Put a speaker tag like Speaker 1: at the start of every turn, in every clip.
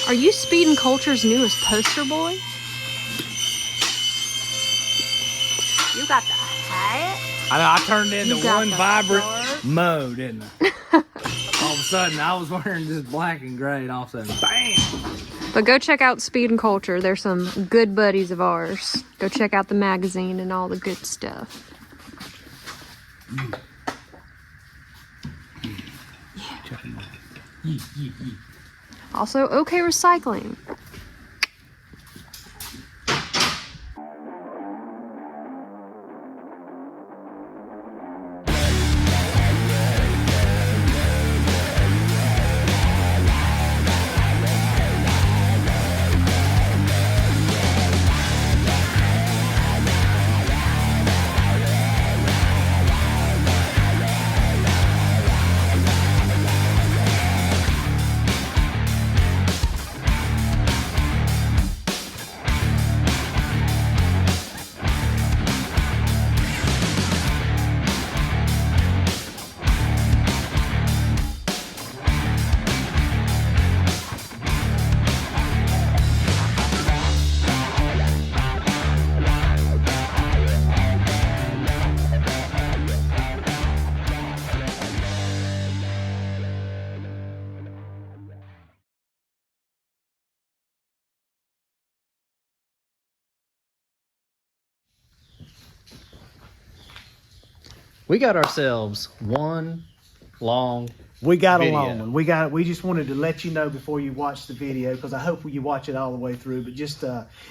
Speaker 1: Are you Speed and Culture's newest poster boy? You got the hat.
Speaker 2: I know, I turned into one vibrant
Speaker 1: scarf.
Speaker 2: mode, didn't I? All of a sudden, I was wearing just black and gray, and all of a sudden, bam!
Speaker 1: But go check out Speed and Culture. They're some good buddies of ours. Go check out the magazine and all the good stuff. Also, OK Recycling.
Speaker 3: We got ourselves one long
Speaker 4: We got
Speaker 3: video.
Speaker 4: a long one. We just wanted to let you know before you watch the video, because I hope you watch it all the way through. But just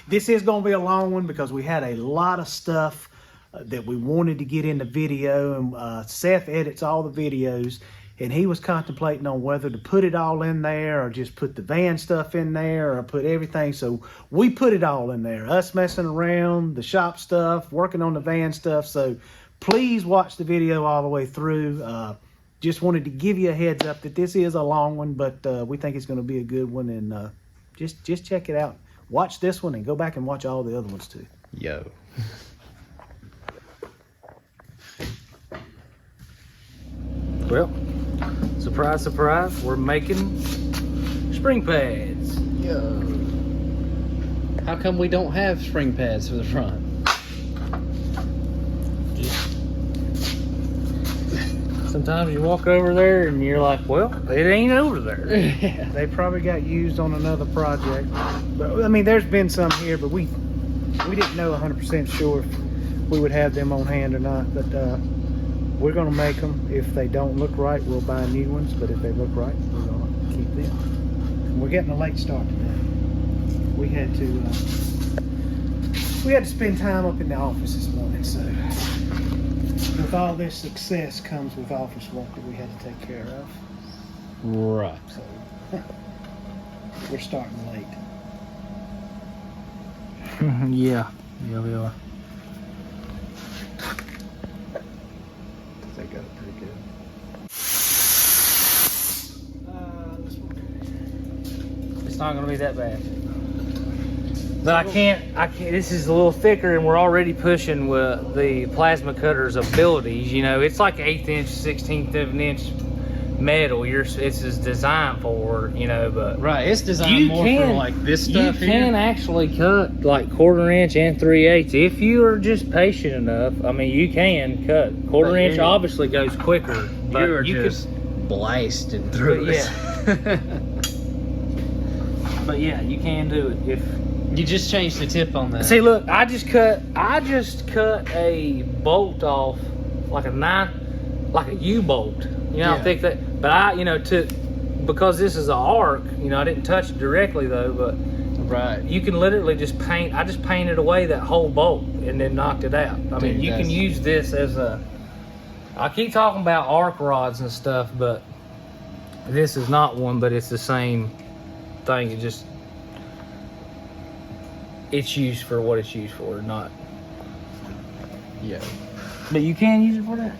Speaker 4: this is going to be a long one because we had a lot of stuff that we wanted to get in the video, and Seth edits all the videos, and he was contemplating on whether to put it all in there or just put the van stuff in there or put everything. So we put it all in there. Us messing around, the shop stuff, working on the van stuff. So please watch the video all the way through. Just wanted to give you a heads up that this is a long one, but we think it's going to be a good one, and just check it out. Watch this one and go back and watch all the other ones too.
Speaker 3: Yo.
Speaker 2: Well, surprise, surprise, we're making spring pads.
Speaker 3: Yo. How come we don't have spring pads for the front?
Speaker 2: Sometimes you walk over there and you're like, well, it ain't over there.
Speaker 3: Yeah.
Speaker 4: They probably got used on another project, but I mean, there's been some here, but we didn't know 100% sure if we would have them on hand or not. But we're gonna make them. If they don't look right, we'll buy new ones. But if they look right, we're gonna keep them. And we're getting a late start today. We had to spend time up in the office this morning, so with all this success comes with office work that we had to take care of.
Speaker 3: Right.
Speaker 4: So we're starting late.
Speaker 2: Yeah, we are.
Speaker 3: They got it pretty good.
Speaker 2: It's not gonna be that bad. But I can't, this is a little thicker, and we're already pushing with the plasma cutter's abilities. You know, it's like 1/8 inch, 1/16 of an inch metal. It's designed for, you know, but
Speaker 3: Right, it's designed more for like this stuff
Speaker 2: you
Speaker 3: here.
Speaker 2: can actually cut like 1/4 inch and 3/8 if you are just patient enough. I mean, you can cut 1/4
Speaker 3: But
Speaker 2: inch.
Speaker 3: you-
Speaker 2: Obviously goes quicker, but
Speaker 3: You're
Speaker 2: you
Speaker 3: just blasting through
Speaker 2: But
Speaker 3: it.
Speaker 2: but yeah, you can do it if.
Speaker 3: You just changed the tip on that.
Speaker 2: See, look, I just cut a bolt off like a U-bolt. You know how
Speaker 3: Yeah.
Speaker 2: thick that. But I, you know, because this is an arc. You know, I didn't touch it directly though, but.
Speaker 3: Right.
Speaker 2: You can literally just paint. I just painted away that whole bolt and then knocked it out. I mean,
Speaker 3: Dude,
Speaker 2: you can
Speaker 3: that's-
Speaker 2: use this as a. I keep talking about arc rods and stuff, but this is not one. But it's the same thing. It's used for what it's used for, not.
Speaker 3: Yeah.
Speaker 2: But you can use it for that.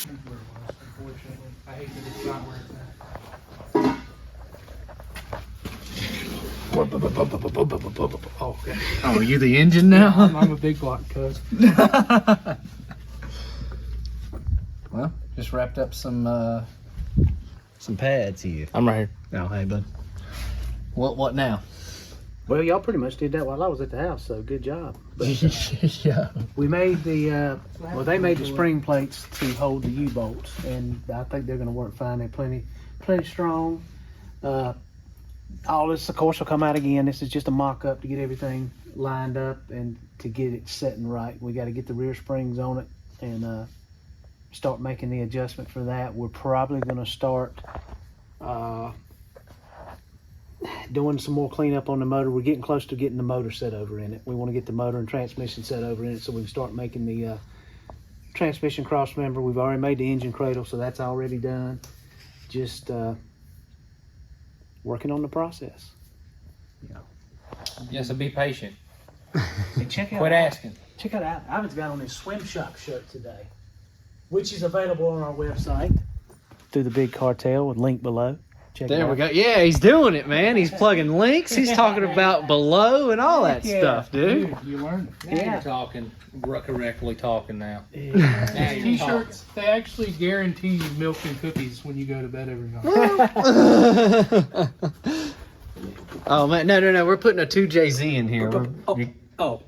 Speaker 5: Unfortunately, I hate that it's not where it's at. Oh, okay.
Speaker 3: Oh, are you the engine now?
Speaker 5: I'm a big block cuz.
Speaker 3: Well, just wrapped up some pads here.
Speaker 2: I'm right here.
Speaker 3: Oh, hey, bud. What now?
Speaker 4: Well, y'all pretty much did that while I was at the house, so good job. But,
Speaker 3: Yeah.
Speaker 4: we made the, they made the spring plates to hold the U-bolts, and I think they're going to work fine. They're plenty strong. All this, of course, will come out again. This is just a mock-up to get everything lined up and to get it setting right. We got to get the rear springs on it and start making the adjustment for that. We're probably going to start doing some more cleanup on the motor. We're getting close to getting the motor set over in it. We want to get the motor and transmission set over in it so we can start making the transmission cross member. We've already made the engine cradle, so that's already done. Just working on the process.
Speaker 2: Yeah, so be patient.
Speaker 4: Hey, check out
Speaker 2: Quit asking.
Speaker 4: Check out Ivan's got on his swim shop shirt today, which is available on our website through the Big Cartel with link below. Check it
Speaker 3: There
Speaker 4: out.
Speaker 3: we go. Yeah, he's doing it, man. He's plugging links. He's talking about below and all that
Speaker 4: Yeah.
Speaker 3: stuff, dude.
Speaker 5: You learned it.
Speaker 2: Now
Speaker 4: Yeah.
Speaker 2: you're talking correctly talking now.
Speaker 4: Yeah.
Speaker 2: Now you're
Speaker 5: T-shirts, they actually guarantee you milk and cookies when you go to bed every night.
Speaker 3: Oh man, no. We're putting a 2JZ in here.
Speaker 2: Oh.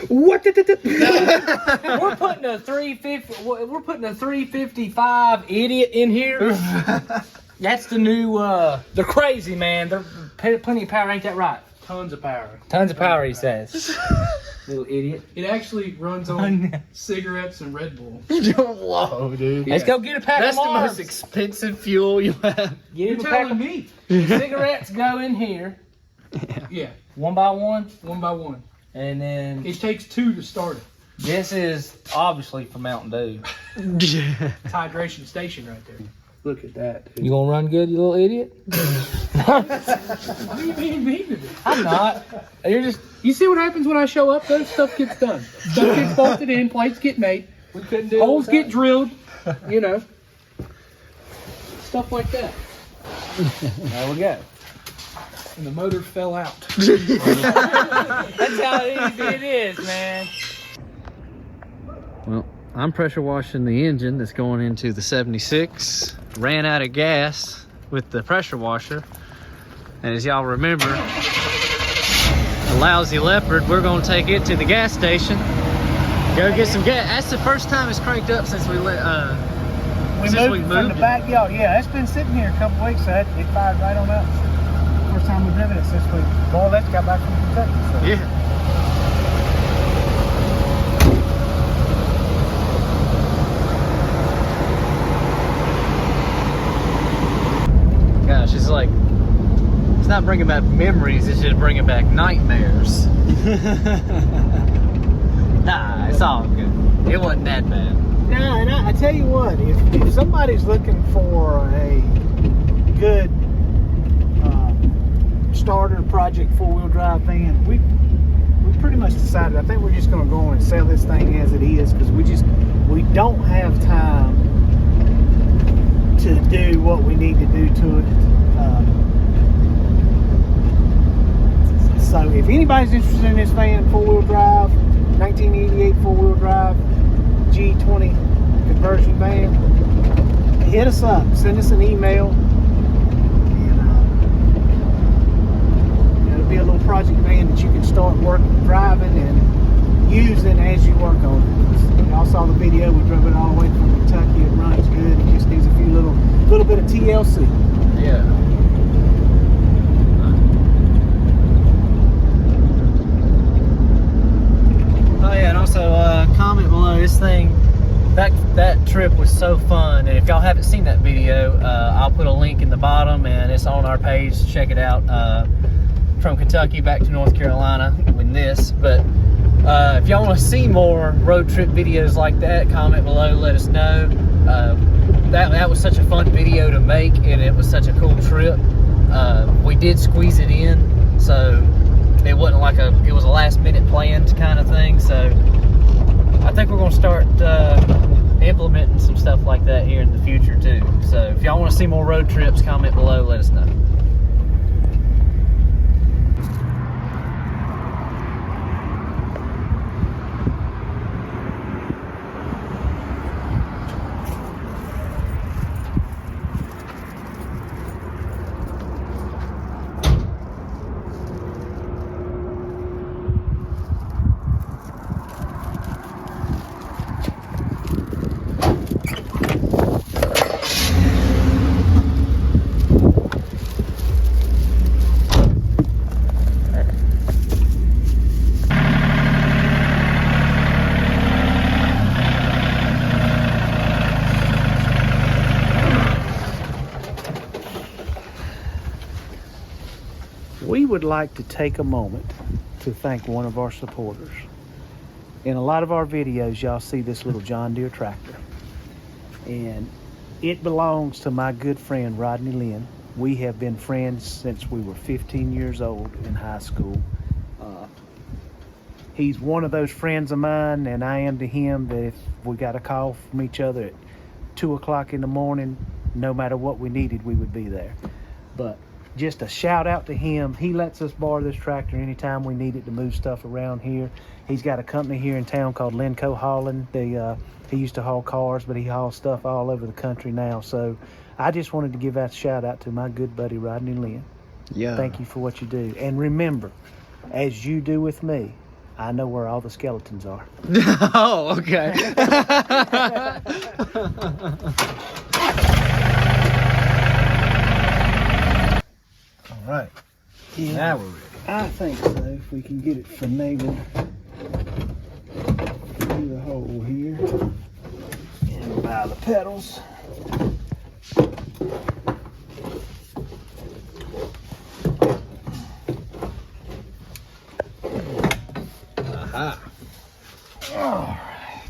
Speaker 2: What we're putting a 350. We're putting a 355 idiot in here. That's the new. They're crazy, man. They're plenty of power. Ain't that right?
Speaker 5: Tons of power.
Speaker 2: Tons of power, he says. Little idiot.
Speaker 5: It actually runs on cigarettes and Red Bull.
Speaker 3: Whoa, dude.
Speaker 2: Let's go get a pack
Speaker 3: That's
Speaker 2: of
Speaker 3: the
Speaker 2: Mars.
Speaker 3: most expensive fuel you have.
Speaker 2: Get
Speaker 5: You're
Speaker 2: him a pack
Speaker 5: telling
Speaker 2: of
Speaker 5: me?
Speaker 2: cigarettes. Go in here,
Speaker 5: Yeah,
Speaker 2: one by one,
Speaker 5: one by one.
Speaker 2: and then
Speaker 5: It takes two to start it.
Speaker 2: this is obviously for Mountain Dew.
Speaker 5: It's hydration station right there.
Speaker 4: Look at that. Dude.
Speaker 2: You gonna run good, you little idiot?
Speaker 5: What are you being mean to me?
Speaker 2: I'm not. You're just.
Speaker 5: You see what happens when I show up? Though stuff gets done. Stuff gets bolted in. Plates get made.
Speaker 2: We couldn't do
Speaker 5: Holes get drilled. You know, stuff like that.
Speaker 2: There we go.
Speaker 5: And the motor fell out.
Speaker 2: That's how easy it is, man.
Speaker 3: Well, I'm pressure washing the engine that's going into the 76. Ran out of gas with the pressure washer. And as y'all remember, the lousy Leopard, we're gonna take it to the gas station. Go get some gas. That's the first time it's cranked up since we
Speaker 4: We moved
Speaker 3: moved
Speaker 4: from the
Speaker 3: it.
Speaker 4: backyard. Yeah, it's been sitting here a couple weeks, so it fired right on up. First time we've driven it since we more or less got back from Kentucky. So.
Speaker 3: Yeah. Gosh, it's like, it's not bringing back memories, it's just bringing back nightmares. Nah, it's all good. It wasn't that bad.
Speaker 4: No, and I tell you what, if somebody's looking for a good starter project 4-wheel drive van, we pretty much decided. I think we're just going to go on and sell this thing as it is because we don't have time to do what we need to do to it. So if anybody's interested in this van, 4-wheel drive, 1988 4-wheel drive, G20 conversion van, hit us up, send us an email, and it'll be a little project van that you can start driving and using as you work on it. Y'all saw the video, we drove it all the way from Kentucky. It runs good, it just needs a few little bit of TLC.
Speaker 3: Yeah. Oh yeah, and also comment below this thing. That trip was so fun, and if y'all haven't seen that video, I'll put a link in the bottom, and it's on our page. Check it out. From Kentucky back to North Carolina with this. But if y'all want to see more road trip videos like that, comment below. Let us know. That was such a fun video to make, and it was such a cool trip. We did squeeze it in, so it wasn't like it was a last minute planned kind of thing. So I think we're gonna start implementing some stuff like that here in the future too. So if y'all want to see more road trips, comment below, let us know.
Speaker 4: We would like to take a moment to thank one of our supporters. In a lot of our videos, y'all see this little John Deere tractor. And it belongs to my good friend, Rodney Lynn. We have been friends since we were 15 years old in high school. He's one of those friends of mine, and I am to him, that if we got a call from each other at 2 o'clock in the morning, no matter what we needed, we would be there. But just a shout out to him. He lets us borrow this tractor anytime we need it to move stuff around here. He's got a company here in town called Lenco Hauling. He used to haul cars, but he hauls stuff all over the country now. So I just wanted to give that shout out to my good buddy Rodney Lynn.
Speaker 3: Yeah.
Speaker 4: Thank you for what you do. And remember, as you do with me, I know where all the skeletons are.
Speaker 3: Oh, okay.
Speaker 4: All right. Yeah,
Speaker 3: Now we're ready.
Speaker 4: I think so. If we can get it finagling through the hole here and by the pedals.
Speaker 3: Aha.
Speaker 4: All right.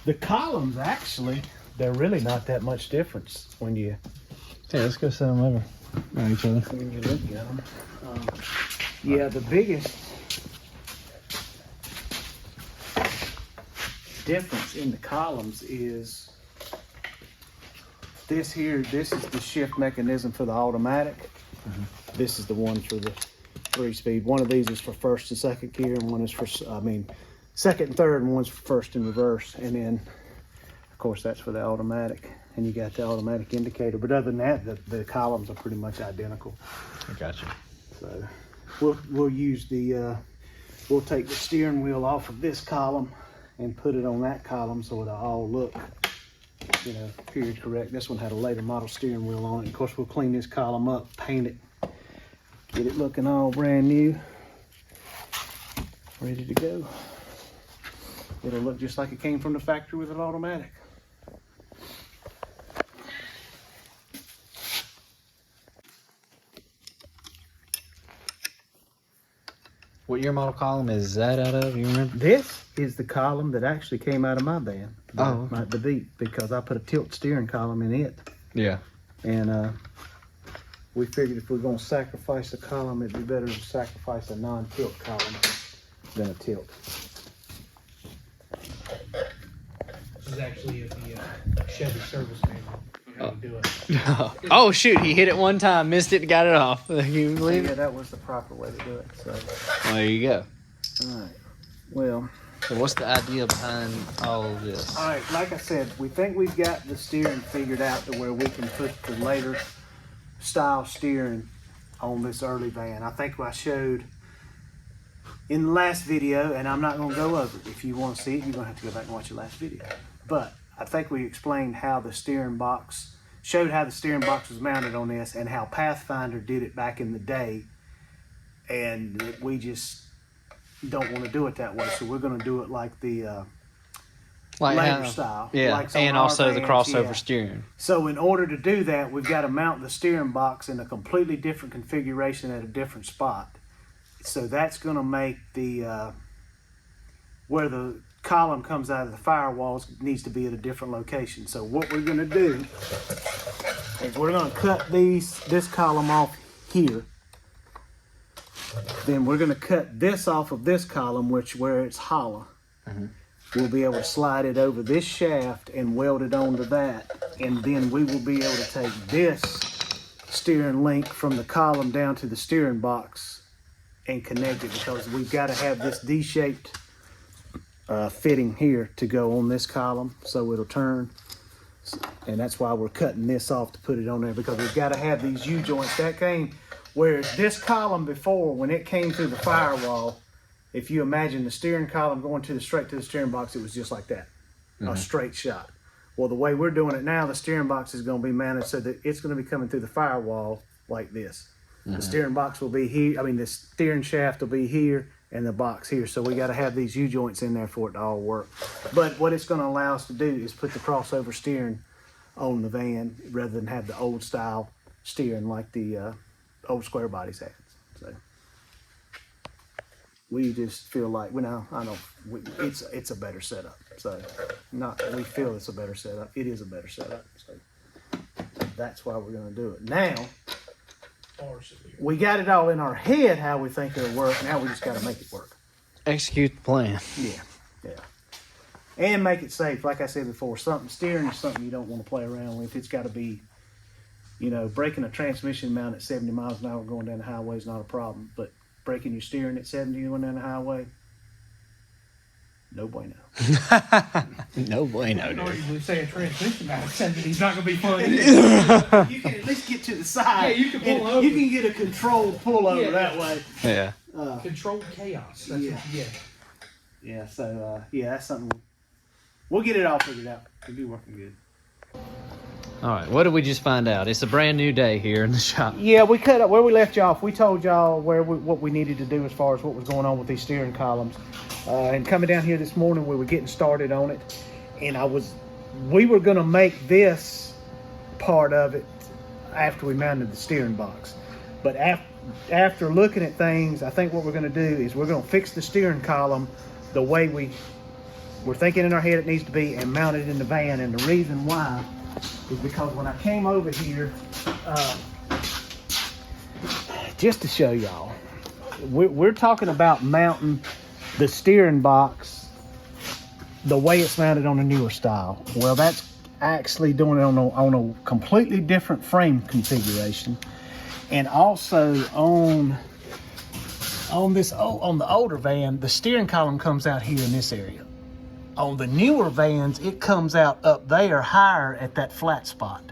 Speaker 4: The columns, actually, they're really not that much difference when you
Speaker 3: Let's go set them over on each other.
Speaker 4: when you look at them. Yeah, the biggest difference in the columns is this here. This is the shift mechanism for the automatic. This is the one for the 3-speed. One of these is for first and second gear, and one is for, second and third, and one's for first and reverse. And then, of course, that's for the automatic. And you got the automatic indicator. But other than that, the columns are pretty much identical.
Speaker 3: I got you.
Speaker 4: So we'll use we'll take the steering wheel off of this column and put it on that column so it'll all look, period correct. This one had a later model steering wheel on it. Of course, we'll clean this column up, paint it, get it looking all brand new, ready to go. It'll look just like it came from the factory with an automatic.
Speaker 3: What year model column is that out of? You remember?
Speaker 4: This is the column that actually came out of my van,
Speaker 3: Oh.
Speaker 4: the Beat, because I put a tilt steering column in it.
Speaker 3: Yeah.
Speaker 4: And we figured if we're going to sacrifice a column, it'd be better to sacrifice a non-tilt column than a tilt.
Speaker 5: This is actually the Chevy service manual. How to do it.
Speaker 3: Oh shoot! He hit it one time, missed it, got it off. Can you
Speaker 4: So,
Speaker 3: believe
Speaker 4: yeah,
Speaker 3: it?
Speaker 4: that was the proper way to do it. So,
Speaker 3: Well, there you go.
Speaker 4: all right. Well,
Speaker 3: So what's the idea behind all of this?
Speaker 4: all right. Like I said, we think we've got the steering figured out to where we can put the later style steering on this early van. I think I showed in the last video, and I'm not going to go over it. If you want to see it, you're going to have to go back and watch the last video. But I think we explained how the steering box, showed how the steering box was mounted on this and how Pathfinder did it back in the day. And we just don't want to do it that way. So we're going to do it like the later style.
Speaker 3: Yeah,
Speaker 4: like some
Speaker 3: and
Speaker 4: of our
Speaker 3: also the
Speaker 4: vans,
Speaker 3: crossover
Speaker 4: yeah.
Speaker 3: steering.
Speaker 4: So in order to do that, we've got to mount the steering box in a completely different configuration at a different spot. So that's going to make the where the column comes out of the firewalls needs to be at a different location. So what we're going to do is we're going to cut this column off here. Then we're going to cut this off of this column, where it's hollow. we'll be able to slide it over this shaft and weld it onto that. And then we will be able to take this steering link from the column down to the steering box and connect it, because we've got to have this D-shaped fitting here to go on this column so it'll turn. And that's why we're cutting this off to put it on there, because we've got to have these U-joints. That came, whereas this column before, when it came through the firewall, if you imagine the steering column going straight to the steering box, it was just like that, a straight shot. Well, the way we're doing it now, the steering box is going to be mounted so that it's going to be coming through the firewall like this. The steering box will be here. I mean, the steering shaft will be here and the box here. So we got to have these U-joints in there for it to all work. But what it's going to allow us to do is put the crossover steering on the van rather than have the old style steering like the old square bodies had. So we just feel like, it's a better setup. So we feel it's a better setup. It is a better setup. So that's why we're going to do it. Now, we got it all in our head how we think it'll work. Now we just got to make it work.
Speaker 3: Execute the plan.
Speaker 4: Yeah. And make it safe. Like I said before, steering is something you don't want to play around with. It's got to be, breaking a transmission mount at 70 miles an hour going down the highway is not a problem. But breaking your steering at 70 going down the highway, no bueno.
Speaker 3: No bueno,
Speaker 5: Or
Speaker 3: dude.
Speaker 5: you say a transmission out of 70 is not going to be fun.
Speaker 4: You can at least get to the side.
Speaker 5: Yeah, you can pull
Speaker 4: and
Speaker 5: over.
Speaker 4: You can get a controlled pullover that way.
Speaker 3: Yeah.
Speaker 5: Controlled chaos. That's what you get.
Speaker 4: Yeah, so, that's something. We'll get it all figured out. It'll be working good.
Speaker 3: All right, what did we just find out? It's a brand new day here in the shop.
Speaker 4: Yeah, we cut up where we left you off. We told y'all what we needed to do as far as what was going on with these steering columns. And coming down here this morning, we were getting started on it. And we were going to make this part of it after we mounted the steering box. But after looking at things, I think what we're going to do is we're going to fix the steering column the way we're thinking in our head it needs to be and mount it in the van. And the reason why is because when I came over here, just to show y'all, we're talking about mounting the steering box the way it's mounted on a newer style. Well, that's actually doing it on a completely different frame configuration, and also on the older van, the steering column comes out here in this area. On the newer vans, it comes out up there higher at that flat spot.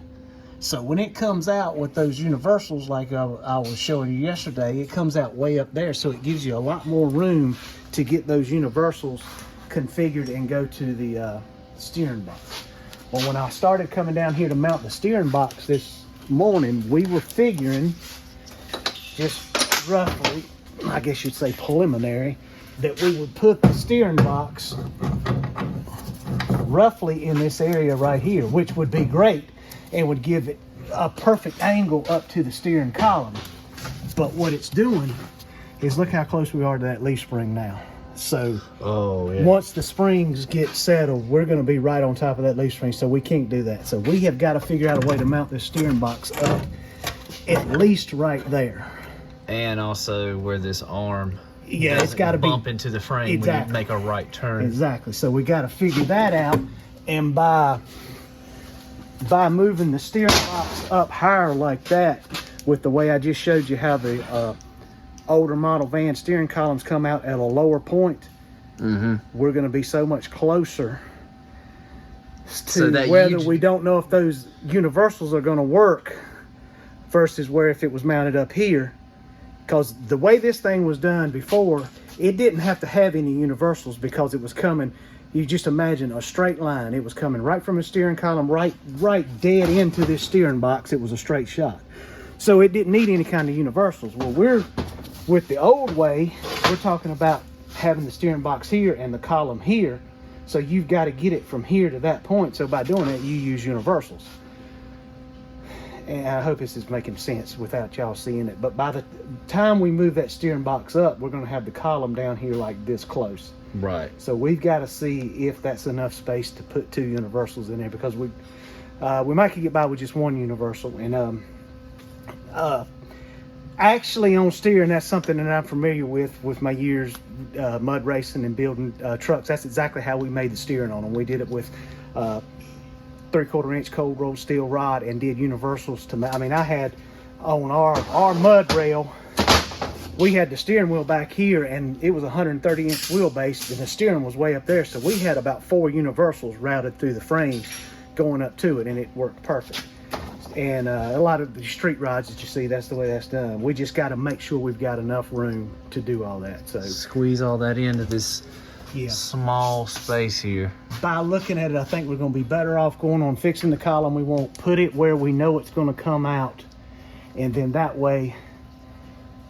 Speaker 4: So when it comes out with those universals like I was showing you yesterday, it comes out way up there. So it gives you a lot more room to get those universals configured and go to the steering box. Well, when I started coming down here to mount the steering box this morning, we were figuring, just roughly, I guess you'd say preliminary, that we would put the steering box roughly in this area right here, which would be great and would give it a perfect angle up to the steering column. But what it's doing is, look how close we are to that leaf spring now. So once the springs get settled, we're going to be right on top of that leaf spring, so we can't do that. So we have got to figure out a way to mount this steering box up at least right there.
Speaker 3: And also where this arm
Speaker 4: it's got to
Speaker 3: bump into the frame when you make a right turn.
Speaker 4: Exactly. So we got to figure that out, and by moving the steering box up higher like that, with the way I just showed you how the older model van steering columns come out at a lower point, we're going to be so much closer to whether we don't know if those universals are going to work versus where if it was mounted up here. Because the way this thing was done before, it didn't have to have any universals because it was coming, you just imagine a straight line. It was coming right from the steering column, right dead into this steering box. It was a straight shot. So it didn't need any kind of universals. Well, with the old way, we're talking about having the steering box here and the column here. So you've got to get it from here to that point. So by doing that, you use universals. And I hope this is making sense without y'all seeing it. But by the time we move that steering box up, we're going to have the column down here like this close.
Speaker 3: Right.
Speaker 4: So we've got to see if that's enough space to put two universals in there, because we might could get by with just one universal. And Actually, on steering, that's something that I'm familiar with my years mud racing and building trucks. That's exactly how we made the steering on them. We did it with 3/4 inch cold rolled steel rod and did universals to. I mean, I had on our mud rail, we had the steering wheel back here, and it was 130 inch wheelbase, and the steering was way up there. So we had about 4 universals routed through the frame going up to it, and it worked perfect. And a lot of the street rods that you see, that's the way that's done. We just got to make sure we've got enough room to do all that. So
Speaker 3: Squeeze all that into this small space here.
Speaker 4: By looking at it, I think we're going to be better off going on fixing the column. We won't put it where we know it's going to come out, and then that way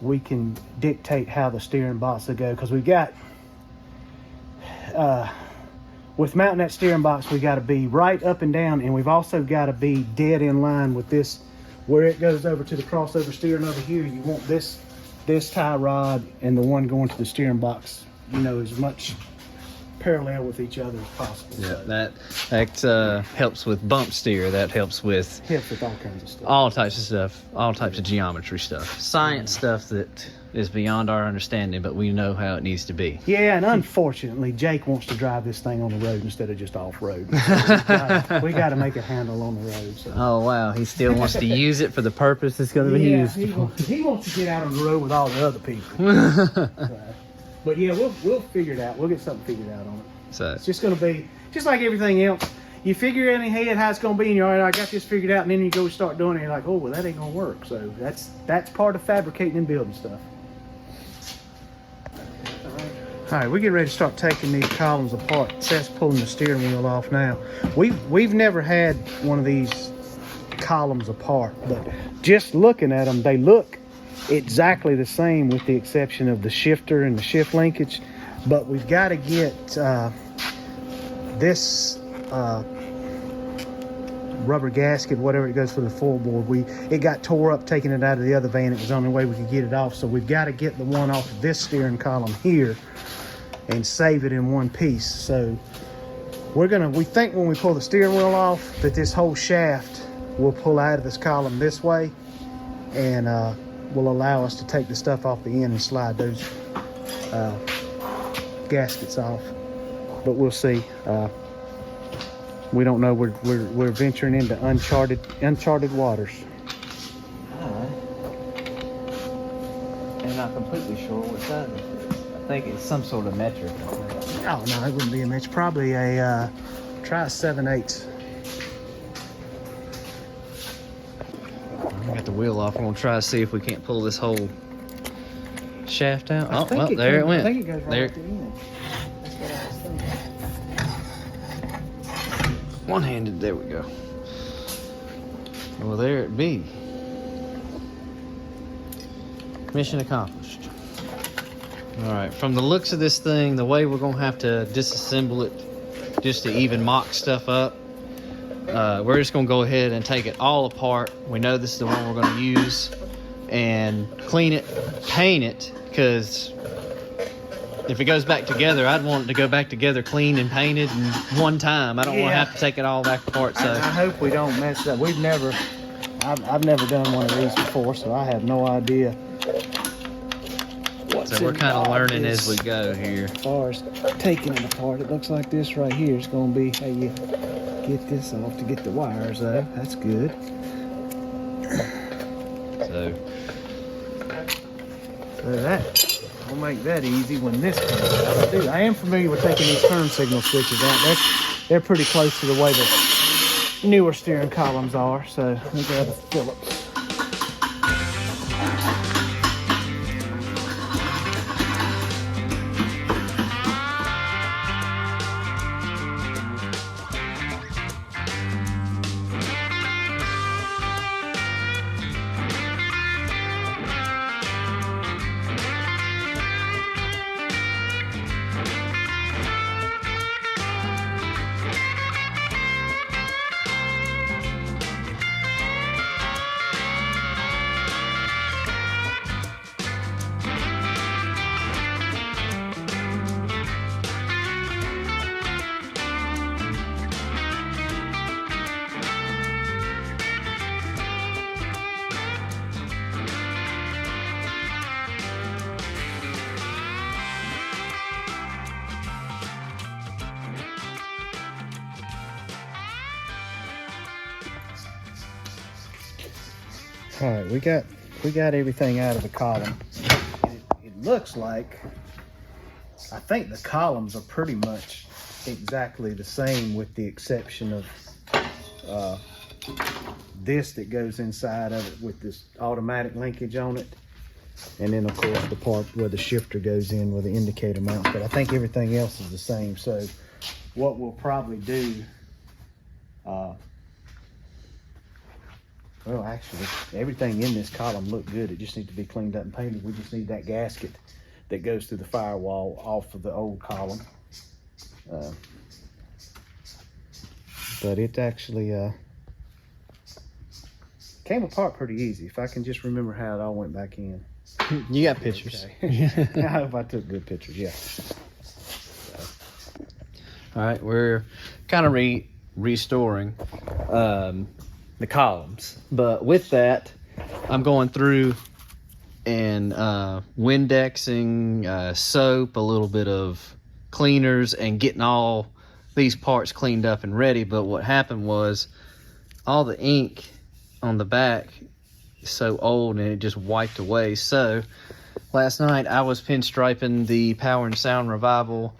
Speaker 4: we can dictate how the steering box will go. Because we got with mounting that steering box, we got to be right up and down, and we've also got to be dead in line with this where it goes over to the crossover steering over here. You want this tie rod and the one going to the steering box, you know, as much parallel with each other as possible.
Speaker 3: Yeah, that helps with bump steer. That helps with
Speaker 4: all kinds of stuff.
Speaker 3: All types of stuff, all types of geometry stuff, science stuff that is beyond our understanding, but we know how it needs to be.
Speaker 4: Yeah, and unfortunately, Jake wants to drive this thing on the road instead of just off road. We got to make it handle on the road. So.
Speaker 3: Oh wow, he still wants to use it for the purpose it's going to be used.
Speaker 4: He wants to get out on the road with all the other people. But yeah, we'll figure it out. We'll get something figured out on it.
Speaker 3: So
Speaker 4: it's just going to be just like everything else. You figure in your head how it's going to be, and you're all right, I got this figured out, and then you go start doing it, and you're like, oh, well, that ain't going to work. So that's part of fabricating and building stuff. All right, we're getting ready to start taking these columns apart. Seth's pulling the steering wheel off now. We've never had one of these columns apart, but just looking at them, they look exactly the same with the exception of the shifter and the shift linkage. But we've got to get this rubber gasket, whatever it goes for the floorboard. It got tore up taking it out of the other van. It was the only way we could get it off. So we've got to get the one off of this steering column here and save it in one piece. So we think when we pull the steering wheel off that this whole shaft will pull out of this column this way, and will allow us to take the stuff off the end and slide those gaskets off. But we'll see. We don't know. We're venturing into uncharted waters.
Speaker 3: I'm not completely sure what size it is. I think it's some sort of metric.
Speaker 4: Oh no, it wouldn't be a metric. Probably a try a 7/8.
Speaker 3: I got the wheel off. I'm gonna try to see if we can't pull this whole shaft out.
Speaker 4: I
Speaker 3: Oh
Speaker 4: think
Speaker 3: well, there it went.
Speaker 4: I think it goes right
Speaker 3: there.
Speaker 4: at the end. That's what I was thinking.
Speaker 3: One-handed. There we go. Well, there it be. Mission accomplished. All right, from the looks of this thing, the way we're gonna have to disassemble it just to even mock stuff up, we're just gonna go ahead and take it all apart. We know this is the one we're gonna use, and clean it, paint it, because if it goes back together, I'd want it to go back together clean and painted in one time. I don't want to have to take it all back apart. So
Speaker 4: I hope we don't mess it up. I've never done one of these before, so I have no idea.
Speaker 3: So we're kind of learning as we go here.
Speaker 4: As far as taking it apart, it looks like this right here is going to be how you get this off to get the wires though. That's good.
Speaker 3: So
Speaker 4: that will make that easy when this comes out. I am familiar with taking these turn signal switches out. They're pretty close to the way the newer steering columns are. So let me grab a Phillips. All right, we got everything out of the column. It looks like, I think the columns are pretty much exactly the same with the exception of this that goes inside of it with this automatic linkage on it. And then of course the part where the shifter goes in with the indicator mount. But I think everything else is the same. So what we'll probably do, well actually everything in this column looked good. It just needs to be cleaned up and painted. We just need that gasket that goes through the firewall off of the old column. But it actually came apart pretty easy. If I can just remember how it all went back in.
Speaker 3: You got pictures.
Speaker 4: Okay. I hope I took good pictures, yeah.
Speaker 3: All right, we're kind of restoring the columns. But with that, I'm going through and Windexing, soap, a little bit of cleaners, and getting all these parts cleaned up and ready. But what happened was all the ink on the back is so old and it just wiped away. So last night I was pinstriping the Power and Sound Revival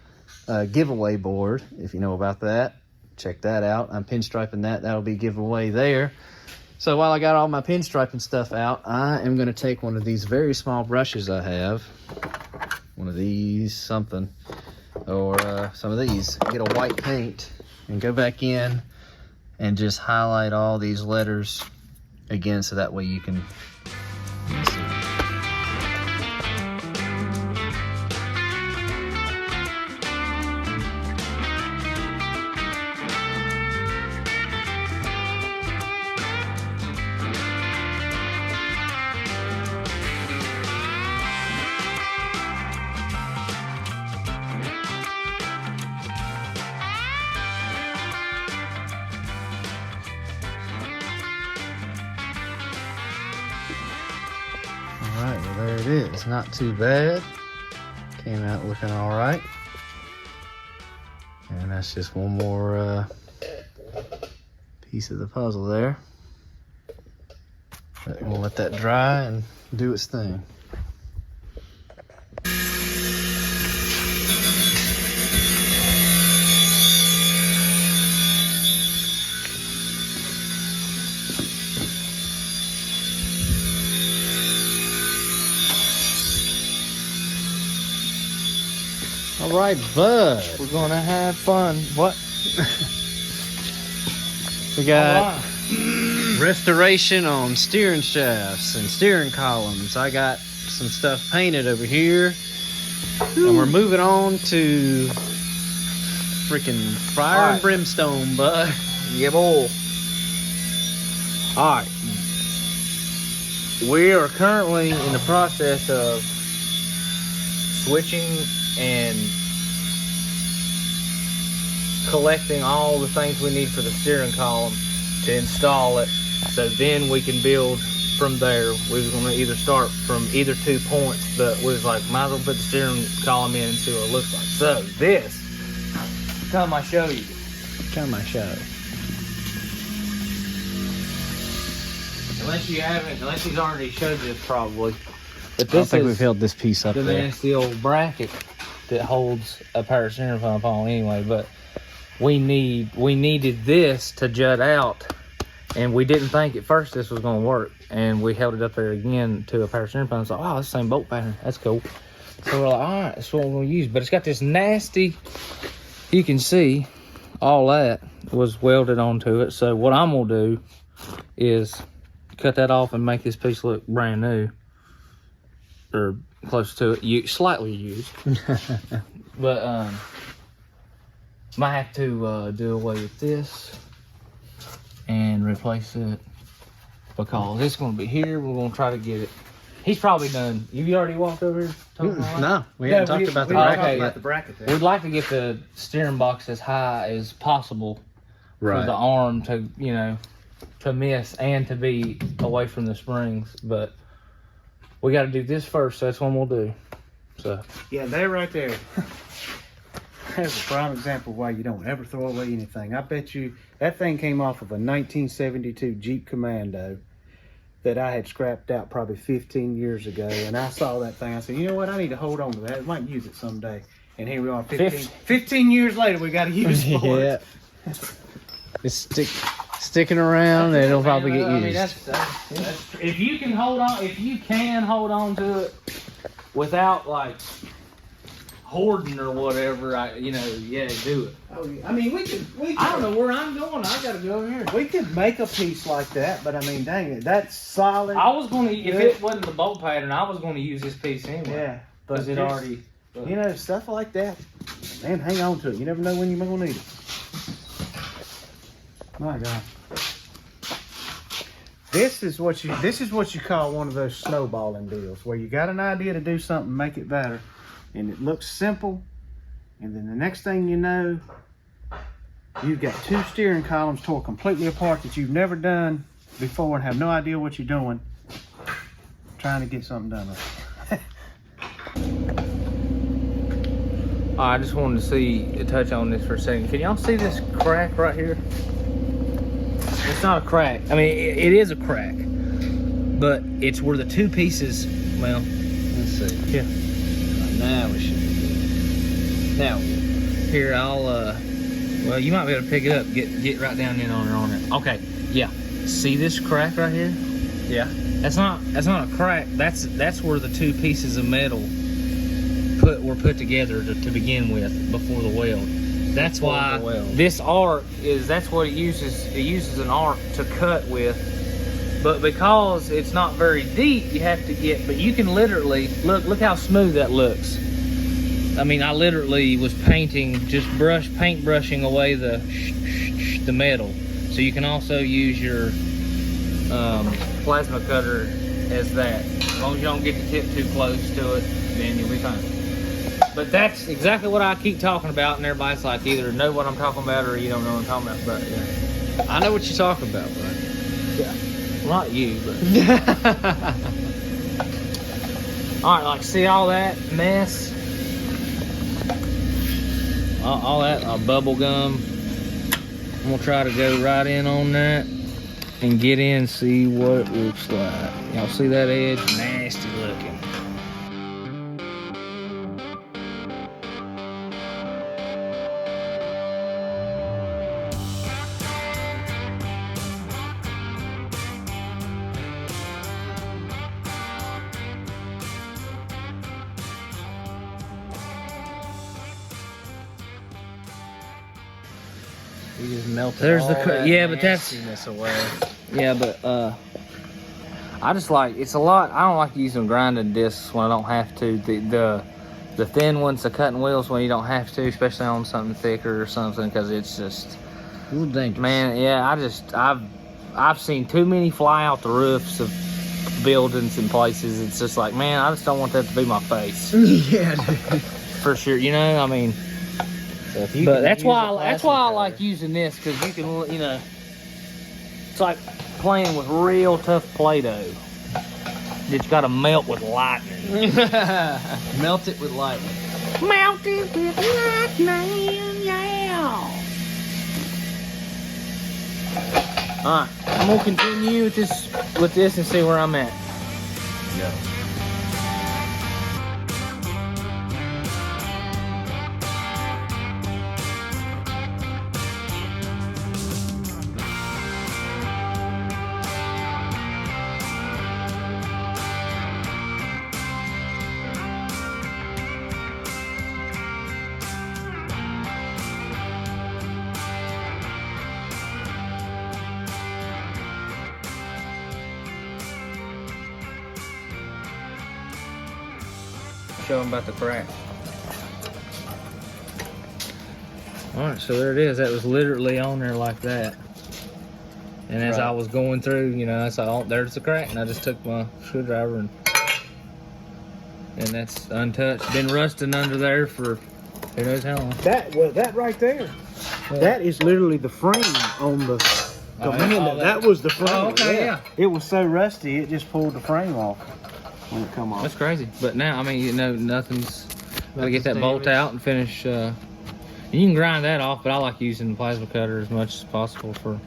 Speaker 3: giveaway board. If you know about that, check that out. I'm pinstriping that. That'll be giveaway there. So while I got all my pinstriping stuff out, I am going to take one of these very small brushes I have, one of these, something, or some of these, get a white paint and go back in and just highlight all these letters again, so that way you can see. Alright, well there it is. Not too bad. Came out looking alright. And that's just one more piece of the puzzle there. But we'll let that dry and do its thing. All right, bud. We're gonna have fun. What? We got restoration on steering shafts and steering columns. I got some stuff painted over here. And we're moving on to freaking fire and brimstone, bud. Yeah, boy.
Speaker 2: All right. We are currently in the process of switching and collecting all the things we need for the steering column to install it, so then we can build from there. We was going to either start from either 2 points, but we was like, might as well put the steering column in and see what it looks like. So this, come I show you.
Speaker 3: Come I show.
Speaker 2: Unless he's already showed this probably. But
Speaker 3: I don't
Speaker 2: this
Speaker 3: think
Speaker 2: is
Speaker 3: we've held this piece up
Speaker 2: the
Speaker 3: there.
Speaker 2: nasty old bracket that holds a power steering pump on anyway, but we needed this to jut out, and we didn't think at first this was going to work, and we held it up there again to a power steering pump. So, oh, it's the same bolt pattern. That's cool. So we're like, all right, that's what we're going to use. But it's got this nasty, you can see all that was welded onto it. So what I'm going to do is cut that off and make this piece look brand new, or close to it, slightly used. But might have to do away with this and replace it, because it's going to be here. We're going to try to get it. He's probably done. You already walked over here?
Speaker 3: No, we haven't talked about the bracket.
Speaker 2: Okay.
Speaker 3: Yet.
Speaker 4: The bracket there.
Speaker 2: We'd like to get the steering box as high as possible for the arm to, to miss and to be away from the springs. But we got to do this first, so that's what we'll do. So
Speaker 4: Yeah, they're right there. That's a prime example of why you don't ever throw away anything. I bet you that thing came off of a 1972 Jeep Commando that I had scrapped out probably 15 years ago. And I saw that thing. I said, you know what? I need to hold on to that. I might use it someday. And here we are, 15 years later, we got to use it for it.
Speaker 3: It's sticking around, and it'll probably get used.
Speaker 2: I mean, that's if you can hold on to it without like hoarding or whatever, do it.
Speaker 4: Oh, yeah. I mean, we could.
Speaker 2: I don't know where I'm going. I gotta go over here.
Speaker 4: We could make a piece like that, but I mean, dang it, that's solid.
Speaker 2: I was gonna, if it wasn't the bolt pattern, I was gonna use this piece anyway.
Speaker 4: Yeah,
Speaker 2: because it already.
Speaker 4: You know, stuff like that. Man, hang on to it. You never know when you're gonna need it. My God. This is what you call one of those snowballing deals, where you got an idea to do something, make it better, and it looks simple, and then the next thing you know, you've got 2 steering columns tore completely apart that you've never done before and have no idea what you're doing, trying to get something done with it.
Speaker 2: I just wanted to touch on this for a second. Can y'all see this crack right here? It's not a crack. I mean, it is a crack, but it's where the 2 pieces, well, let's see. Yeah.
Speaker 3: Now we should be good. Now,
Speaker 2: here, well, you might be able to pick it up. Get right down in on it. Okay, yeah. See this crack right here?
Speaker 3: yeah.
Speaker 2: That's not a crack. That's where the 2 pieces of metal were put together to begin with before the weld. That's why this arc that's what it uses. It uses an arc to cut with, but because it's not very deep, you have to but you can literally, look how smooth that looks. I mean, I literally was painting, just paint brushing away the metal. So you can also use your plasma cutter as that. As long as you don't get the tip too close to it, then you'll be fine. But that's exactly what I keep talking about, and everybody's like, either know what I'm talking about or you don't know what I'm talking about. But yeah,
Speaker 3: I know what you're talking about, bud.
Speaker 2: Yeah, well, not you, but all right. Like, see all that mess, all that bubble gum. I'm gonna try to go right in on that and get in and see what it looks like. Y'all see that edge? Nasty looking.
Speaker 3: You just melted
Speaker 2: There's
Speaker 3: all
Speaker 2: the
Speaker 3: that
Speaker 2: yeah, but that's
Speaker 3: nastiness away.
Speaker 2: yeah, but I just like, it's a lot. I don't like using grinding discs when I don't have to. The thin ones, the cutting wheels when you don't have to, especially on something thicker or something, because it's just
Speaker 3: A little dangerous.
Speaker 2: man. Yeah, I've seen too many fly out the roofs of buildings and places. It's just like, man, I just don't want that to be my face.
Speaker 3: Yeah, dude.
Speaker 2: For sure, you know. I mean. But that's why I like using this, because you can, it's like playing with real tough Play-Doh. It's got to melt with lightning.
Speaker 3: Melt it with lightning.
Speaker 2: Melt it with lightning, yeah. All right, I'm gonna continue with this and see where I'm at.
Speaker 3: Yeah.
Speaker 2: Show them about the crack. All right, so there it is. That was literally on there like that. And as I was going through, I saw, oh, there's the crack, and I just took my screwdriver and that's untouched. Been rusting under there for who knows how long.
Speaker 4: That right there, that is literally the frame on the man. That was the frame.
Speaker 2: Oh, okay, yeah.
Speaker 4: It was so rusty, it just pulled the frame off when it come off.
Speaker 2: That's crazy. But now, I mean, nothing's. Gotta get that bolt out and finish. You can grind that off, but I like using the plasma cutter as much as possible for.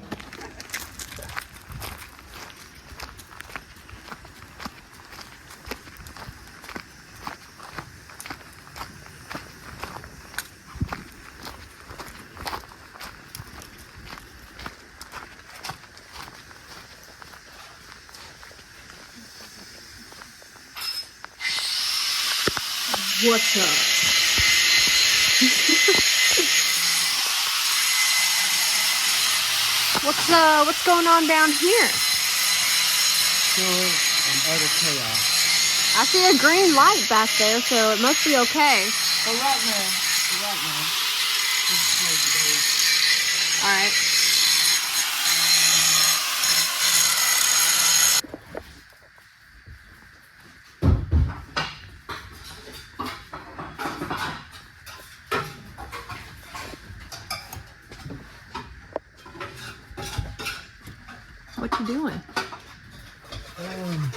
Speaker 1: What's up? What's going on down here?
Speaker 4: Sure, and utter chaos.
Speaker 1: I see a green light back there, so it must be okay.
Speaker 4: For right now. Just close the door.
Speaker 1: All right. What you doing?
Speaker 4: I'm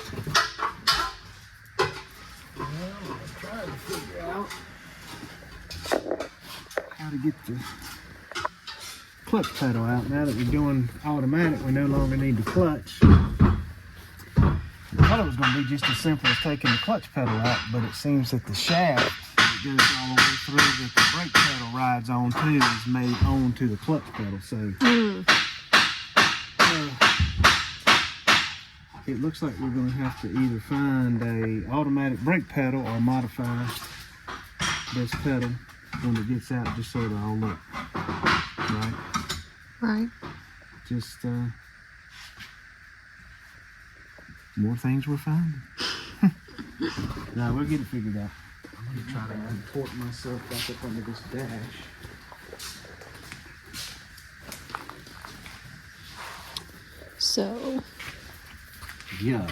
Speaker 4: trying to figure out how to get the clutch pedal out. Now that we're doing automatic, we no longer need the clutch. I thought it was going to be just as simple as taking the clutch pedal out, but it seems that the shaft that goes all the way through that the brake pedal rides onto is made onto the clutch pedal. So it looks like we're going to have to either find a automatic brake pedal or modify this pedal when it gets out, just so they all look right.
Speaker 1: Right.
Speaker 4: Just more things we're finding. No, we'll get it figured out. I'm going to try to untort myself back up under this dash.
Speaker 1: So
Speaker 3: Yeah.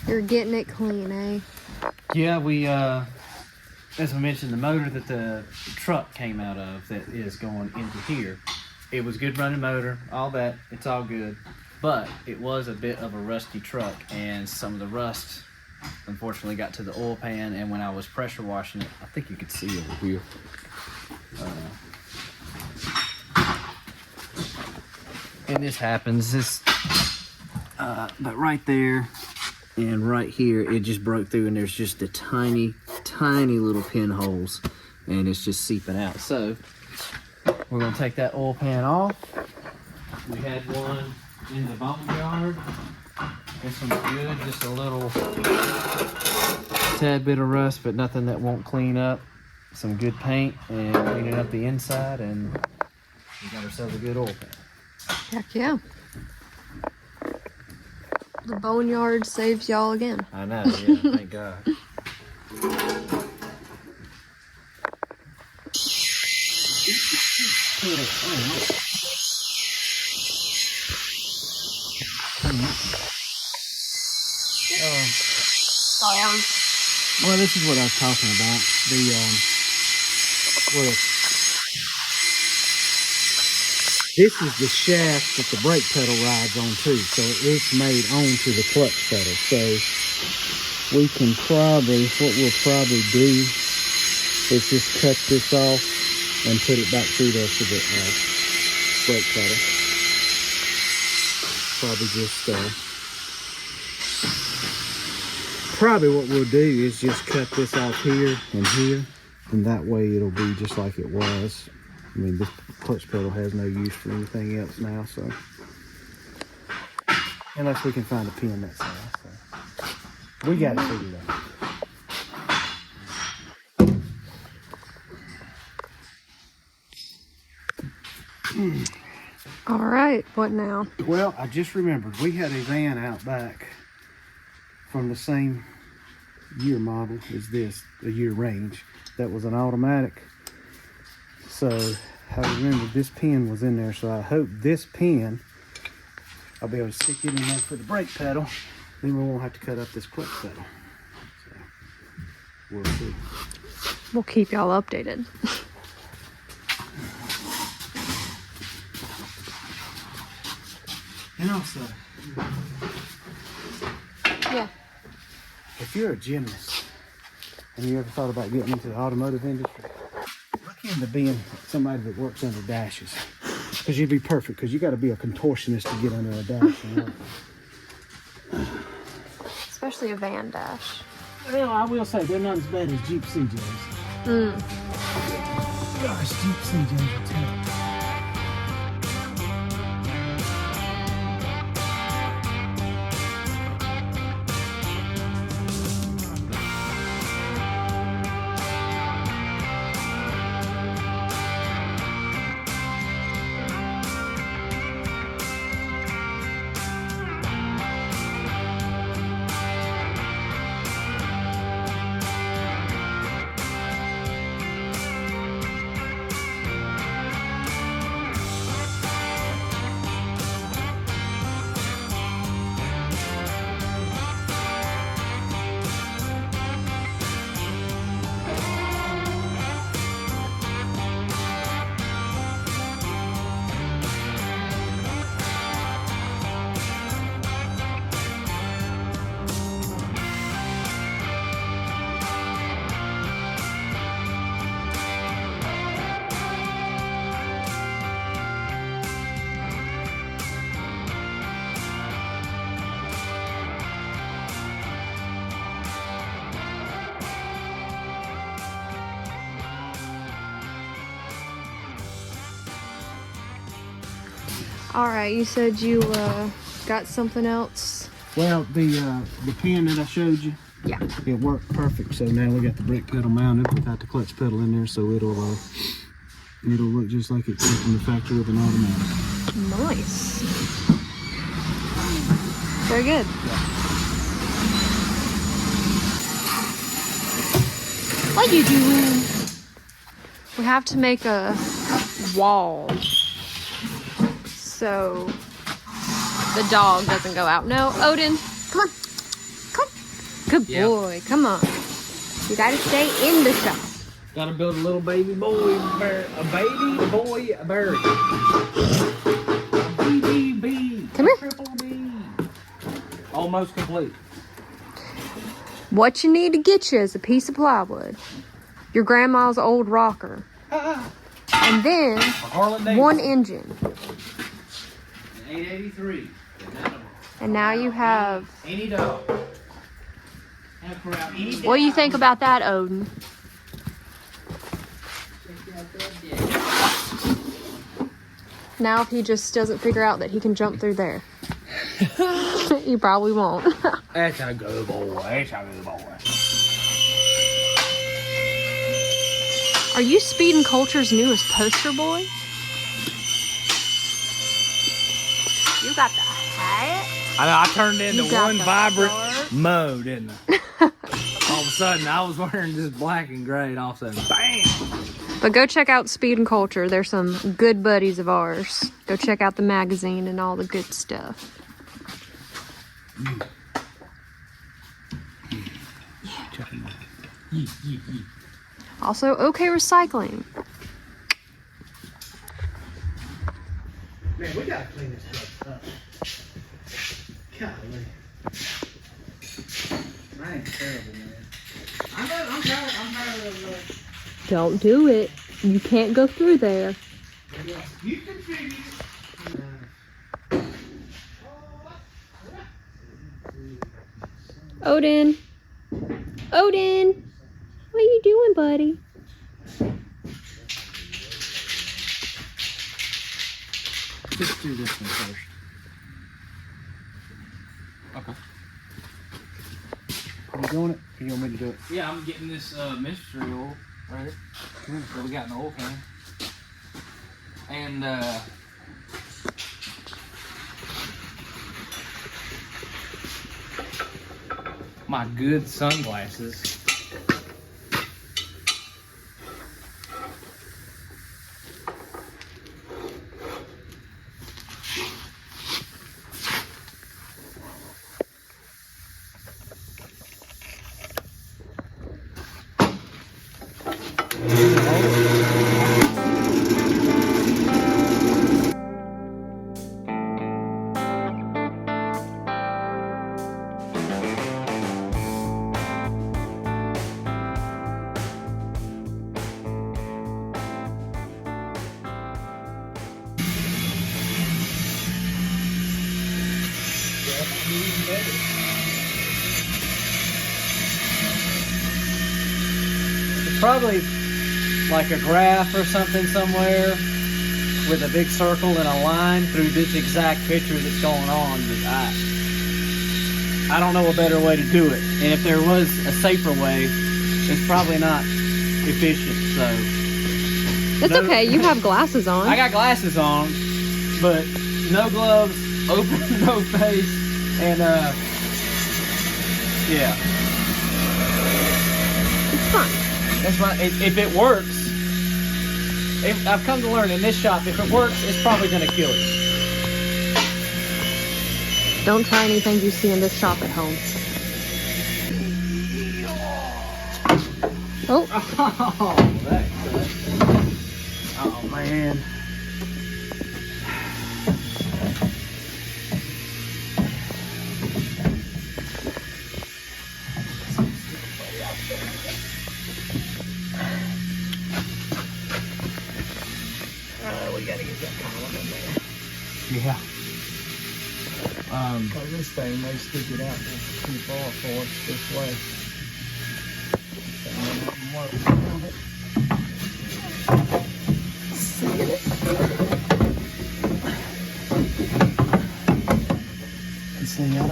Speaker 1: you're getting it clean, eh?
Speaker 3: Yeah, we, as I mentioned, the motor that the truck came out of that is going into here, it was good running motor, all that, it's all good. But it was a bit of a rusty truck, and some of the rust unfortunately got to the oil pan, and when I was pressure washing it, I think you could see over here. And this happens, but right there and right here, it just broke through, and there's just the tiny little pinholes, and it's just seeping out. So we're gonna take that oil pan off. We had one in the boneyard. This one's good, just a little tad bit of rust, but nothing that won't clean up. Some good paint and cleaning up the inside, and we got ourselves a good oil pan.
Speaker 1: Heck yeah. The boneyard saves y'all again.
Speaker 3: I know, yeah, thank God.
Speaker 4: Well, this is what I was talking about. This is the shaft that the brake pedal rides onto, so it's made onto the clutch pedal. So we can probably, what we'll probably do is just cut this off and put it back through there to the brake pedal. Probably just, probably what we'll do is just cut this off here and here, and that way it'll be just like it was. I mean, this clutch pedal has no use for anything else now, so. Unless we can find a pin that size, so. We got it figured out.
Speaker 1: All right, what now?
Speaker 4: Well, I just remembered, we had a van out back from the same year model as this, a year range, that was an automatic. So I remember this pin was in there, so I hope this pin, I'll be able to stick it in there for the brake pedal. Then we won't have to cut up this clutch pedal. So we'll see.
Speaker 1: We'll keep y'all updated.
Speaker 4: And also,
Speaker 1: Yeah.
Speaker 4: if you're a gymnast and you ever thought about getting into the automotive industry, look into being somebody that works under dashes, because you'd be perfect, because you got to be a contortionist to get under a dash and work.
Speaker 1: Especially a van dash.
Speaker 4: Well, I will say they're not as bad as Jeep CJs. Gosh, Jeep CJs are terrible.
Speaker 1: All right, you said you got something else.
Speaker 4: Well, the pin that I showed you,
Speaker 1: Yeah.
Speaker 4: it worked perfect. So now we got the brake pedal mounted without the clutch pedal in there, so it'll look just like it came from the factory with an automatic.
Speaker 1: Nice. Very good. What are you doing? We have to make a wall so the dog doesn't go out. No, Odin, come on. Come on. Good boy. Come on. You gotta stay in the shop.
Speaker 2: Gotta build a little baby boy bear. A baby boy bird. BBB.
Speaker 1: Come here.
Speaker 2: Triple B. Almost complete.
Speaker 1: What you need to get you is a piece of plywood, your grandma's old rocker, and then
Speaker 2: Harlan Davidson.
Speaker 1: one engine.
Speaker 2: 883.
Speaker 1: And now you have.
Speaker 2: Any dog. Any
Speaker 1: What do you think about that, Odin? Now if he just doesn't figure out that he can jump through there. He probably won't.
Speaker 2: That's a good boy. That's a good boy.
Speaker 1: Are you Speed and Culture's newest poster boy? You got the hat.
Speaker 2: I know, I turned into
Speaker 1: You got
Speaker 2: one
Speaker 1: the
Speaker 2: vibrant
Speaker 1: scarf.
Speaker 2: mode, didn't I? All of a sudden, I was wearing just black and gray, and all of a sudden, bam!
Speaker 1: But go check out Speed and Culture. They're some good buddies of ours. Go check out the magazine and all the good stuff. Also, OK Recycling.
Speaker 4: Man, we gotta clean this stuff up. Golly. I ain't terrible, man. I'm tired of
Speaker 1: Don't do it. You can't go through there.
Speaker 4: you can figure.
Speaker 1: Odin. Odin. What are you doing, buddy?
Speaker 4: Just do this one first.
Speaker 2: Okay.
Speaker 4: Are you doing it? Or you want me to do it?
Speaker 2: Yeah, I'm getting this mystery oil right here that we got in the oil can. And, my good sunglasses.
Speaker 3: It's probably like a graph or something somewhere with a big circle and a line through this exact picture that's going on, but I don't know a better way to do it. And if there was a safer way, it's probably not efficient, so.
Speaker 1: It's okay. You have glasses on.
Speaker 3: I got glasses on, but no gloves, open no face, and yeah.
Speaker 1: It's fine.
Speaker 3: That's right. If it works, I've come to learn in this shop, if it works, it's probably going to kill you.
Speaker 1: Don't try anything you see in this shop at home. Oh,
Speaker 3: Oh, man. We gotta get that column in there.
Speaker 4: Yeah.
Speaker 3: Because this thing may stick it out too far for us this way.
Speaker 4: Yeah,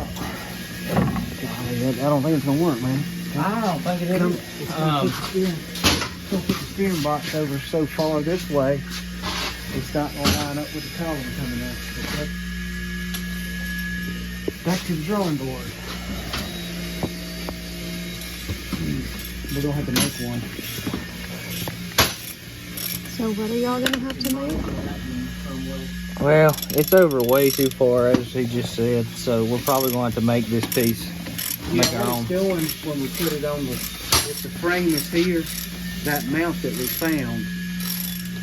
Speaker 4: I don't think it's gonna work, man.
Speaker 2: I don't think it is.
Speaker 4: Don't put the steering box over so far this way. It's not gonna line up with the column coming up. Okay. Back to the drawing board. We're gonna have to make one.
Speaker 1: So what are y'all gonna have to make?
Speaker 2: Well, it's over way too far, as he just said. So we're probably going to have to make this piece. Make our own.
Speaker 4: Still, when we put it on if the frame is here, that mount that we found,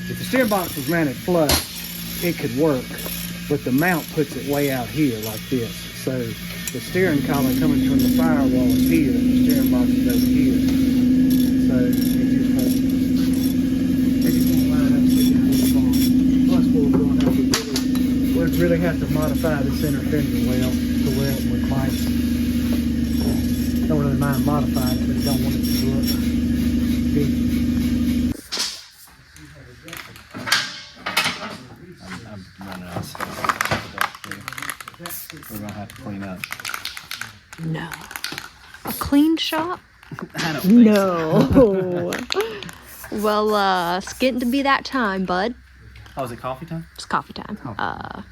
Speaker 4: if the steering box was mounted flush, it could work, but the mount puts it way out here like this. So the steering column coming from the firewall is here, and the steering box is over here. So it just won't line up with the farm. Plus, we'll really have to modify the center fender well to where it would like. Don't really mind modifying it, but don't want it to look big.
Speaker 3: I'm running out of stuff. We're gonna have to clean up.
Speaker 1: No. A clean shop?
Speaker 3: I don't think
Speaker 1: No. Well, it's getting to be that time, bud.
Speaker 3: Oh, is it coffee time?
Speaker 1: It's coffee time.
Speaker 3: Oh.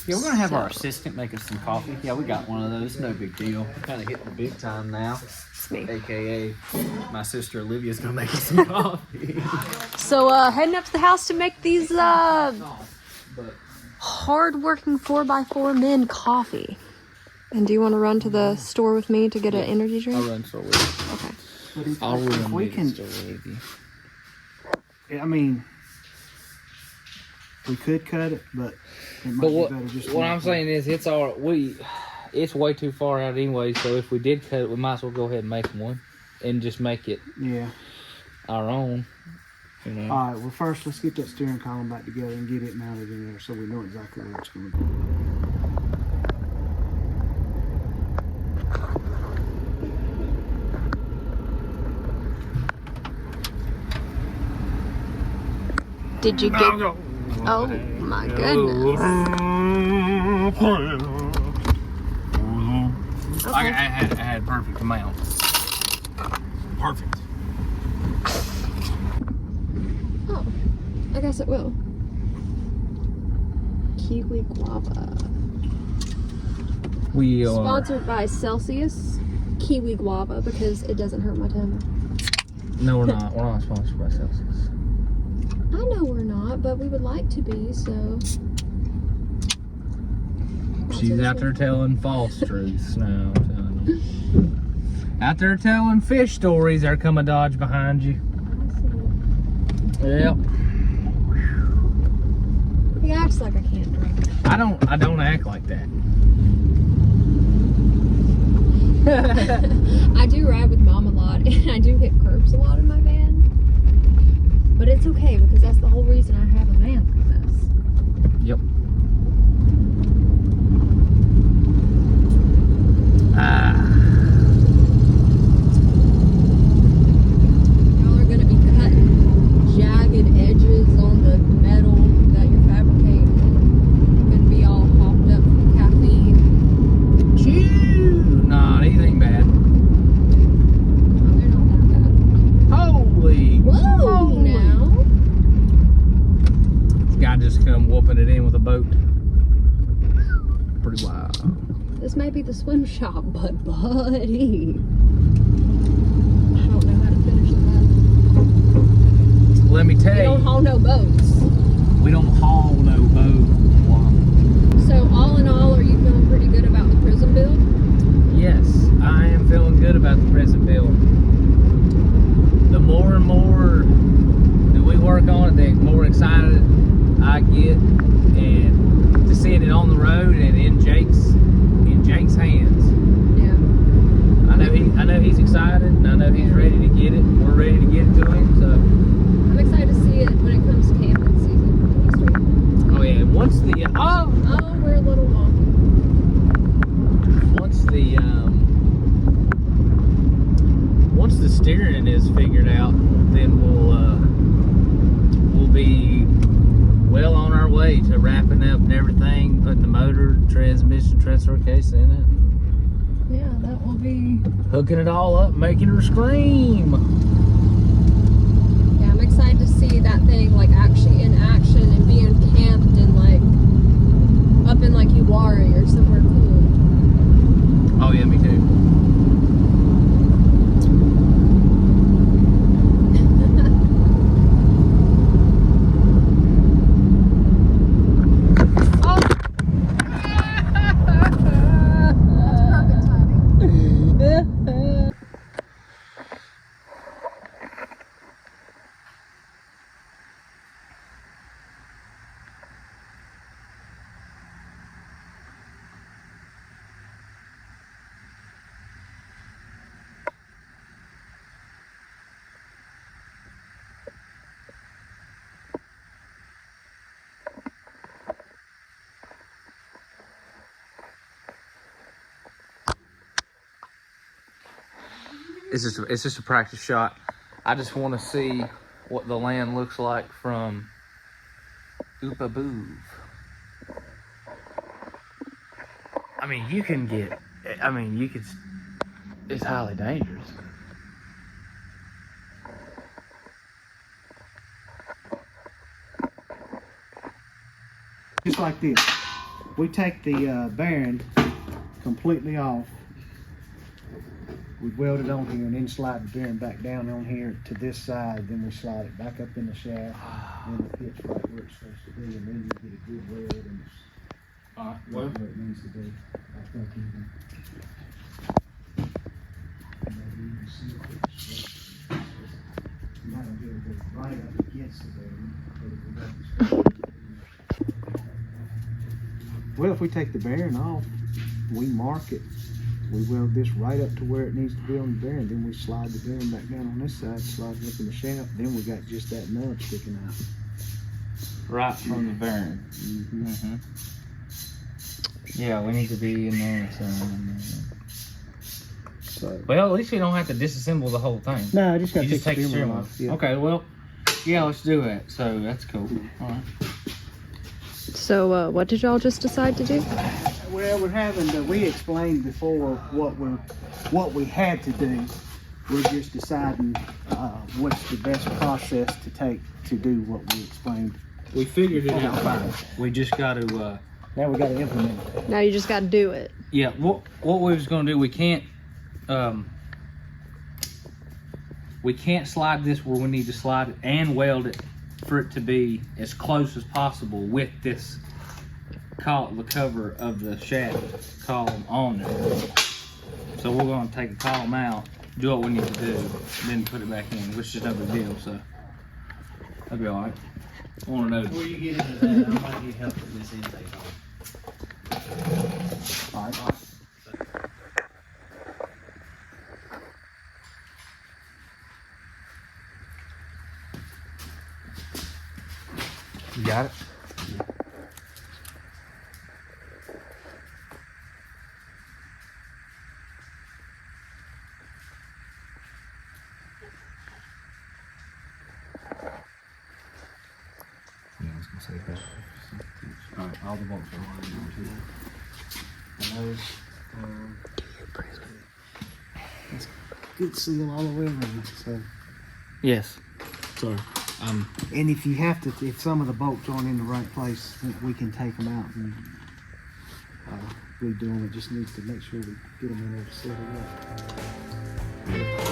Speaker 3: Yeah, we're gonna have our
Speaker 1: So-
Speaker 3: assistant make us some coffee. Yeah, we got one of those. No big deal. Kind of hitting the big time now.
Speaker 1: It's me.
Speaker 3: AKA, my sister Olivia's gonna make us some coffee.
Speaker 1: So, heading up to the house to make these, hard-working 4x4 men coffee. And do you want to run to the store with me to get an energy drink?
Speaker 2: I'll run for a week.
Speaker 1: Okay.
Speaker 2: I'll
Speaker 4: If
Speaker 2: run
Speaker 4: we can,
Speaker 2: with you.
Speaker 4: I mean, we could cut it, but it might
Speaker 2: But
Speaker 4: be
Speaker 2: what
Speaker 4: better just to
Speaker 2: what
Speaker 4: make
Speaker 2: I'm
Speaker 4: it.
Speaker 2: saying is, it's way too far out anyway. So if we did cut it, we might as well go ahead and make one, and just make it
Speaker 4: Yeah.
Speaker 2: our own. You know.
Speaker 4: All right. Well, first let's get that steering column back together and get it mounted in there so we know exactly where it's going to go.
Speaker 1: Did you get... Oh, my goodness.
Speaker 2: I had perfect amount. Perfect.
Speaker 1: Oh, I guess it will. Kiwi guava.
Speaker 2: We are.
Speaker 1: Sponsored by Celsius. Kiwi guava because it doesn't hurt my tummy.
Speaker 2: No, we're not. We're not sponsored by Celsius.
Speaker 1: I know we're not, but we would like to be, so.
Speaker 2: She's out there telling false truths now. I'm telling you. Out there telling fish stories. There come a Dodge behind you. Yep.
Speaker 1: He acts like I can't drive.
Speaker 2: I don't act like that.
Speaker 1: I do ride with Mom a lot, and I do hit curbs a lot in my van. But it's okay, because that's the whole reason I have a van like this.
Speaker 2: Yep.
Speaker 1: Y'all are going to be cutting jagged edges on the metal that you're fabricating. You're going to be all hopped up from caffeine.
Speaker 2: Nah, anything bad.
Speaker 1: Oh, they're not that bad.
Speaker 2: Holy.
Speaker 1: Whoa, now.
Speaker 2: This guy just come whooping it in with a boat. Pretty wild.
Speaker 1: This may be the swim shop, but buddy. I don't know how to finish that.
Speaker 2: Let me tell
Speaker 1: We don't
Speaker 2: you,
Speaker 1: haul no boats.
Speaker 2: we don't haul no boat.
Speaker 1: So all in all, are you feeling pretty good about the prison build?
Speaker 2: Yes, I am feeling good about the present build. The more and more that we work on it, the more excited I get, and to seeing it on the road and in Jake's hands.
Speaker 1: Yeah.
Speaker 2: I know he's excited, and I know he's ready to get it. We're ready to get it to him. So,
Speaker 1: I'm excited to see it when it comes to camping season.
Speaker 2: oh yeah, once the
Speaker 1: Oh, we're a little wonky.
Speaker 2: once the steering is figured out, then we'll be well on our way to wrapping up and everything, putting the motor, transmission, transfer water case in it.
Speaker 1: Yeah, that will be.
Speaker 2: Hooking it all up, making her scream.
Speaker 1: Yeah, I'm excited to see that thing like actually in action and being camped and like up in like Uwari or somewhere cool.
Speaker 2: Oh yeah, me too. It's just a practice shot. I just want to see what the land looks like from Oop-a-boov. I mean, it's highly dangerous.
Speaker 4: Just like this. We take the bearing completely off. We weld it on here and then slide the bearing back down on here to this side. Then we slide it back up in the shaft. And it fits right where it's supposed to be. And then you get a good weld and it's
Speaker 2: Alright,
Speaker 4: where it needs to be. I think even. Maybe you can see if it's you're not gonna be able to go right up against the bearing. But if we got this well, if we take the bearing off, we mark it. We weld this right up to where it needs to be on the bearing. Then we slide the bearing back down on this side, slide it up in the shaft. Then we got just that nub sticking out.
Speaker 2: right from the bearing. Yeah, we need to be in there.
Speaker 4: So,
Speaker 2: Well, at least we don't have to disassemble the whole thing.
Speaker 4: no, I just got
Speaker 2: You
Speaker 4: to
Speaker 2: just take the steering wheel.
Speaker 4: Yeah.
Speaker 2: Okay, well, yeah, let's do it. So that's cool. All right.
Speaker 1: So, what did y'all just decide to do?
Speaker 4: Well, we're having to, we explained before what we had to do. We're just deciding what's the best process to take to do what we explained.
Speaker 2: We figured it out fine. We just got to.
Speaker 4: Now we got to implement it.
Speaker 1: Now you just got to do it.
Speaker 2: Yeah. What we was gonna do? We can't slide this where we need to slide it and weld it for it to be as close as possible with this the cover of the shaft column on it. So we're gonna take the column out, do what we need to do, then put it back in, which is no big deal. So that'll be all right. I want to know.
Speaker 3: Before you get into that, I might need help with this intake on.
Speaker 4: All right.
Speaker 2: You got it?
Speaker 3: Yeah, I was gonna say that. Alright, all the bolts are lined on too. And those, it's good seal all the way around, so.
Speaker 2: Yes.
Speaker 3: Sorry.
Speaker 4: And if you have to, if some of the bolts aren't in the right place, we can take them out and redo them. It just needs to make sure we get them in there to set it up.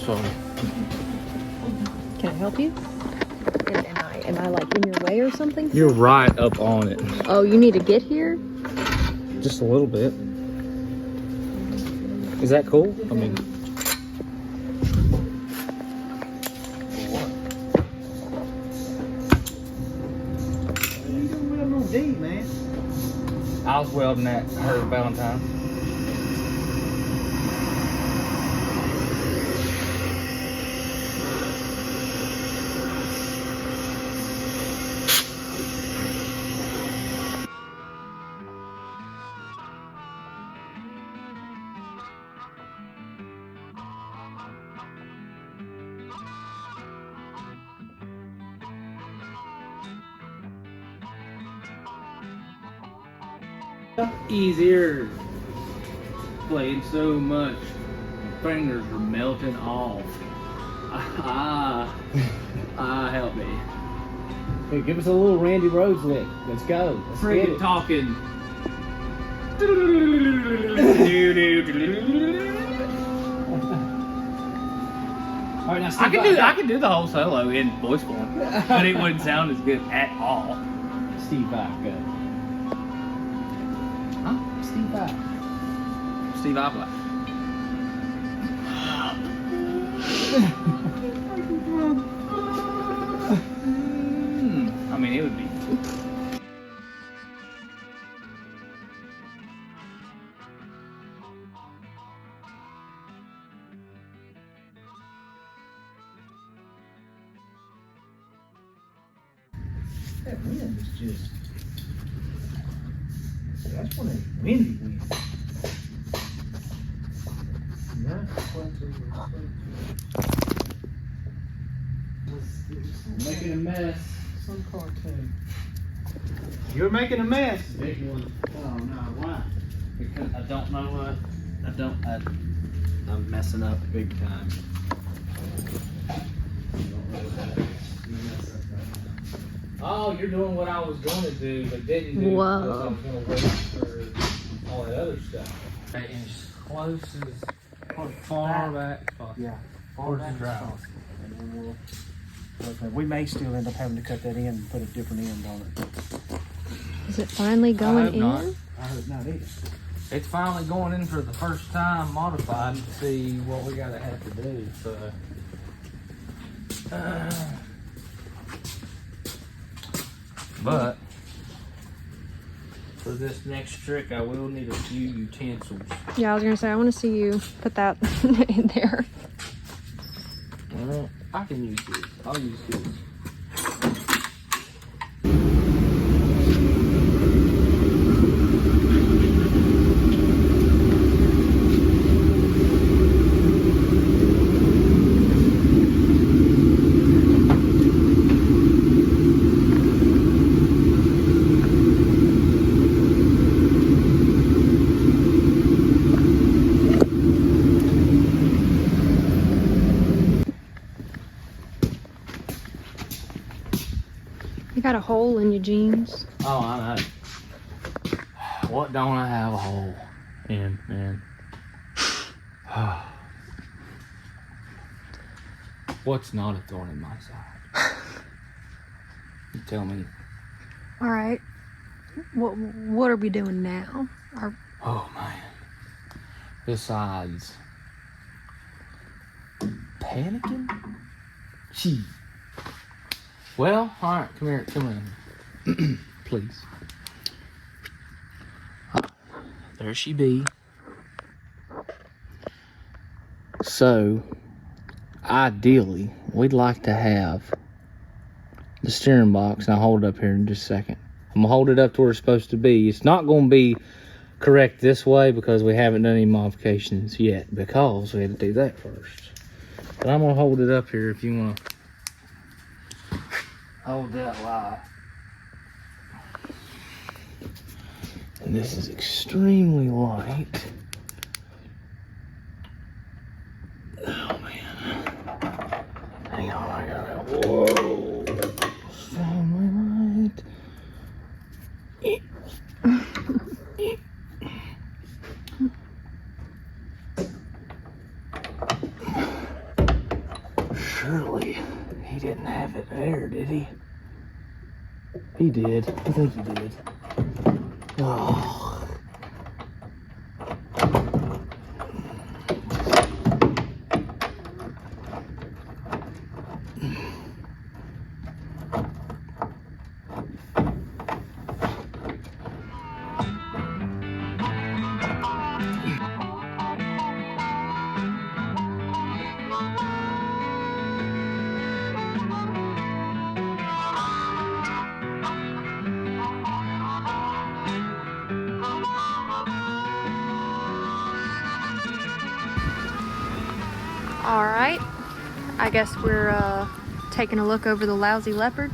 Speaker 2: sorry.
Speaker 1: Can I help you? Am I like in your way or something?
Speaker 2: You're right up on it.
Speaker 1: Oh, you need to get here?
Speaker 2: Just a little bit. Is that cool? I mean,
Speaker 4: You don't weld no D, man.
Speaker 2: I was welding that her Valentine. Easier. Playing so much. My fingers are melting off. Help me.
Speaker 3: Hey, give us a little Randy Rhodes lick. Let's go. Let's get
Speaker 2: Freaking
Speaker 3: it.
Speaker 2: talking.
Speaker 3: All right, now
Speaker 2: I can do the whole solo in voice form, but it wouldn't sound as good at all.
Speaker 3: Steve Vai, go.
Speaker 2: Huh?
Speaker 3: Steve Vai.
Speaker 2: Steve Vai. I mean, it would be.
Speaker 4: That wind is just. That's one of the windy winds.
Speaker 3: Making a mess.
Speaker 4: Some cartoon. You're making a mess.
Speaker 3: Big one.
Speaker 4: Oh no, why?
Speaker 3: Because I don't know what. I'm messing up big time.
Speaker 2: Oh, you're doing what I was going to do, but didn't do.
Speaker 1: Whoa.
Speaker 2: Because I was going to wait for all that other stuff. As close as far back as possible.
Speaker 4: Yeah.
Speaker 2: Towards the drive.
Speaker 4: And then we'll. Okay, we may still end up having to cut that in and put a different end on it.
Speaker 1: Is it finally going
Speaker 2: hope
Speaker 1: in?
Speaker 2: not.
Speaker 4: I hope not either.
Speaker 2: It's finally going in for the first time modified to see what we gotta have to do. So, but for this next trick, I will need a few utensils.
Speaker 1: Yeah, I was gonna say I want to see you put that in there.
Speaker 2: Well, I can use this. I'll use this.
Speaker 1: You got a hole in your jeans.
Speaker 2: Oh, I know. What don't I have a hole in, man? What's not a thorn in my side? You tell me.
Speaker 1: All right. What are we doing now?
Speaker 2: Oh, man. Besides panicking? Gee. Well, all right, come here, come in. Please. There she be. So, ideally, we'd like to have the steering box, and I'll hold it up here in just a second. I'm gonna hold it up to where it's supposed to be. It's not gonna be correct this way because we haven't done any modifications yet, because we had to do that first. But I'm gonna hold it up here if you wanna hold that light. And this is extremely light. Oh man. Hang on, I got it. Whoa. Extremely light.
Speaker 3: He did. I think he did. Oh.
Speaker 1: All right, I guess we're taking a look over the lousy Leopard.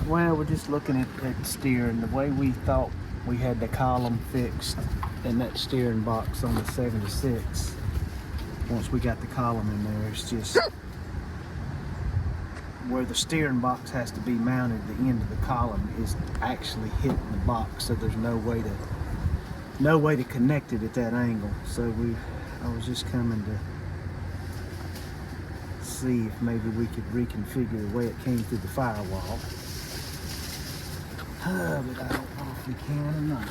Speaker 4: Well, we're just looking at that steering. The way we thought we had the column fixed in that steering box on the 76. Once we got the column in there, it's just where the steering box has to be mounted. The end of the column is actually hitting the box, so there's no way to connect it at that angle. So I was just coming to see if maybe we could reconfigure the way it came through the firewall. But I don't know if we can or not.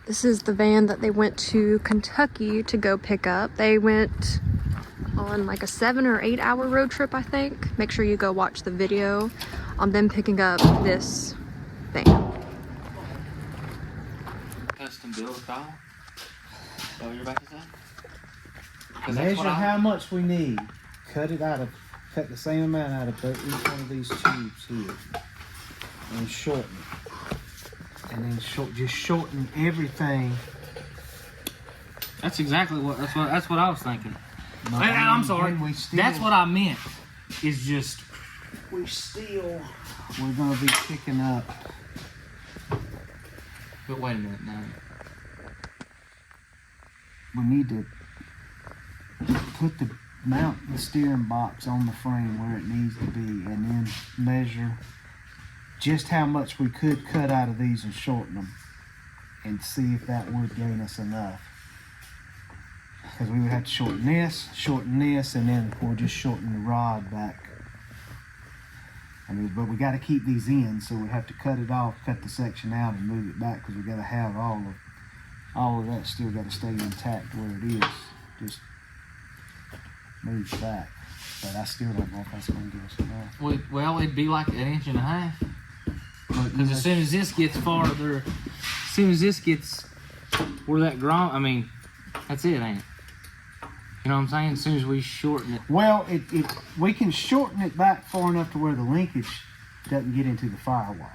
Speaker 1: This is the van that they went to Kentucky to go pick up. They went on like a 7 or 8 hour road trip, I think. Make sure you go watch the video on them picking up this van.
Speaker 2: Custom build style? Is that what you're about to say? 'Cause that's
Speaker 4: Measure
Speaker 2: what
Speaker 4: how much we need. Cut the same amount out of each one of these tubes here, and shorten it. And then just shorten everything.
Speaker 2: That's exactly that's what I was thinking.
Speaker 4: No,
Speaker 2: I'm sorry. That's what I meant. Is just
Speaker 4: we're gonna be picking up.
Speaker 2: But wait a minute now.
Speaker 4: We need to mount the steering box on the frame where it needs to be, and then measure just how much we could cut out of these and shorten them, and see if that would gain us enough. Because we would have to shorten this, and then we'll just shorten the rod back. I mean, but we got to keep these in, so we have to cut it off, cut the section out, and move it back, because we got to have all of that still got to stay intact where it is. Just moves back, but I still don't know if that's going to give us enough.
Speaker 2: Well, it'd be like 1.5 inches. Because as soon as this gets farther, as soon as this gets where that ground, I mean, that's it, ain't it? You know what I'm saying? As soon as we shorten it.
Speaker 4: Well, we can shorten it back far enough to where the linkage doesn't get into the firewall.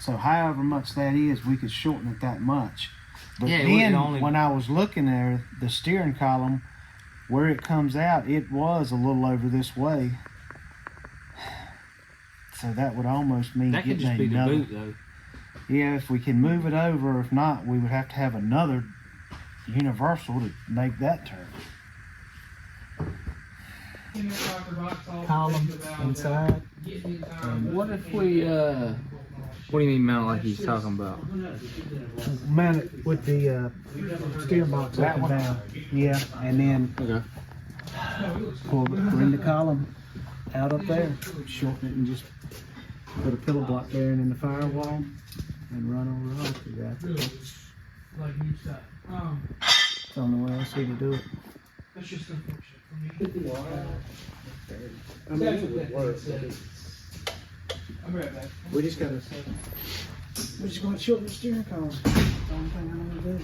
Speaker 4: So however much that is, we could shorten it that much. But
Speaker 2: yeah,
Speaker 4: then when I was looking there, the steering column, where it comes out, it was a little over this way. So that would almost mean
Speaker 2: that could
Speaker 4: getting
Speaker 2: just be
Speaker 4: another.
Speaker 2: the boot, though.
Speaker 4: Yeah, if we can move it over. If not, we would have to have another universal to make that turn. Column inside.
Speaker 2: What if we, what do you mean mount like he's talking about?
Speaker 4: Mount it with the steering box up and down. Yeah, and then bring the column out up there, shorten it, and just put a pillow block there and in the firewall, and run over all through that. Don't know where else we can do it.
Speaker 5: That's just unfortunate for me.
Speaker 4: I mean, it would work.
Speaker 5: I'm right back.
Speaker 4: We're just going to shorten the steering column. That's the only thing I want to do.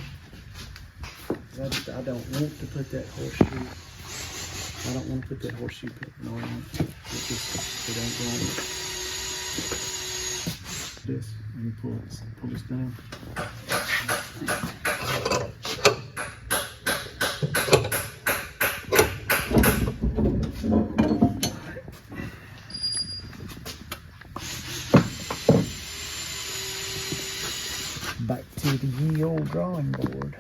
Speaker 4: I don't want to put that horseshoe. I don't want to put that horseshoe pin on it. It ain't going. This, and you pull this down. Back to the ye old drawing board.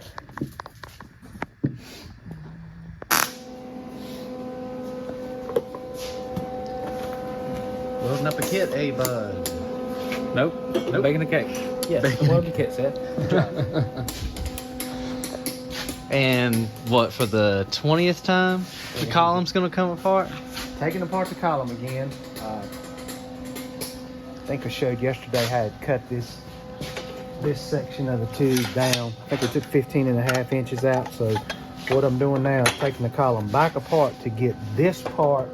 Speaker 3: Loading up a kit, bud.
Speaker 2: Nope. Baking the cake.
Speaker 3: Yes,
Speaker 2: Baking the kit, Seth.
Speaker 3: And what, for the 20th time, the column's gonna come apart?
Speaker 4: Taking apart the column again. I think I showed yesterday how I cut this section of the tube down. I think I took 15.5 inches out. So what I'm doing now is taking the column back apart to get this part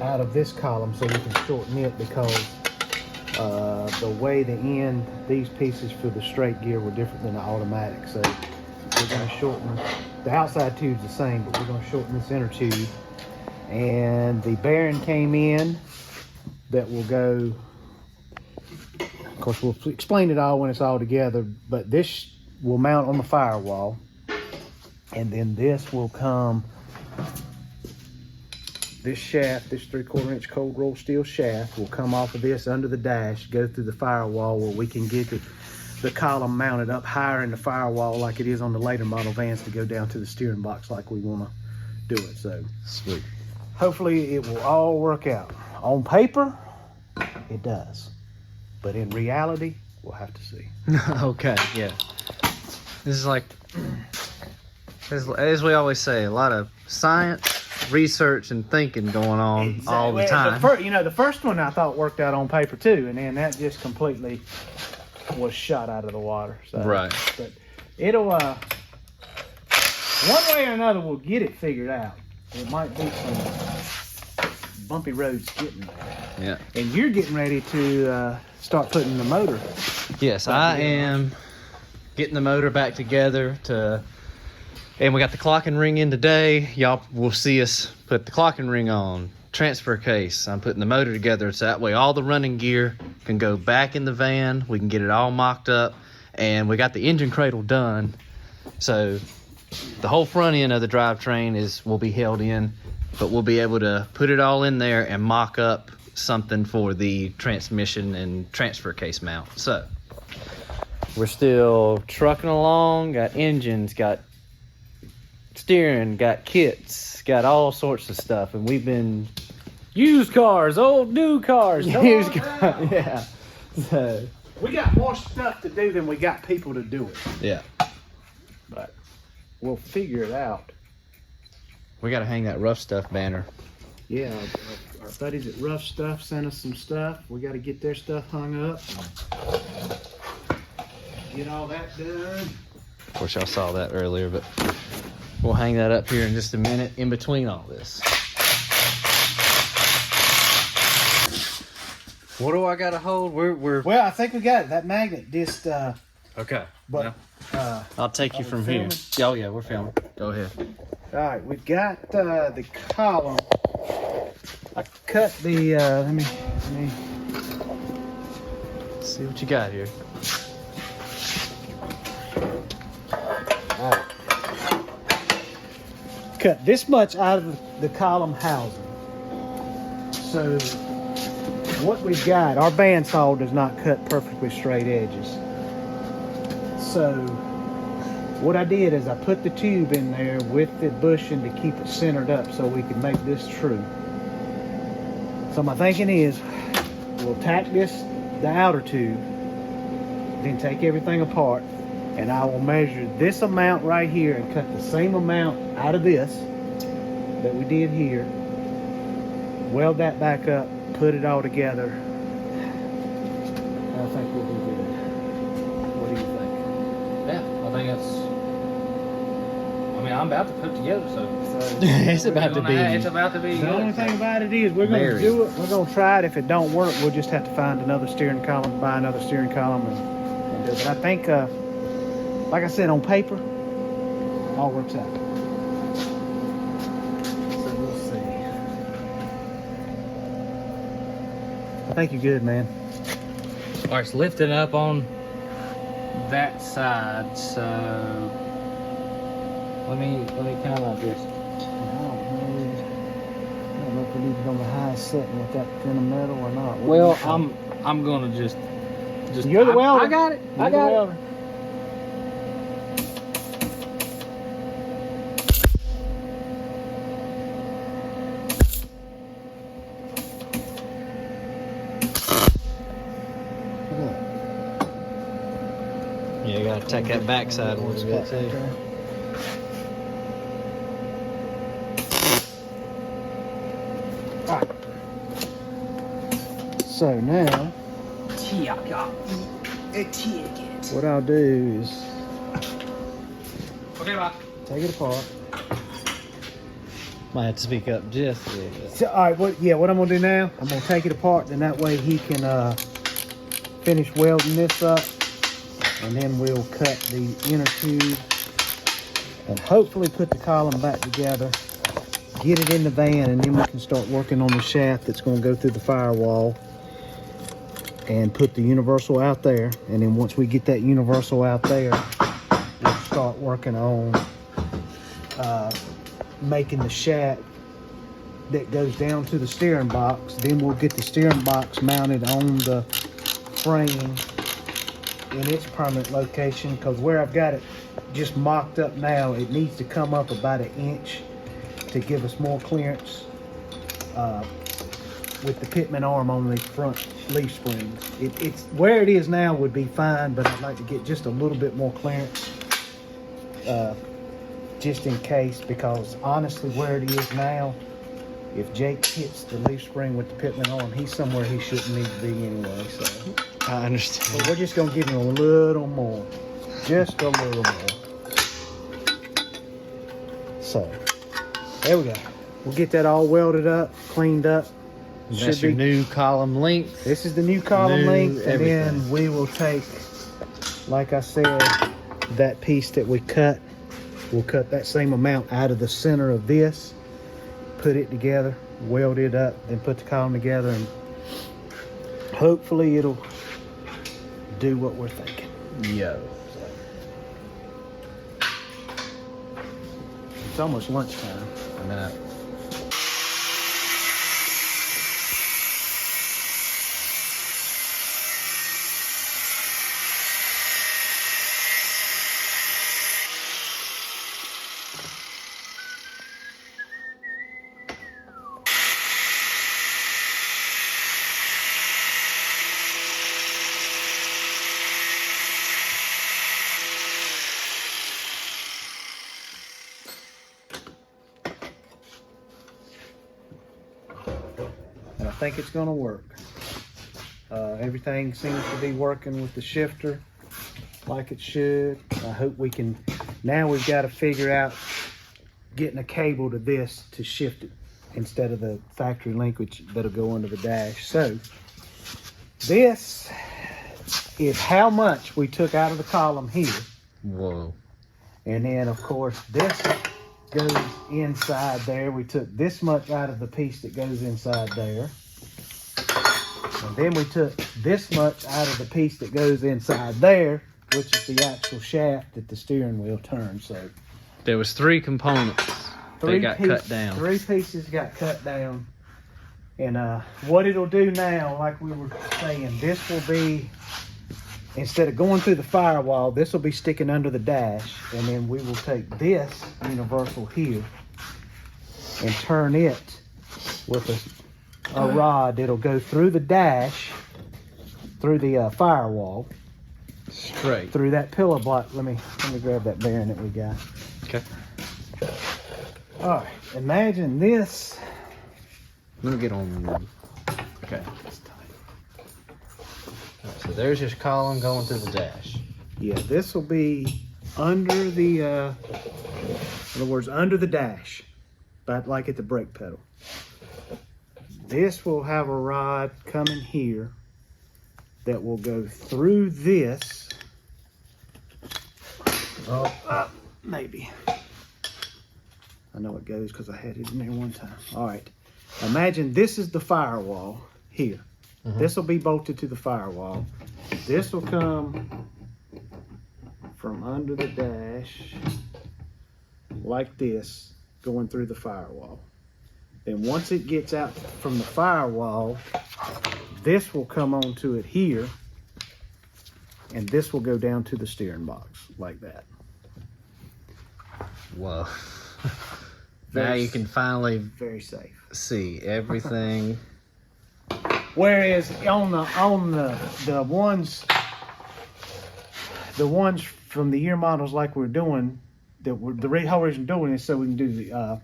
Speaker 4: out of this column so we can shorten it, because the way the end, these pieces for the straight gear were different than the automatic. So we're going to shorten, the outside tube's the same, but we're going to shorten this inner tube. And the bearing came in that will go, of course we'll explain it all when it's all together, but this will mount on the firewall, and then this will come, this shaft, this 3/4 inch cold roll steel shaft will come off of this under the dash, go through the firewall where we can get the column mounted up higher in the firewall like it is on the later model vans to go down to the steering box like we want to do it. So
Speaker 3: Sweet.
Speaker 4: hopefully it will all work out. On paper, it does. But in reality, we'll have to see.
Speaker 3: Okay, yeah. This is like, as we always say, a lot of science, research, and thinking going on all the time.
Speaker 4: The first one I thought worked out on paper too, and then that just completely was shot out of the water. So,
Speaker 3: Right.
Speaker 4: But it'll, one way or another, we'll get it figured out. It might be some bumpy roads getting there.
Speaker 3: Yeah.
Speaker 4: And you're getting ready to start putting the motor.
Speaker 3: Yes, I am getting the motor back together and we got the clocking ring in today. Y'all will see us put the clocking ring on, transfer case. I'm putting the motor together so that way all the running gear can go back in the van. We can get it all mocked up, and we got the engine cradle done. So the whole front end of the drivetrain will be held in, but we'll be able to put it all in there and mock up something for the transmission and transfer case mount. So we're still trucking along, got engines, got steering, got kits, got all sorts of stuff, and we've been used cars, old new cars, used cars, yeah. So
Speaker 4: We got more stuff to do than we got people to do it.
Speaker 3: yeah,
Speaker 4: But we'll figure it out.
Speaker 3: we got to hang that rough stuff banner.
Speaker 4: Yeah, our buddies at Rough Stuff sent us some stuff. We got to get their stuff hung up. Get all that done.
Speaker 3: Of course, y'all saw that earlier, but we'll hang that up here in just a minute in between all this. What do I got to hold? We're
Speaker 4: Well, I think we got it. That magnet just,
Speaker 3: okay.
Speaker 4: but,
Speaker 3: I'll take you
Speaker 4: we
Speaker 3: from here.
Speaker 4: filming?
Speaker 3: Oh yeah, we're filming. Go ahead.
Speaker 4: all right, we've got the column. I cut the, let me
Speaker 3: See what you got here.
Speaker 4: cut this much out of the column housing. So what we've got, our bandsaw does not cut perfectly straight edges. So what I did is I put the tube in there with the bushing to keep it centered up so we can make this true. So my thinking is we'll tack the outer tube, then take everything apart, and I will measure this amount right here and cut the same amount out of this that we did here, weld that back up, put it all together. I think we'll be good. What do you think?
Speaker 2: Yeah, I think that's. I mean, I'm about to put together, so
Speaker 3: It's about to be.
Speaker 2: It's about to be.
Speaker 4: The only thing about it is we're going to
Speaker 3: Married.
Speaker 4: do it. We're going to try it. If it don't work, we'll just have to find another steering column, buy another steering column, and do it. But I think, like I said, on paper, all works out. So we'll see. I think you're good, man.
Speaker 2: All right, it's lifting up on that side, so let me kind of just.
Speaker 4: I don't know if we need it on the high setting with that thin of metal or not. What do
Speaker 2: Well,
Speaker 4: you think?
Speaker 2: I'm gonna just.
Speaker 4: You're the welder.
Speaker 2: I got it.
Speaker 4: You're
Speaker 2: I
Speaker 4: the
Speaker 2: got it.
Speaker 4: welder.
Speaker 3: Yeah, you gotta take that backside a little bit too.
Speaker 4: So now, what I'll do is
Speaker 2: Okay, bye.
Speaker 4: take it apart.
Speaker 3: Might have to speak up just a little bit.
Speaker 4: So, all right, what I'm gonna do now, I'm gonna take it apart, and that way he can finish welding this up, and then we'll cut the inner tube and hopefully put the column back together, get it in the van, and then we can start working on the shaft that's gonna go through the firewall and put the universal out there. And then once we get that universal out there, we'll start working on making the shaft that goes down to the steering box. Then we'll get the steering box mounted on the frame in its permanent location, because where I've got it just mocked up now, it needs to come up about 1 inch to give us more clearance with the pitman arm on the front leaf springs. It's where it is now would be fine, but I'd like to get just a little bit more clearance just in case, because honestly where it is now, if Jake hits the leaf spring with the pitman arm, he's somewhere he shouldn't need to be anyway. So
Speaker 3: I understand.
Speaker 4: but we're just gonna give him a little more, just a little more. So there we go. We'll get that all welded up, cleaned up.
Speaker 3: That's your new column length.
Speaker 4: This is the new column
Speaker 3: New
Speaker 4: length, and
Speaker 3: everything.
Speaker 4: then we will take, like I said, that piece that we cut. We'll cut that same amount out of the center of this, put it together, weld it up, then put the column together, and hopefully it'll do what we're thinking.
Speaker 3: Yo.
Speaker 4: It's almost lunchtime.
Speaker 3: I know.
Speaker 4: And I think it's going to work. Everything seems to be working with the shifter like it should. I hope we can. Now we've got to figure out getting a cable to this to shift it instead of the factory link, which that'll go under the dash. So this is how much we took out of the column here.
Speaker 3: Whoa.
Speaker 4: And then of course this goes inside there. We took this much out of the piece that goes inside there. And then we took this much out of the piece that goes inside there, which is the actual shaft that the steering wheel turns. So
Speaker 3: There was 3 components that got cut down.
Speaker 4: 3 pieces got cut down. And what it'll do now, like we were saying, this will be, instead of going through the firewall, this will be sticking under the dash. And then we will take this universal here and turn it with a rod that'll go through the dash, through the firewall,
Speaker 3: Straight.
Speaker 4: through that pillow block. Let me grab that bearing that we got.
Speaker 3: Okay.
Speaker 4: All right, imagine this.
Speaker 3: Let me get on. Okay. Alright, so there's your column going through the dash.
Speaker 4: Yeah, this will be under the, in other words, under the dash, but like at the brake pedal. This will have a rod coming here that will go through this. Oh, maybe. I know it goes because I had it in there one time. All right. Imagine this is the firewall here. This will be bolted to the firewall. This will come from under the dash like this, going through the firewall. Then once it gets out from the firewall, this will come onto it here, and this will go down to the steering box like that.
Speaker 3: Whoa. Now you can finally
Speaker 4: Very safe.
Speaker 3: see everything.
Speaker 4: Whereas on the ones from the year models like we're doing, that we're, the whole reason doing is so we can do the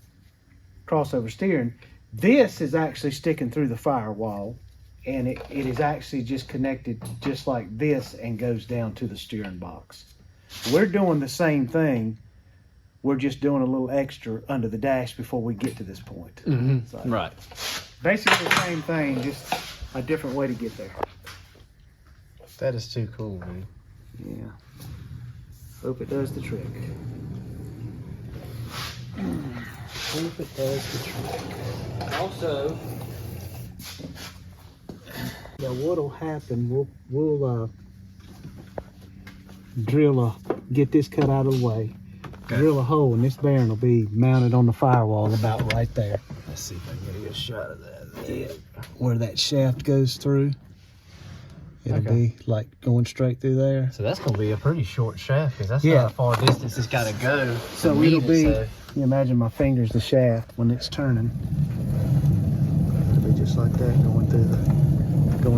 Speaker 4: crossover steering. This is actually sticking through the firewall, and it is actually just connected just like this and goes down to the steering box. We're doing the same thing. We're just doing a little extra under the dash before we get to this point. So,
Speaker 3: Right.
Speaker 4: basically the same thing, just a different way to get there.
Speaker 3: That is too cool, man.
Speaker 4: Yeah. Hope it does the trick. Hope it does the trick.
Speaker 2: Also,
Speaker 4: Now what'll happen, we'll get this cut out of the way, drill a hole, and this bearing will be mounted on the firewall about right there.
Speaker 3: Let's see if I can get a shot of that.
Speaker 4: Yeah. Where that shaft goes through. It'll be like going straight through there.
Speaker 3: So that's going to be a pretty short shaft because that's
Speaker 4: Yeah.
Speaker 3: not a far distance it's got to go.
Speaker 4: So
Speaker 3: to
Speaker 4: it'll
Speaker 3: meet
Speaker 4: be,
Speaker 3: it,
Speaker 4: you imagine my finger's the shaft when it's turning. It'll be just like that, going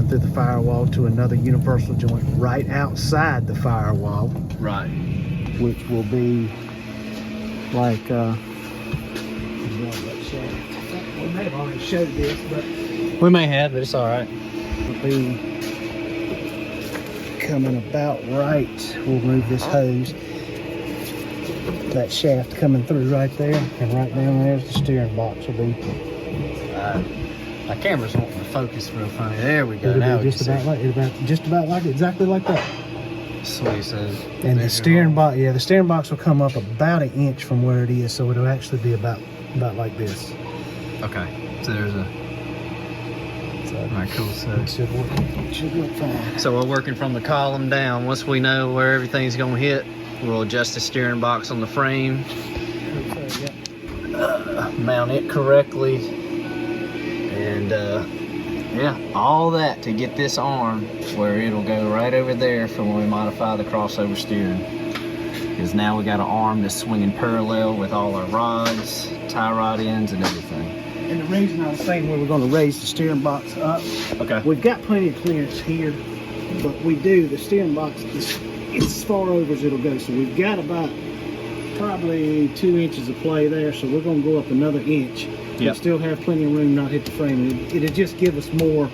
Speaker 4: through the firewall to another universal joint right outside the firewall,
Speaker 3: Right.
Speaker 4: which will be like we may have already showed this, but
Speaker 3: We may have, but it's all right.
Speaker 4: it'll be coming about right. We'll move this hose. That shaft coming through right there, and right down there's the steering box will be.
Speaker 3: My camera's wanting to focus real funny. There we go.
Speaker 4: It'll
Speaker 3: Now
Speaker 4: be
Speaker 3: we
Speaker 4: just
Speaker 3: can
Speaker 4: about like exactly like that.
Speaker 3: see. Sweet. So
Speaker 4: And the steering box, the steering box will come up about 1 inch from where it is, so it'll actually be about like this.
Speaker 3: Okay. So there's a. All right, cool. So
Speaker 4: It should work fine.
Speaker 3: So we're working from the column down. Once we know where everything's going to hit, we'll adjust the steering box on the frame, mount it correctly, and yeah, all that to get this arm where it'll go right over there for when we modify the crossover steering. Because now we got an arm that's swinging parallel with all our rods, tie rod ends, and everything.
Speaker 4: And the reason I was saying we were going to raise the steering box up,
Speaker 3: Okay.
Speaker 4: we've got plenty of clearance here, but the steering box is as far over as it'll go. So we've got about probably 2 inches of play there. So we're going to go up another inch. We'll still have plenty of room, not hit the frame. It'll just give us more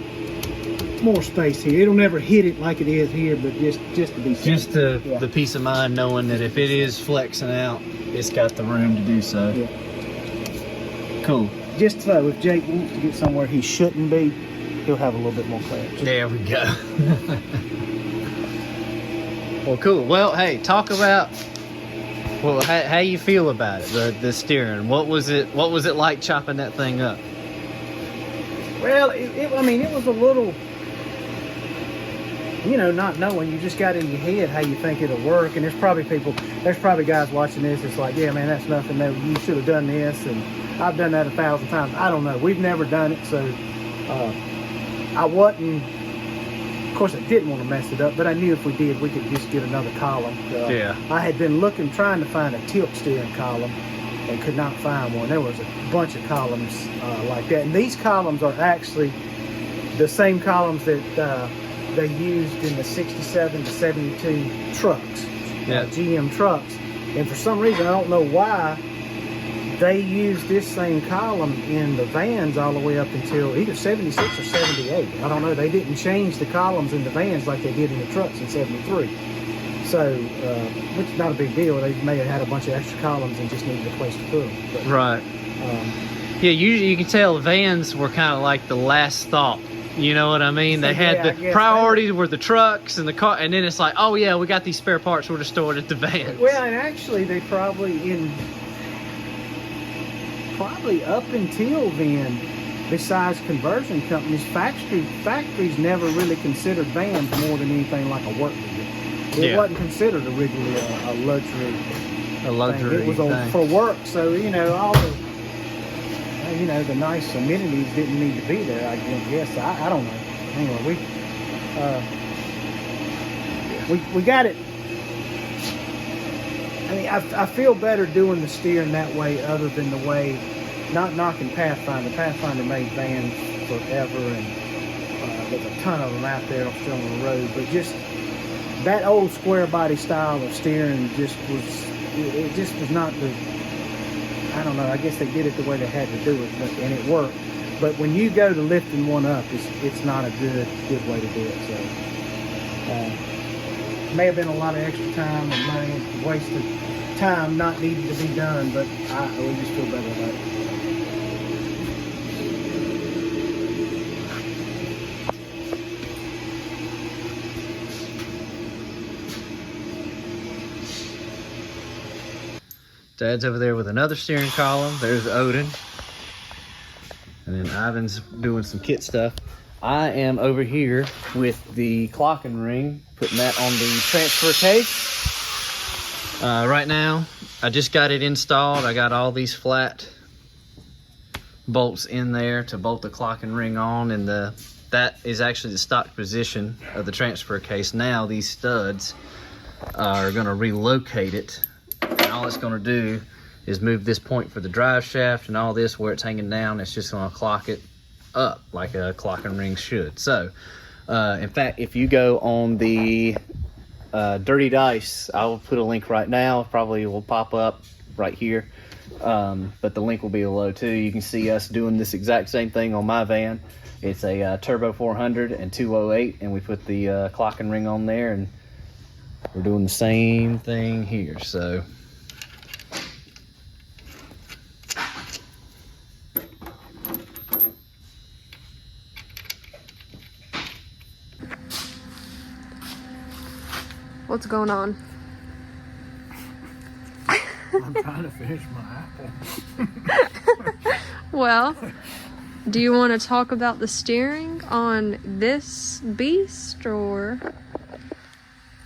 Speaker 4: space here. It'll never hit it like it is here, but just to be safe.
Speaker 3: Just the peace of mind knowing that if it is flexing out, it's got the room to do so.
Speaker 4: Yeah.
Speaker 3: Cool.
Speaker 4: Just so if Jake wants to get somewhere he shouldn't be, he'll have a little bit more clearance.
Speaker 3: There we go. Well, cool. Well, hey, talk about how you feel about it, the steering. What was it like chopping that thing up?
Speaker 4: Well, it was a little, not knowing. You just got in your head how you think it'll work, and there's probably guys watching this. It's like, yeah, man, that's nothing. No, you should have done this, and I've done that 1,000 times. I don't know. We've never done it, so I wasn't. Of course, I didn't want to mess it up, but I knew if we did, we could just get another column.
Speaker 3: Yeah.
Speaker 4: I had been trying to find a tilt steering column, and could not find one. There was a bunch of columns like that, and these columns are actually the same columns that they used in the 67 to 72 trucks, GM trucks. And for some reason, I don't know why, they used this same column in the vans all the way up until either 76 or 78. I don't know. They didn't change the columns in the vans like they did in the trucks in 73. So, which is not a big deal. They may have had a bunch of extra columns and just needed a place to put them. But,
Speaker 3: Right. Yeah, usually you can tell the vans were kind of like the last thought. You know what I mean? They had the priorities were the trucks and the car, and then it's like, oh yeah, we got these spare parts, we're just stored at the vans.
Speaker 4: Well, and actually, they probably up until then, besides conversion companies, factories never really considered vans more than anything like a work vehicle. It wasn't considered originally a luxury. Thing. It was for work, so all the nice amenities didn't need to be there. I guess I don't know. Anyway, we got it. I mean, I feel better doing the steering that way, other than the way, not knocking Pathfinder. Pathfinder made vans forever, and there's a ton of them out there still on the road. But just that old square body style of steering just was not the. I don't know. I guess they did it the way they had to do it, and it worked. But when you go to lifting one up, it's not a good way to do it. So may have been a lot of extra time and money, wasted time not needing to be done, but we just feel better about it.
Speaker 3: Dad's over there with another steering column. There's Odin. And then Ivan's doing some kit stuff. I am over here with the clocking ring, putting that on the transfer case. Right now, I just got it installed. I got all these flat bolts in there to bolt the clocking ring on, and that is actually the stock position of the transfer case. Now these studs are gonna relocate it. And all it's going to do is move this point for the drive shaft and all this where it's hanging down. It's just going to clock it up like a clocking ring should. So, in fact, if you go on the Dirty Dice, I will put a link right now. Probably will pop up right here. But the link will be below too. You can see us doing this exact same thing on my van. It's a Turbo 400 and 208, and we put the clocking ring on there, and we're doing the same thing here. So
Speaker 1: What's going on?
Speaker 4: I'm trying to finish my apple.
Speaker 1: Well, do you want to talk about the steering on this beast, or?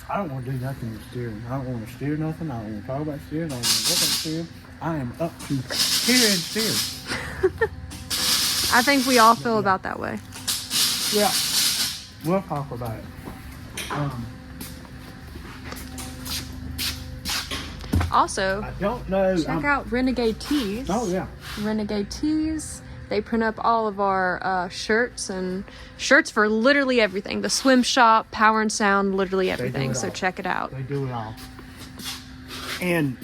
Speaker 4: I don't want to do nothing with steering. I don't want to steer nothing. I don't want to talk about steering. I don't want to look at steering. I am up to here and steering.
Speaker 1: I think we all feel about that way.
Speaker 4: Yeah, we'll talk about it.
Speaker 1: Also,
Speaker 4: I don't know.
Speaker 1: check out Renegade Tees.
Speaker 4: Oh yeah.
Speaker 1: Renegade Tees. They print up all of our shirts and shirts for literally everything. The swim shop, power and sound, literally everything. So check it out.
Speaker 4: They do it all. And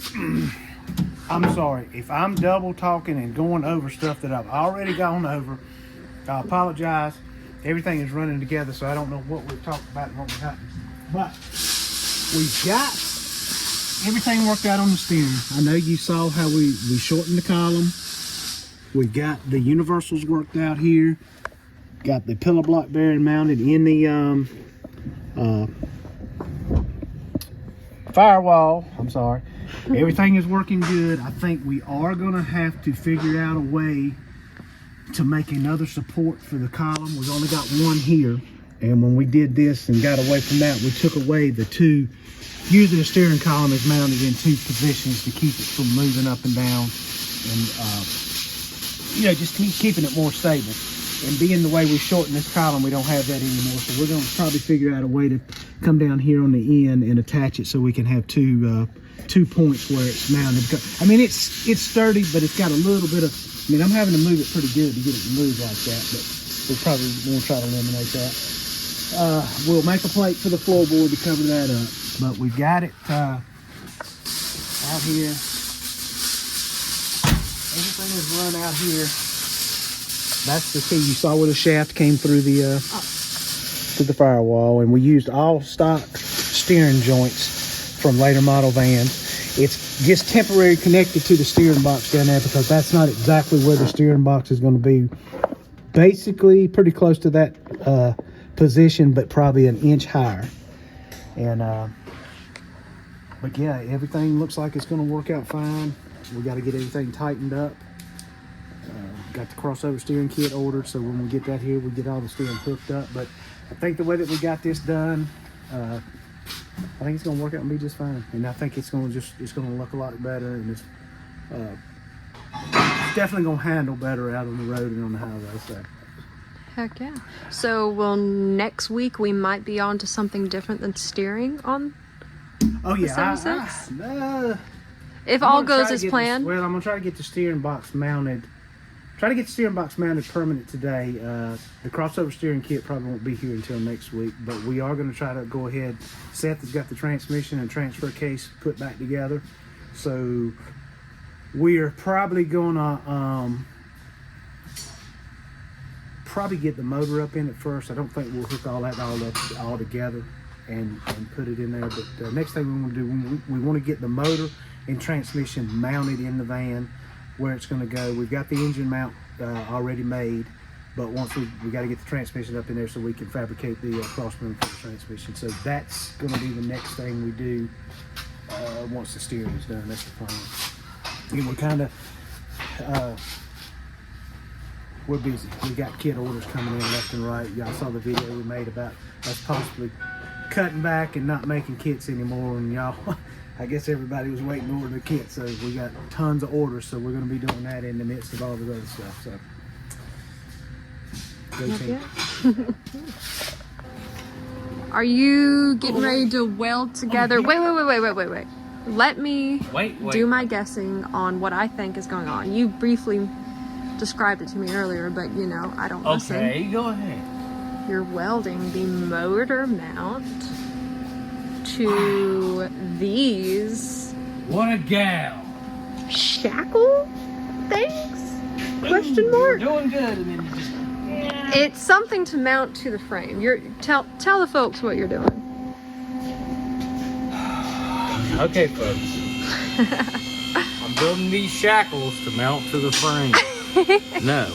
Speaker 4: I'm sorry if I'm double talking and going over stuff that I've already gone over. I apologize. Everything is running together, so I don't know what we've talked about and what we've happened. But we've got everything worked out on the steering. I know you saw how we shortened the column. We got the universals worked out here. Got the pillar block bearing mounted in the firewall. I'm sorry. Everything is working good. I think we are going to have to figure out a way to make another support for the column. We've only got one here. And when we did this and got away from that, we took away the two. Usually the steering column is mounted in two positions to keep it from moving up and down. And just keeping it more stable. And being the way we shorten this column, we don't have that anymore. So we're going to probably figure out a way to come down here on the end and attach it so we can have two points where it's mounted. I mean, it's sturdy, but it's got a little bit of. I mean, I'm having to move it pretty good to get it to move like that, but we'll probably won't try to eliminate that. We'll make a plate for the floorboard to cover that up, but we've got it out here. Everything is run out here. That's the key. You saw where the shaft came through the firewall, and we used all stock steering joints from later model vans. It's just temporarily connected to the steering box down there because that's not exactly where the steering box is going to be. Basically, pretty close to that position, but probably an inch higher. And but yeah, everything looks like it's going to work out fine. We got to get everything tightened up. Got the crossover steering kit ordered, so when we get that here, we get all the steering hooked up. But I think the way that we got this done, I think it's going to work out and be just fine. And I think it's going to look a lot better, and it's definitely going to handle better out on the road and on the highway. So.
Speaker 1: Heck yeah. So, well, next week we might be on to something different than steering on the 76? If all goes as planned.
Speaker 4: I'm going to try to get the steering box mounted. Permanent today. The crossover steering kit probably won't be here until next week, but we are going to try to go ahead. Seth has got the transmission and transfer case put back together. So we are probably going to probably get the motor up in it first. I don't think we'll hook all that all together and put it in there. But the next thing we want to do, we want to get the motor and transmission mounted in the van where it's going to go. We've got the engine mount already made, but once we got to get the transmission up in there so we can fabricate the cross member for the transmission. So that's going to be the next thing we do once the steering is done. That's the plan. And we're kind of we're busy. We got kit orders coming in left and right. Y'all saw the video we made about us possibly cutting back and not making kits anymore, and y'all I guess everybody was waiting to order the kit, so we got tons of orders, so we're going to be doing that in the midst of all the other stuff. So go team.
Speaker 1: Are you getting ready to weld together? Wait. Let me do my guessing on what I think is going on. You briefly described it to me earlier, but you know, I don't listen.
Speaker 2: Okay, go ahead.
Speaker 1: You're welding the motor mount to these
Speaker 2: What a gal.
Speaker 1: shackle things? Question mark?
Speaker 2: Doing good, and then you just...
Speaker 1: It's something to mount to the frame. Tell the folks what you're doing.
Speaker 2: Okay, folks. I'm building these shackles to mount to the frame. No.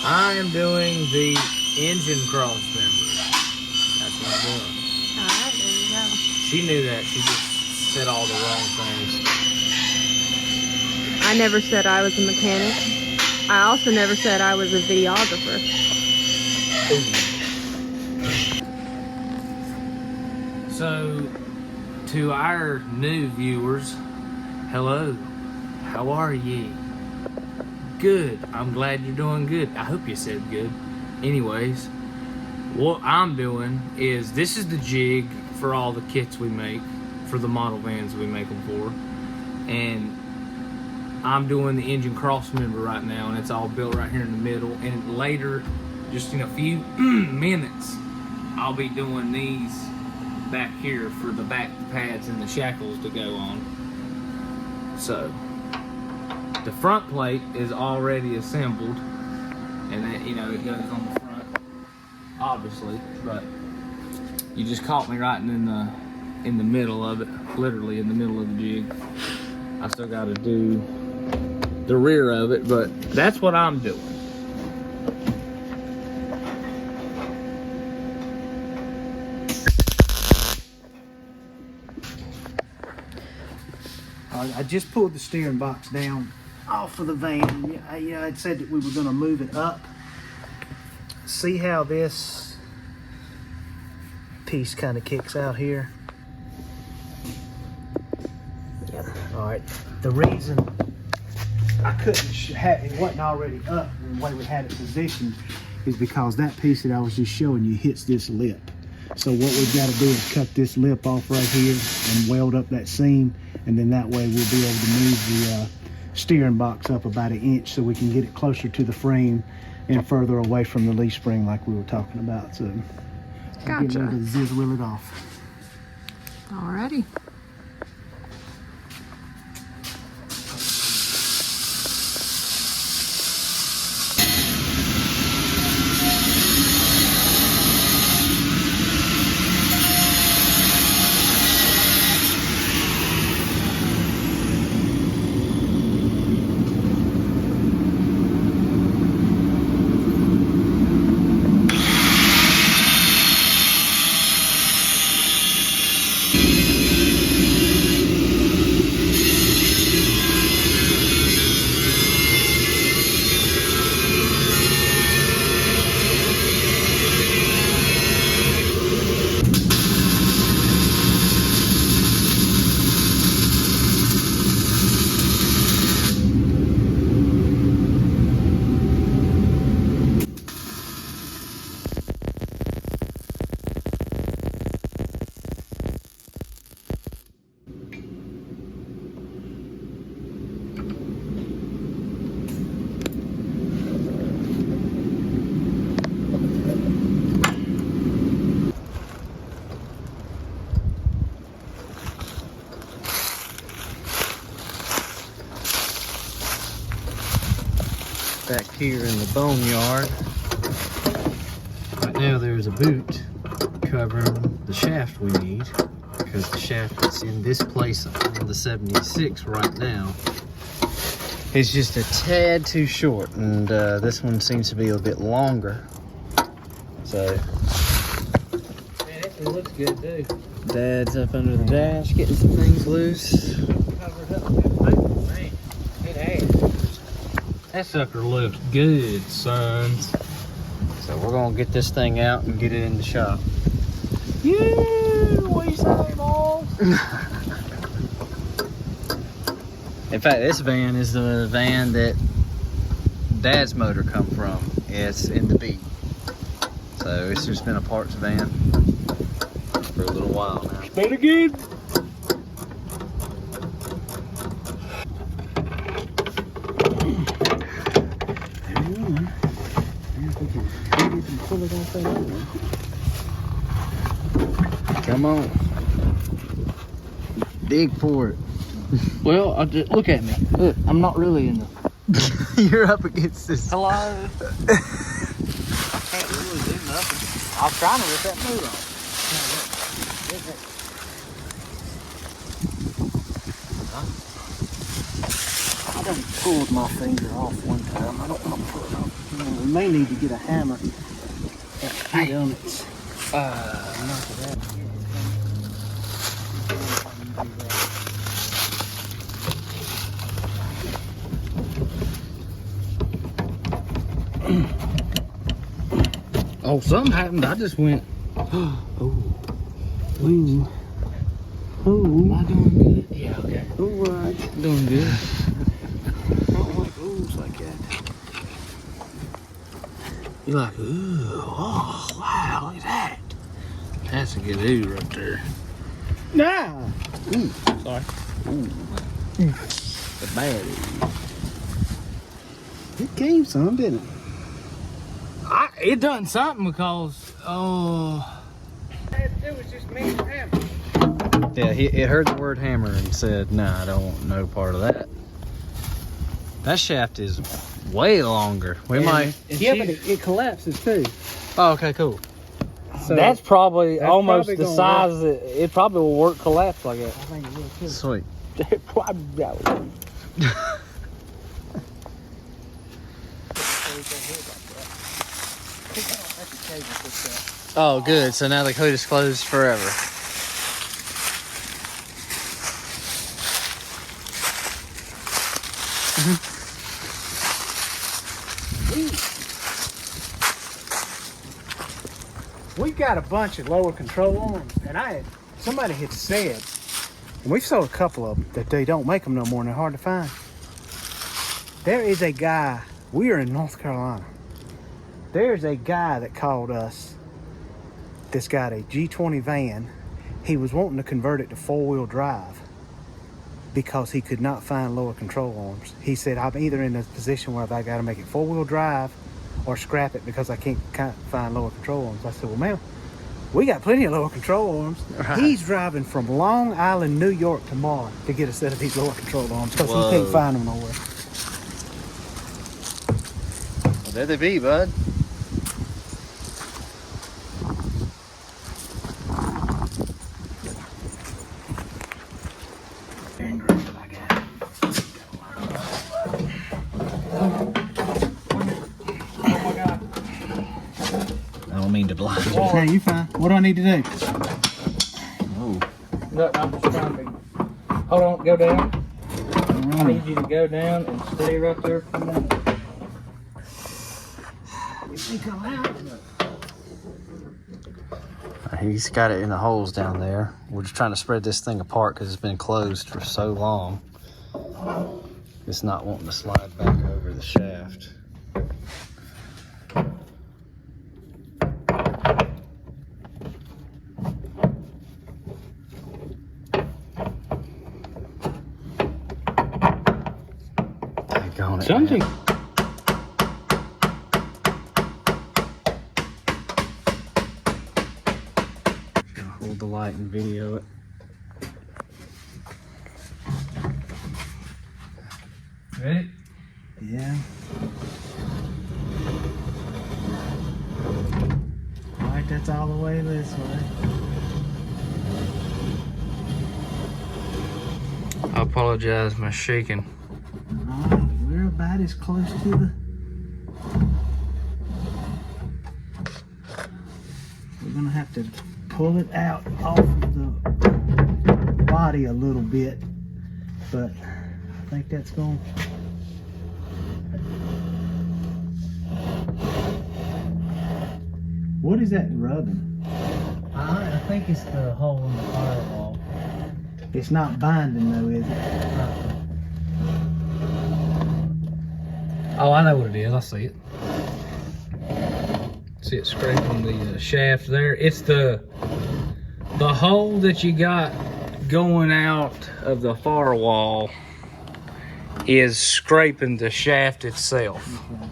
Speaker 2: I am doing the engine cross member. That's what I'm doing.
Speaker 1: Alright, there you go.
Speaker 2: She knew that. She just said all the wrong things.
Speaker 1: I never said I was a mechanic. I also never said I was a videographer.
Speaker 2: So, to our new viewers, hello. How are ye? Good. I'm glad you're doing good. I hope you said good. Anyways, what I'm doing is, this is the jig for all the kits we make, for the model vans we make them for. And I'm doing the engine cross member right now, and it's all built right here in the middle. And later, just in a few minutes, I'll be doing these back here for the back pads and the shackles to go on. So, the front plate is already assembled, and that, you know, it goes on the front, obviously, but you just caught me right in the middle of it, literally in the middle of the jig. I still got to do the rear of it, but that's what I'm doing.
Speaker 4: I just pulled the steering box down off of the van. I'd said that we were going to move it up. See how this piece kind of kicks out here? Yeah. All right. The reason I couldn't it wasn't already up the way we had it positioned is because that piece that I was just showing you hits this lip. So what we've got to do is cut this lip off right here and weld up that seam, and then that way we'll be able to move the steering box up about 1 inch so we can get it closer to the frame and further away from the leaf spring like we were talking about. So
Speaker 1: Gotcha.
Speaker 4: get ready to zizzle it off.
Speaker 1: Alrighty.
Speaker 3: Back here in the boneyard, Right now there's a boot covering the shaft we need, because the shaft that's in this place on the 76 right now is just a tad too short, and this one seems to be a bit longer. So
Speaker 2: Man, it looks good too.
Speaker 3: Dad's up under the dash getting some things loose.
Speaker 2: Covered up with boot, man. It has. That sucker looks good, sons.
Speaker 3: So we're gonna get this thing out and get it in the shop.
Speaker 2: Yeah, what you say, boss?
Speaker 3: In fact, this van is the van that Dad's motor come from. It's in the beat. So it's just been a parts van for a little while now.
Speaker 2: Better good.
Speaker 3: Come on. Dig for it.
Speaker 2: Well, look at me. Look, I'm not really in the.
Speaker 3: You're up against this.
Speaker 2: Hello. I can't really do nothing. I was trying to rip that boot off.
Speaker 4: I done pulled my finger off one time. I don't want to pull it off. We may need to get a hammer. Hey, on it. Knock it out.
Speaker 2: Oh, something happened. I just went.
Speaker 4: Oh. Ooh. Ooh.
Speaker 2: Am I doing good? Yeah, okay.
Speaker 4: All right.
Speaker 2: Doing good.
Speaker 4: I don't like oohs like that.
Speaker 2: You're like, ooh, oh, wow, look at that. That's a good ooh right there.
Speaker 4: Nah.
Speaker 2: Ooh, sorry.
Speaker 4: Ooh. The bad ooh. It came some, didn't it?
Speaker 2: It done something because,
Speaker 3: Yeah, it heard the word hammer and said, nah, I don't want no part of that. That shaft is way longer. We might.
Speaker 4: Yeah, but it collapses too.
Speaker 3: Oh, okay, cool.
Speaker 4: So
Speaker 2: that's probably
Speaker 4: that's
Speaker 2: almost
Speaker 4: probably
Speaker 2: the
Speaker 4: gonna
Speaker 2: size that it probably will work collapse like that.
Speaker 4: I think it will too.
Speaker 3: Sweet.
Speaker 2: It probably will.
Speaker 3: Oh, good. So now the coat is closed forever.
Speaker 4: We've got a bunch of lower control arms, and somebody had said, and we've sold a couple of them, that they don't make them no more and they're hard to find. There is a guy, we are in North Carolina. There's a guy that called us that's got a G20 van. He was wanting to convert it to 4-wheel drive because he could not find lower control arms. He said, I'm either in a position where I got to make it 4-wheel drive or scrap it because I can't find lower control arms. I said, well, man, we got plenty of lower control arms.
Speaker 3: Right.
Speaker 4: He's driving from Long Island, New York tomorrow to get a set of these lower control arms because
Speaker 3: Whoa.
Speaker 4: he can't find them nowhere.
Speaker 3: Well, there they be, bud. I don't mean to blind you.
Speaker 4: Okay, you fine. What do I need to do?
Speaker 3: Oh.
Speaker 2: Look, I'm just trying to. Hold on, go down. I need you to go down and stay right there for a minute.
Speaker 3: He's got it in the holes down there. We're just trying to spread this thing apart because it's been closed for so long. It's not wanting to slide back over the shaft. Daggone it,
Speaker 2: Something.
Speaker 3: man. Hold the light and video it.
Speaker 2: Ready?
Speaker 4: Yeah. that's all the way this way.
Speaker 2: I apologize, my shaking.
Speaker 4: Alright, we're about as close to the... We're gonna have to pull it out off of the body a little bit, but I think that's going. What is that rubbing?
Speaker 3: I think it's the hole in the firewall.
Speaker 4: It's not binding though, is it?
Speaker 2: Oh, I know what it is. I see it. See it scraping the shaft there. It's the hole that you got going out of the firewall is scraping the shaft itself.
Speaker 4: Okay.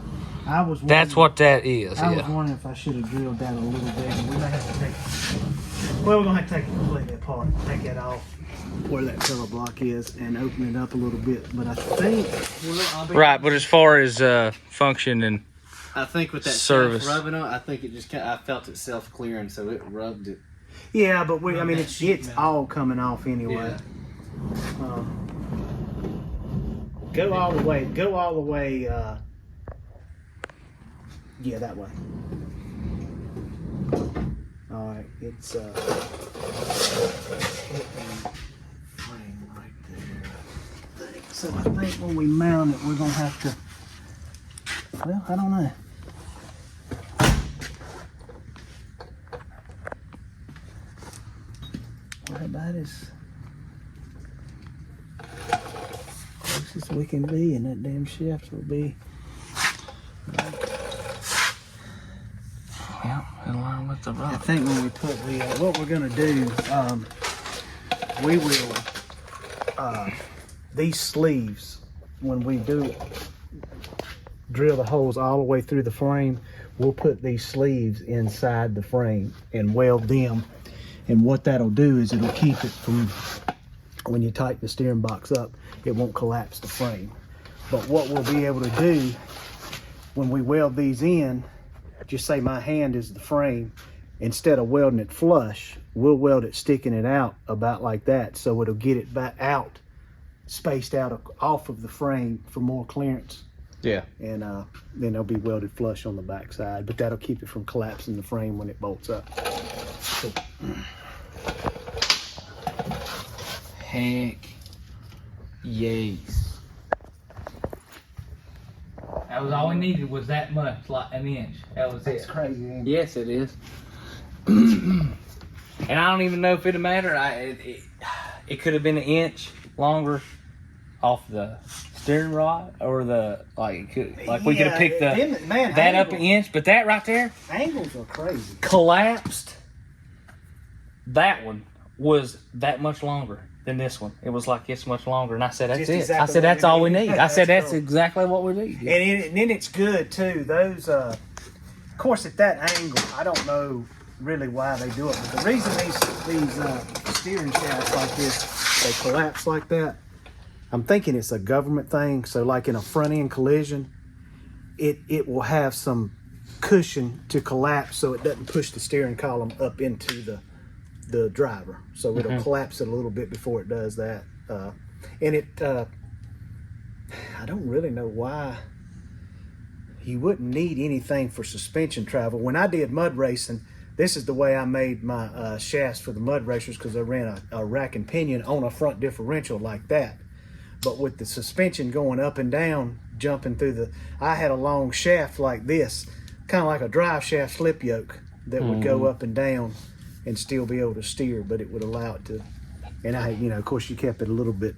Speaker 4: I was.
Speaker 2: That's what that is.
Speaker 4: I was
Speaker 2: Yeah.
Speaker 4: wondering if I should have drilled that a little bit. We may have to take. Well, we're gonna have to take it completely apart, take that off where that pillar block is, and open it up a little bit. But I think. Well, I'll be
Speaker 2: Right, but as far as function and
Speaker 3: I think with that
Speaker 2: service
Speaker 3: rubbing on, I think it just I felt it self clearing, so it rubbed it.
Speaker 4: Yeah, but I mean, it's all coming off anyway.
Speaker 3: Yeah.
Speaker 4: Go all the way. Go all the way. Yeah, that way. All right, it's frame right there. So I think when we mount it, we're gonna have to. Well, I don't know. What about as close as we can be, and that damn shaft will be.
Speaker 2: yeah, in line with the
Speaker 4: I
Speaker 2: rock.
Speaker 4: think when we put the what we're gonna do, we will these sleeves when we do drill the holes all the way through the frame. We'll put these sleeves inside the frame and weld them. And what that'll do is it'll keep it from, when you tighten the steering box up, it won't collapse the frame. But what we'll be able to do when we weld these in, just say my hand is the frame, instead of welding it flush, we'll weld it sticking it out about like that, so it'll get it back out, spaced out off of the frame for more clearance.
Speaker 3: Yeah.
Speaker 4: And then they'll be welded flush on the back side, but that'll keep it from collapsing the frame when it bolts up. So,
Speaker 2: Heck yes. That was all we needed, was that much, like an inch. That was
Speaker 4: that's
Speaker 2: it.
Speaker 4: crazy, ain't it?
Speaker 2: Yes, it is. And I don't even know if it'd matter. It could have been an inch longer off the steering rod, or the we could have picked that up an inch, but that right there
Speaker 4: Angles are crazy.
Speaker 2: collapsed. That one was that much longer than this one. It was like it's much longer, and I said that's
Speaker 4: Just
Speaker 2: it.
Speaker 4: exactly
Speaker 2: I said
Speaker 4: what
Speaker 2: that's
Speaker 4: we
Speaker 2: all we
Speaker 4: need.
Speaker 2: need. I said that's
Speaker 4: cool.
Speaker 2: exactly what we need. Yeah.
Speaker 4: And then it's good too. Those, of course, at that angle, I don't know really why they do it, but the reason these steering shafts like this, they collapse like that, I'm thinking it's a government thing. So like in a front end collision, it will have some cushion to collapse so it doesn't push the steering column up into the driver. So it'll collapse it a little bit before it does that. And I don't really know why you wouldn't need anything for suspension travel. When I did mud racing, this is the way I made my shafts for the mud racers, because I ran a rack and pinion on a front differential like that. But with the suspension going up and down, jumping through I had a long shaft like this, kind of like a drive shaft slip yoke that would go up and down and still be able to steer, but it would allow it to. And of course, you kept it a little bit,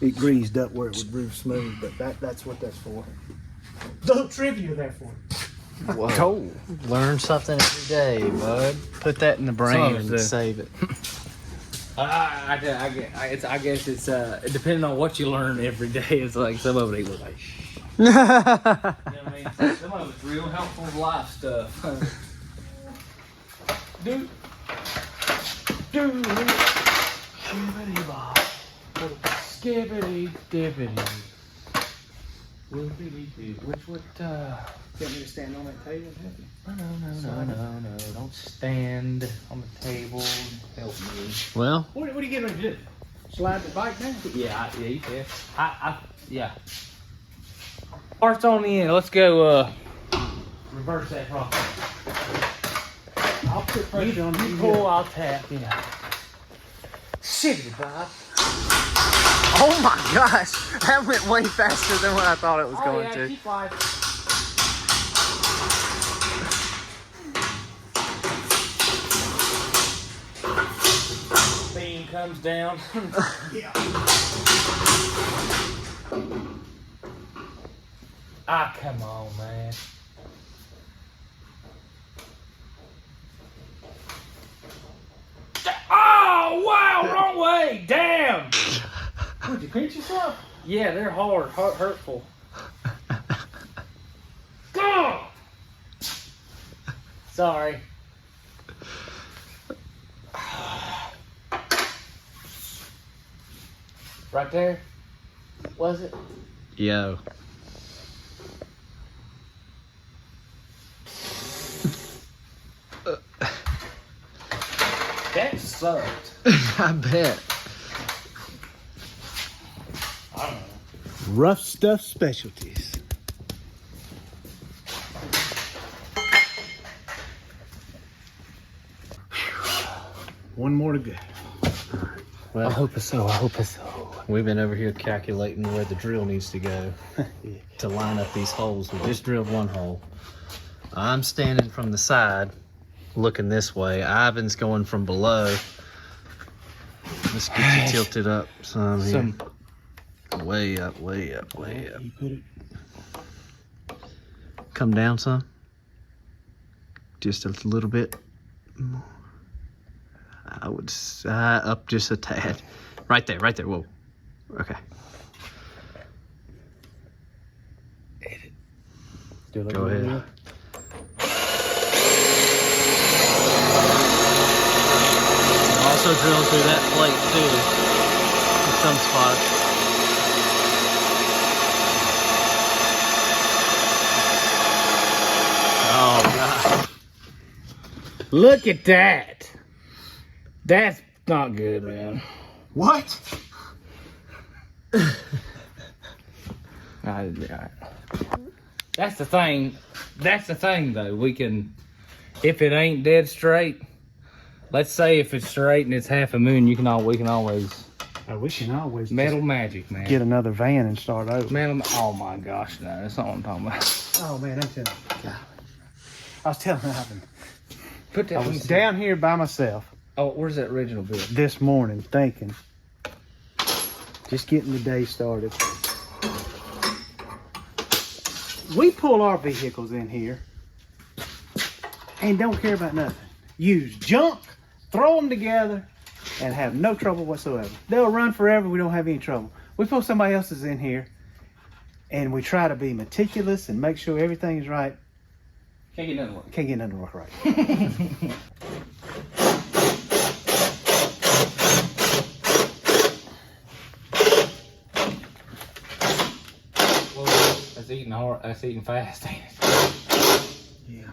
Speaker 4: it greased up where it would groove smooth, but that's what that's for. Little trivia there for you.
Speaker 3: Whoa. Learn something every day, bud. Put that in the brain and save it.
Speaker 2: I guess it's depending on what you learn every day. It's like some of it was like, you know what I mean? Some of it's real helpful life stuff. Dude. Skibbity bob. Skibbity dibbity. Will be too. Which would,
Speaker 4: Want me to stand on that table and help you?
Speaker 2: no. Don't stand on the table. Help me.
Speaker 3: Well,
Speaker 4: What are you getting ready to do? Slide the bike down?
Speaker 2: Yeah, you can. Yeah. Parts on the end. Let's go, reverse that process.
Speaker 4: I'll put pressure on
Speaker 2: You
Speaker 4: you.
Speaker 2: pull, I'll tap, yeah. Shit, Bob.
Speaker 3: oh my gosh, that went way faster than what I thought it was going to.
Speaker 2: Keep live. Beam comes down.
Speaker 4: Yeah.
Speaker 2: Ah, come on, man. Oh, wow, wrong way. Damn.
Speaker 4: Would you pinch yourself?
Speaker 2: Yeah, they're hard, hurtful. Go! Sorry. Right there? Was it?
Speaker 3: Yo.
Speaker 2: That sucked.
Speaker 3: I bet.
Speaker 2: I don't know.
Speaker 4: Ruffstuff Specialties. One more to go.
Speaker 3: Well,
Speaker 2: I hope so.
Speaker 3: we've been over here calculating where the drill needs to go to line up these holes. We just drilled one hole. I'm standing from the side, looking this way. Ivan's going from below. Let's get you tilted up some here. Way up.
Speaker 4: You put it.
Speaker 3: Come down some. Just a little bit more. I would up just a tad. Right there. Whoa. Okay. Go ahead. Also drilling through that plate too, in some spots. Oh God!
Speaker 2: Look at that. That's not good, man.
Speaker 4: What?
Speaker 2: That's the thing. That's the thing, though. We can, if it ain't dead straight, let's say if it's straight and it's half a moon, we can always
Speaker 4: I wish you could always
Speaker 2: metal magic, man.
Speaker 4: get another van and start over.
Speaker 2: Metal. Oh my gosh, no, that's not what I'm talking about.
Speaker 4: Oh man, I'm telling you. I was telling Ivan.
Speaker 2: Put that.
Speaker 4: I was down here by myself
Speaker 2: Oh, where's that original bit?
Speaker 4: this morning thinking, just getting the day started. We pull our vehicles in here and don't care about nothing. Use junk, throw them together, and have no trouble whatsoever. They'll run forever. We don't have any trouble. We pull somebody else's in here and we try to be meticulous and make sure everything is right.
Speaker 2: Can't get nothing work.
Speaker 4: Can't get nothing to work right.
Speaker 2: That's eating hard. That's eating fast, ain't it?
Speaker 4: Yeah.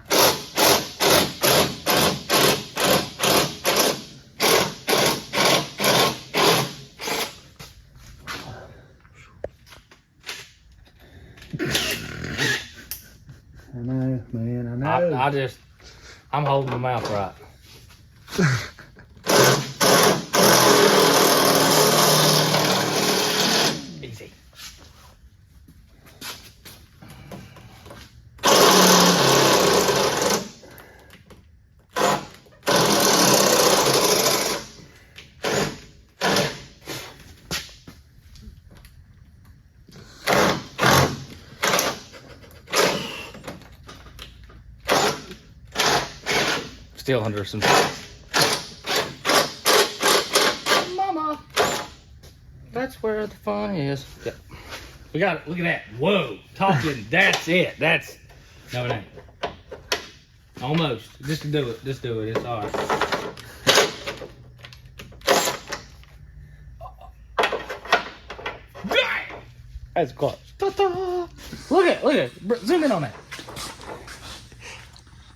Speaker 4: I know, man. I know.
Speaker 2: I'm holding my mouth right. Easy. Still under some. Mama, that's where the fun is. Yep. We got it. Look at that. Whoa, talking. That's it. That's no, it ain't. Almost. Just to do it. Just do it. It's all right. That's close. Ta-da! Look at, zoom in on that.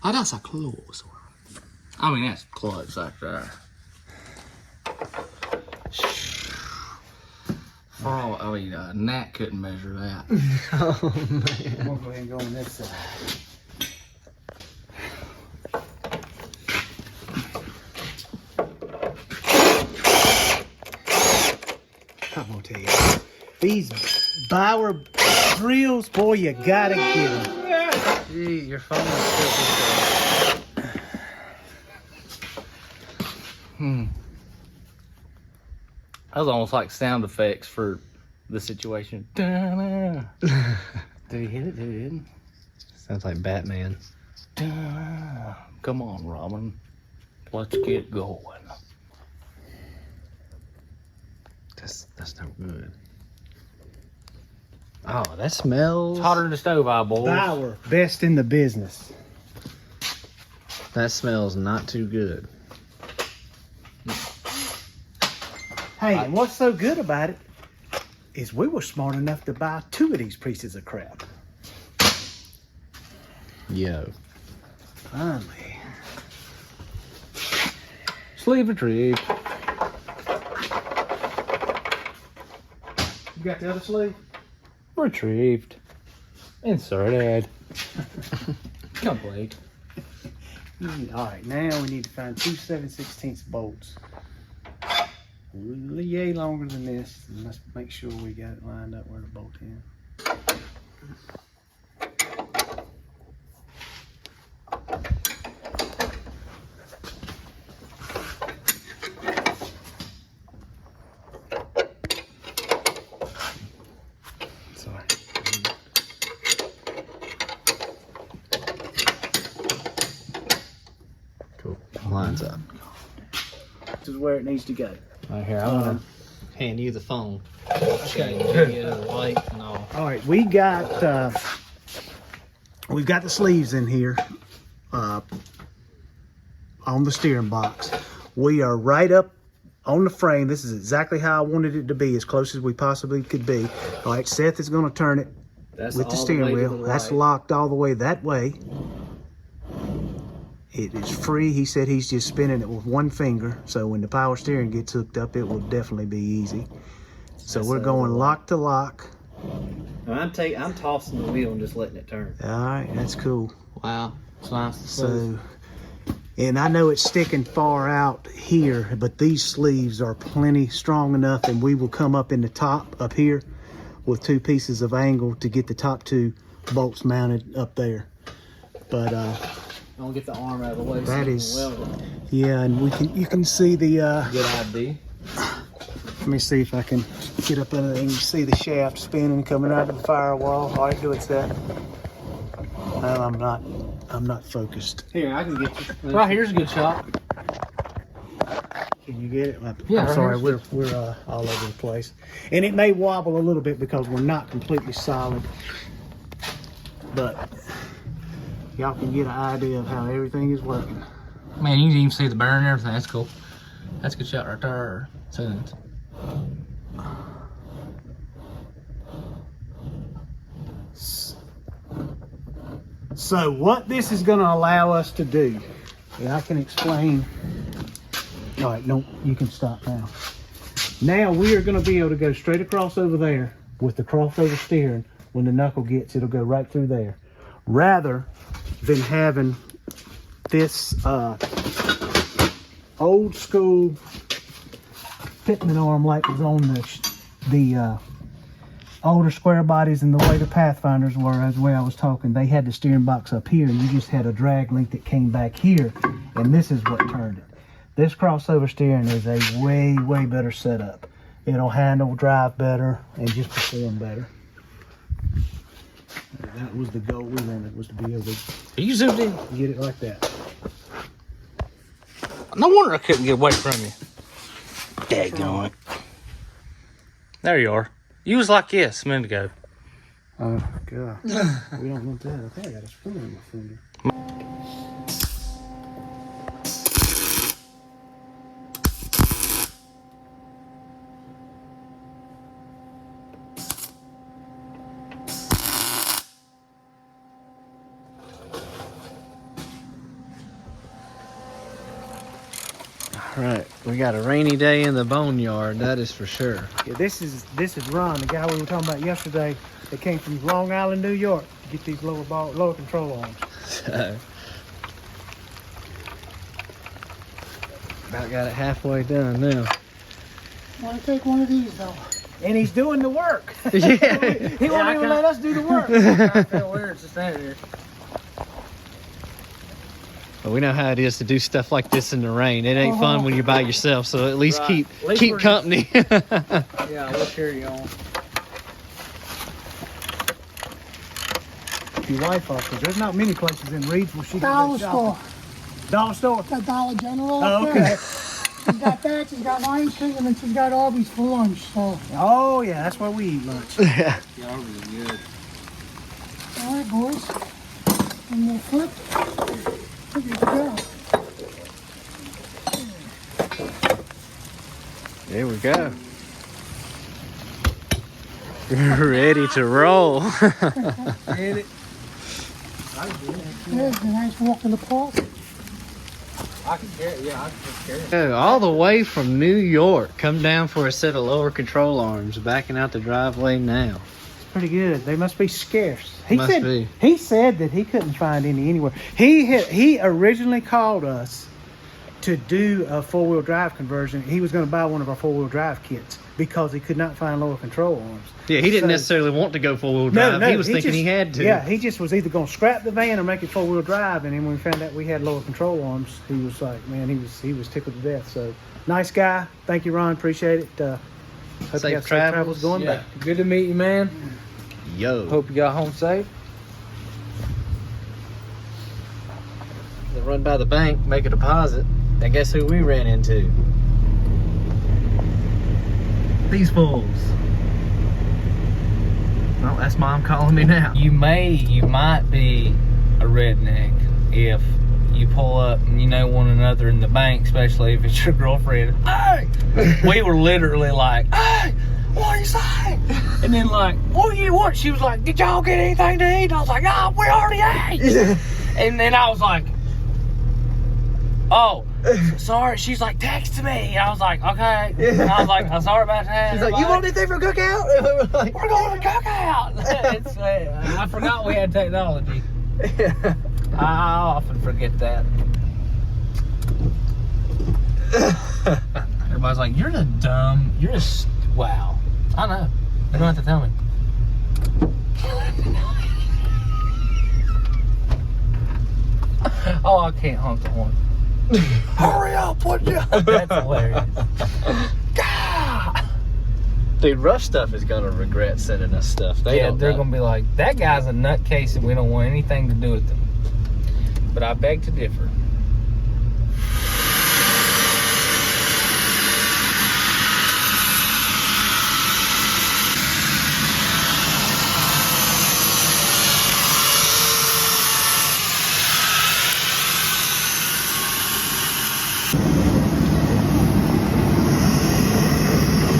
Speaker 6: Oh, that's a close one.
Speaker 2: I mean, that's close right there. Oh, I mean, Nat couldn't measure that.
Speaker 6: Oh, man.
Speaker 4: I'm gonna go ahead and go on this side. I'm gonna tell you, these Bauer drills, boy, you gotta get them.
Speaker 3: Gee, your phone is still
Speaker 2: That was almost like sound effects for the situation. Did he hit it? Did he hit it?
Speaker 3: Sounds like Batman.
Speaker 2: Come on, Robin. Let's get going.
Speaker 3: That's no good. Oh, that smells.
Speaker 2: It's hotter than the stove, boys.
Speaker 4: Bauer, best in the business.
Speaker 3: That smells not too good.
Speaker 4: Hey, and what's so good about it is we were smart enough to buy 2 of these pieces of crap.
Speaker 3: Yo.
Speaker 4: Finally.
Speaker 2: Sleeve retrieved.
Speaker 4: You got the other sleeve?
Speaker 2: Retrieved. Inserted. Complete.
Speaker 4: All right, now we need to find 2 7/16 bolts. Yay longer than this. And let's make sure we got it lined up where the bolt in. Sorry.
Speaker 3: Cool. Lines up.
Speaker 4: This is where it needs to go.
Speaker 3: Right here, I want to hand you the phone. Okay. Video, light, and all.
Speaker 4: All right, we've got the sleeves in here on the steering box. We are right up on the frame. This is exactly how I wanted it to be, as close as we possibly could be. All right, Seth is going to turn it
Speaker 3: That's
Speaker 4: with the
Speaker 3: all
Speaker 4: steering
Speaker 3: way to
Speaker 4: wheel.
Speaker 3: the
Speaker 4: That's
Speaker 3: right.
Speaker 4: locked all the way that way. It is free. He said he's just spinning it with one finger. So when the power steering gets hooked up, it will definitely be easy. So
Speaker 3: That's
Speaker 4: we're
Speaker 3: a
Speaker 4: going
Speaker 3: little-
Speaker 4: lock to lock.
Speaker 3: I'm tossing the wheel and just letting it turn.
Speaker 4: All right, that's cool.
Speaker 3: Wow. It's nice to see.
Speaker 4: So, and I know it's sticking far out here, but these sleeves are plenty strong enough, and we will come up in the top up here with 2 pieces of angle to get the top 2 bolts mounted up there. But
Speaker 3: I'm gonna get the arm out of the way.
Speaker 4: That
Speaker 3: so you
Speaker 4: is-
Speaker 3: can weld it.
Speaker 4: yeah, and you can see the
Speaker 3: Good idea.
Speaker 4: let me see if I can get up in there and you see the shaft spinning coming out of the firewall. All right, do it, Seth. No, I'm not focused.
Speaker 3: Here, I can get you.
Speaker 2: Right here's a good shot.
Speaker 4: Can you get it?
Speaker 2: Yeah,
Speaker 4: I'm
Speaker 2: right
Speaker 4: sorry,
Speaker 2: here.
Speaker 4: we're all over the place. And it may wobble a little bit because we're not completely solid. But y'all can get an idea of how everything is working.
Speaker 2: Man, you can even see the burn and everything. That's cool. That's a good shot right there. Soon.
Speaker 4: So what this is going to allow us to do, and I can explain. All right, no, you can stop now. Now we are going to be able to go straight across over there with the crossover steering. When the knuckle gets, it'll go right through there, rather than having this old school Pitman arm like was on the older square bodies, and the way the Pathfinders were, as the way I was talking, they had the steering box up here, and you just had a drag link that came back here, and this is what turned it. This crossover steering is a way, way better setup. It'll handle, drive better, and just perform better. That was the goal we wanted, was to be able to
Speaker 2: Are you zoomed in?
Speaker 4: get it like that.
Speaker 2: No wonder I couldn't get away from you.
Speaker 4: Daggone.
Speaker 2: There you are. You was like this a minute ago.
Speaker 4: Oh, God. We don't want that. I think I got a spoon in my finger.
Speaker 3: Right, we got a rainy day in the boneyard, that is for sure.
Speaker 4: Yeah, this is Ron, the guy we were talking about yesterday that came from Long Island, New York to get these lower control arms.
Speaker 3: So, about got it halfway done now.
Speaker 6: Want to take one of these though?
Speaker 4: And he's doing the work.
Speaker 3: Yeah.
Speaker 4: He won't even let us do the work.
Speaker 2: I feel weird to stand here.
Speaker 3: But we know how it is to do stuff like this in the rain. It ain't fun when you're by yourself, so at least
Speaker 2: Right. At least
Speaker 3: keep
Speaker 2: we're
Speaker 3: company.
Speaker 2: Yeah, we'll carry you on.
Speaker 4: Your wife off, because there's not many places in Reidsville she can
Speaker 6: Dollar
Speaker 4: go shopping.
Speaker 6: store.
Speaker 4: Dollar store?
Speaker 6: Got Dollar General
Speaker 4: Oh,
Speaker 6: up
Speaker 4: okay.
Speaker 6: there. She's got that, she's got Lion King, and then she's got Arby's for lunch, so.
Speaker 4: Oh, yeah, that's where we eat lunch.
Speaker 3: Yeah.
Speaker 2: Yeah, really good.
Speaker 6: All right, boys. One more flip. There you go.
Speaker 3: There we go. Ready to roll.
Speaker 4: Get it?
Speaker 6: There's a nice walk in the park.
Speaker 2: I can carry it. Yeah, I can just carry it.
Speaker 3: All the way from New York, come down for a set of lower control arms, backing out the driveway now.
Speaker 4: Pretty good. They must be scarce.
Speaker 3: Must be.
Speaker 4: He said that he couldn't find any anywhere. He originally called us to do a four-wheel drive conversion. He was going to buy one of our four-wheel drive kits because he could not find lower control arms.
Speaker 3: Yeah, he didn't
Speaker 4: So-
Speaker 3: necessarily want to go four-wheel drive. He was thinking
Speaker 4: just,
Speaker 3: he had to.
Speaker 4: Yeah, he just was either going to scrap the van or make it four-wheel drive. And then when we found out we had lower control arms, he was like, man, he was tickled to death. So nice guy. Thank you, Ron. Appreciate it. Hope you
Speaker 3: Safe
Speaker 4: have
Speaker 3: travels.
Speaker 4: safe travels going
Speaker 2: Yeah,
Speaker 4: back.
Speaker 2: good to meet you, man.
Speaker 3: Yo.
Speaker 2: Hope you got home safe.
Speaker 3: They run by the bank, make a deposit. And guess who we ran into? These fools. Well, that's Mom calling me now.
Speaker 2: You might be a redneck if you pull up and you know one another in the bank, especially if it's your girlfriend. Hey! We were literally like, hey, what are you saying? And then like, what do you want? She was like, did y'all get anything to eat? I was like, oh, we already ate. And then I was like, oh, sorry. She's like, text me. And I was like, okay. And I was like, I'm sorry about that.
Speaker 3: She's like, you want anything for cookout? We're like,
Speaker 2: We're going to cookout. It's, I forgot we had technology. I often forget that. Everybody's like, you're just, wow. I know. You don't have to tell me. Oh, I can't honk the horn. Hurry up, would you? That's hilarious.
Speaker 3: Dude, Ruffstuff is gonna regret sending us stuff.
Speaker 2: They're gonna be like, that guy's a nutcase and we don't want anything to do with him. But I beg to differ.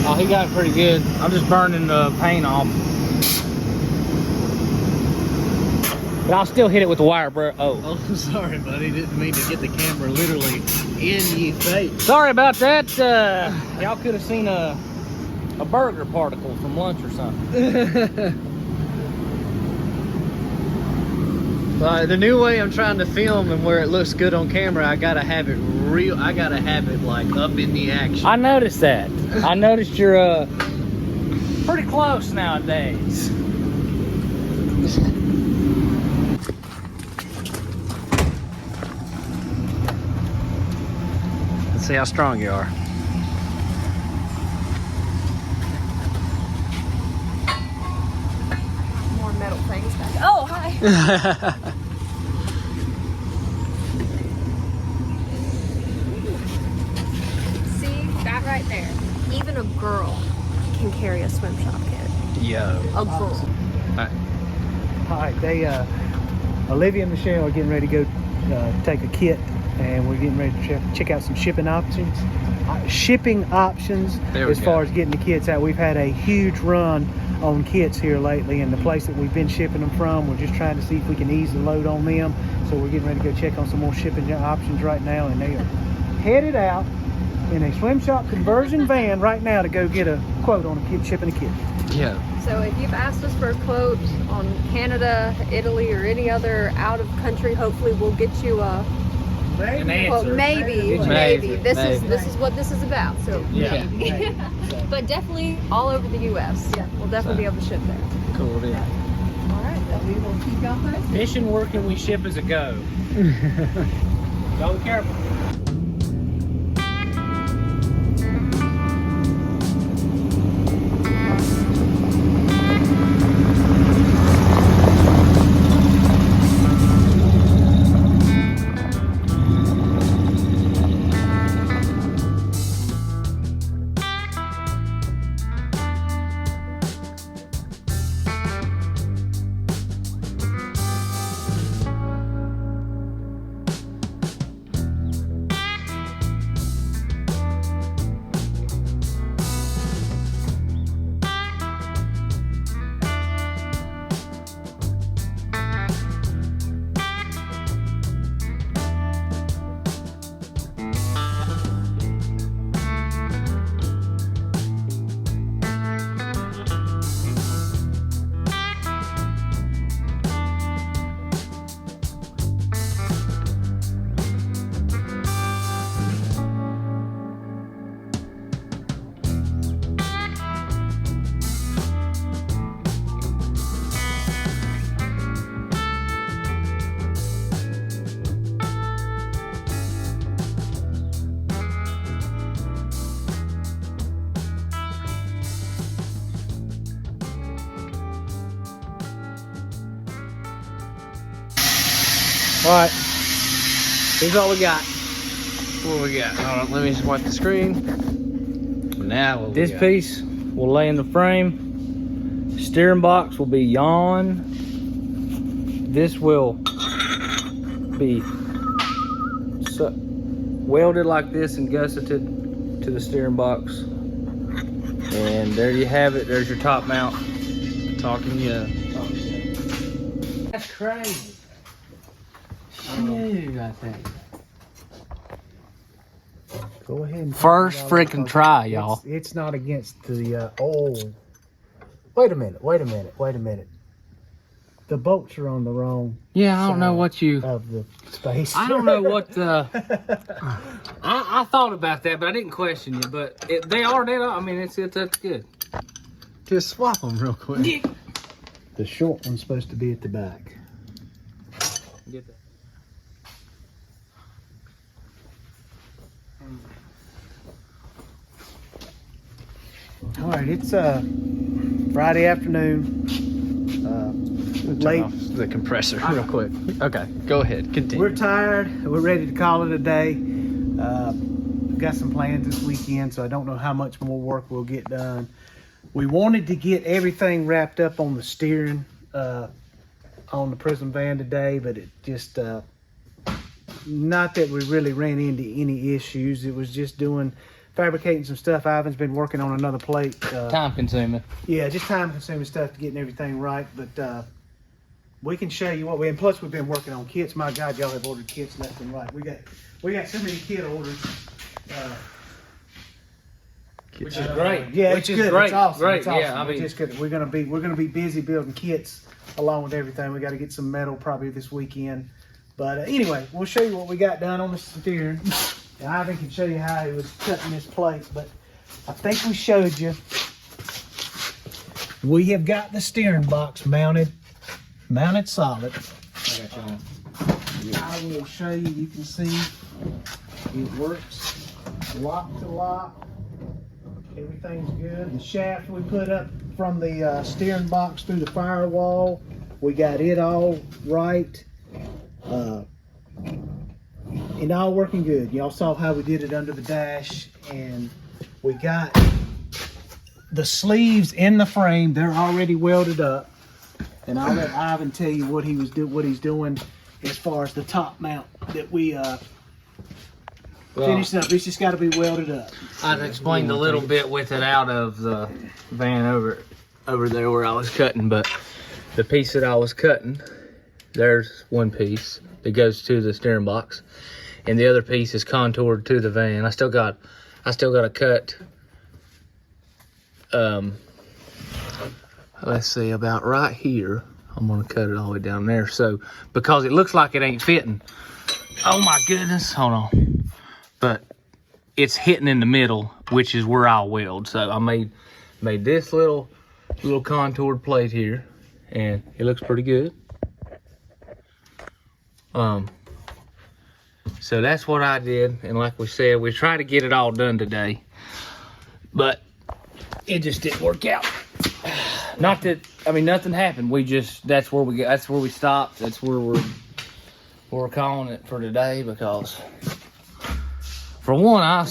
Speaker 2: Oh, he got it pretty good. I'm just burning the paint off. But I'll still hit it with the wire, bro. Oh.
Speaker 3: I'm sorry, buddy. Didn't mean to get the camera literally in your face.
Speaker 2: Sorry about that. Y'all could have seen a burger particle from lunch or something.
Speaker 3: The new way I'm trying to film and where it looks good on camera, I gotta have it real. I gotta have it like up in the action.
Speaker 2: I noticed that. I noticed you're pretty close nowadays.
Speaker 3: Let's see how strong you are.
Speaker 1: More metal things back. Oh, hi. See, that right there. Even a girl can carry a swim shop kit.
Speaker 3: Yo.
Speaker 1: A girl.
Speaker 4: All right, Olivia and Michelle are getting ready to go take a kit, and we're getting ready to check out some shipping options.
Speaker 3: There we
Speaker 4: As
Speaker 3: go.
Speaker 4: far as getting the kits out. We've had a huge run on kits here lately, and the place that we've been shipping them from, we're just trying to see if we can ease the load on them. So we're getting ready to go check on some more shipping options right now, and they are headed out in a swim shop conversion van right now to go get a quote on a kid shipping a kid.
Speaker 3: Yeah.
Speaker 1: So if you've asked us for a quote on Canada, Italy, or any other out of country, hopefully we'll get you a
Speaker 2: An
Speaker 1: quote.
Speaker 2: answer.
Speaker 1: Maybe. This is what this is about. So
Speaker 2: Yeah.
Speaker 1: maybe. But definitely all over the U.S. Yeah, we'll definitely be able to ship there.
Speaker 3: Cool, yeah.
Speaker 1: All right, then we will keep y'all posted.
Speaker 2: Mission work and we ship as a go. Y'all be careful.
Speaker 4: All right, here's all we got.
Speaker 3: What we got? Hold on, let me just wipe the screen. Now what we
Speaker 2: This
Speaker 3: got?
Speaker 2: piece will lay in the frame. Steering box will be on. This will be welded like this and gusseted to the steering box. And there you have it. There's your top mount.
Speaker 3: Talking, yeah.
Speaker 2: That's crazy.
Speaker 3: Dude, I think.
Speaker 4: Go ahead. And
Speaker 3: First
Speaker 4: y'all,
Speaker 3: freaking
Speaker 4: because
Speaker 3: try, y'all.
Speaker 4: It's not against the Wait a minute. The bolts are on the wrong
Speaker 3: Yeah, I don't know
Speaker 4: side
Speaker 3: what you.
Speaker 4: of the space.
Speaker 3: I don't know what the. I thought about that, but I didn't question you. But they are dead. I mean, that's good. Just swap them real quick.
Speaker 4: The short one's supposed to be at the back.
Speaker 2: Get that.
Speaker 4: All right, it's Friday afternoon. Late.
Speaker 3: Turn off the compressor real quick. Okay, go ahead. Continue.
Speaker 4: We're tired. We're ready to call it a day. Got some plans this weekend, so I don't know how much more work we'll get done. We wanted to get everything wrapped up on the steering on the Prism van today, but it just not that we really ran into any issues. It was just fabricating some stuff. Ivan's been working on another plate.
Speaker 2: Time consuming.
Speaker 4: Yeah, just time consuming stuff to getting everything right, but we can show you and plus we've been working on kits. My God, y'all have ordered kits left and right. We got so many kit orders.
Speaker 2: Which is great.
Speaker 4: Yeah,
Speaker 2: Which
Speaker 4: it's
Speaker 2: is
Speaker 4: good.
Speaker 2: great.
Speaker 4: It's awesome.
Speaker 2: Great.
Speaker 4: It's awesome.
Speaker 2: Yeah, I mean,
Speaker 4: It's good. We're gonna be busy building kits along with everything. We got to get some metal probably this weekend. But anyway, we'll show you what we got done on the steering. And Ivan can show you how he was cutting this plate. But I think we showed you. We have got the steering box mounted solid. I will show you. You can see it works lock to lock. Everything's good. The shaft we put up from the steering box through the firewall, we got it all right. And all working good. Y'all saw how we did it under the dash, and we got the sleeves in the frame. They're already welded up, and I'll let Ivan tell you what he's doing as far as the top mount that we finished up. It's just got to be welded up.
Speaker 2: I explained a little bit with it out of the van over there where I was cutting, but the piece that I was cutting, there's one piece that goes to the steering box, and the other piece is contoured to the van. I still got I still got to cut, let's see, about right here. I'm going to cut it all the way down there. So, because it looks like it ain't fitting. Oh my goodness, hold on. But it's hitting in the middle, which is where I'll weld. So I made this little contoured plate here, and it looks pretty good. So that's what I did, and like we said, we tried to get it all done today, but it just didn't work out. Not that, I mean, nothing happened. We just, that's where we stopped. That's where we're calling it for today, because for one, I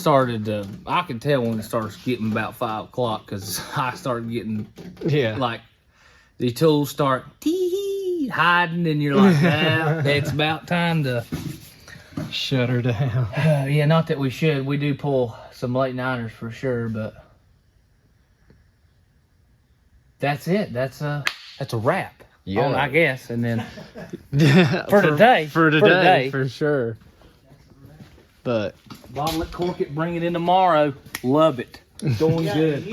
Speaker 2: could tell when it starts getting about 5 o'clock, because I started getting, like, the tools start hiding, and you're like, nah, it's about time to
Speaker 3: shut her down.
Speaker 2: Yeah, not that we should. We do pull some late niners for sure, but that's it. That's a wrap.
Speaker 3: Yeah,
Speaker 2: I guess. And then
Speaker 3: for
Speaker 2: today,
Speaker 3: for sure. But
Speaker 2: bottle it, cork it, bring it in tomorrow. Love it. Doing good.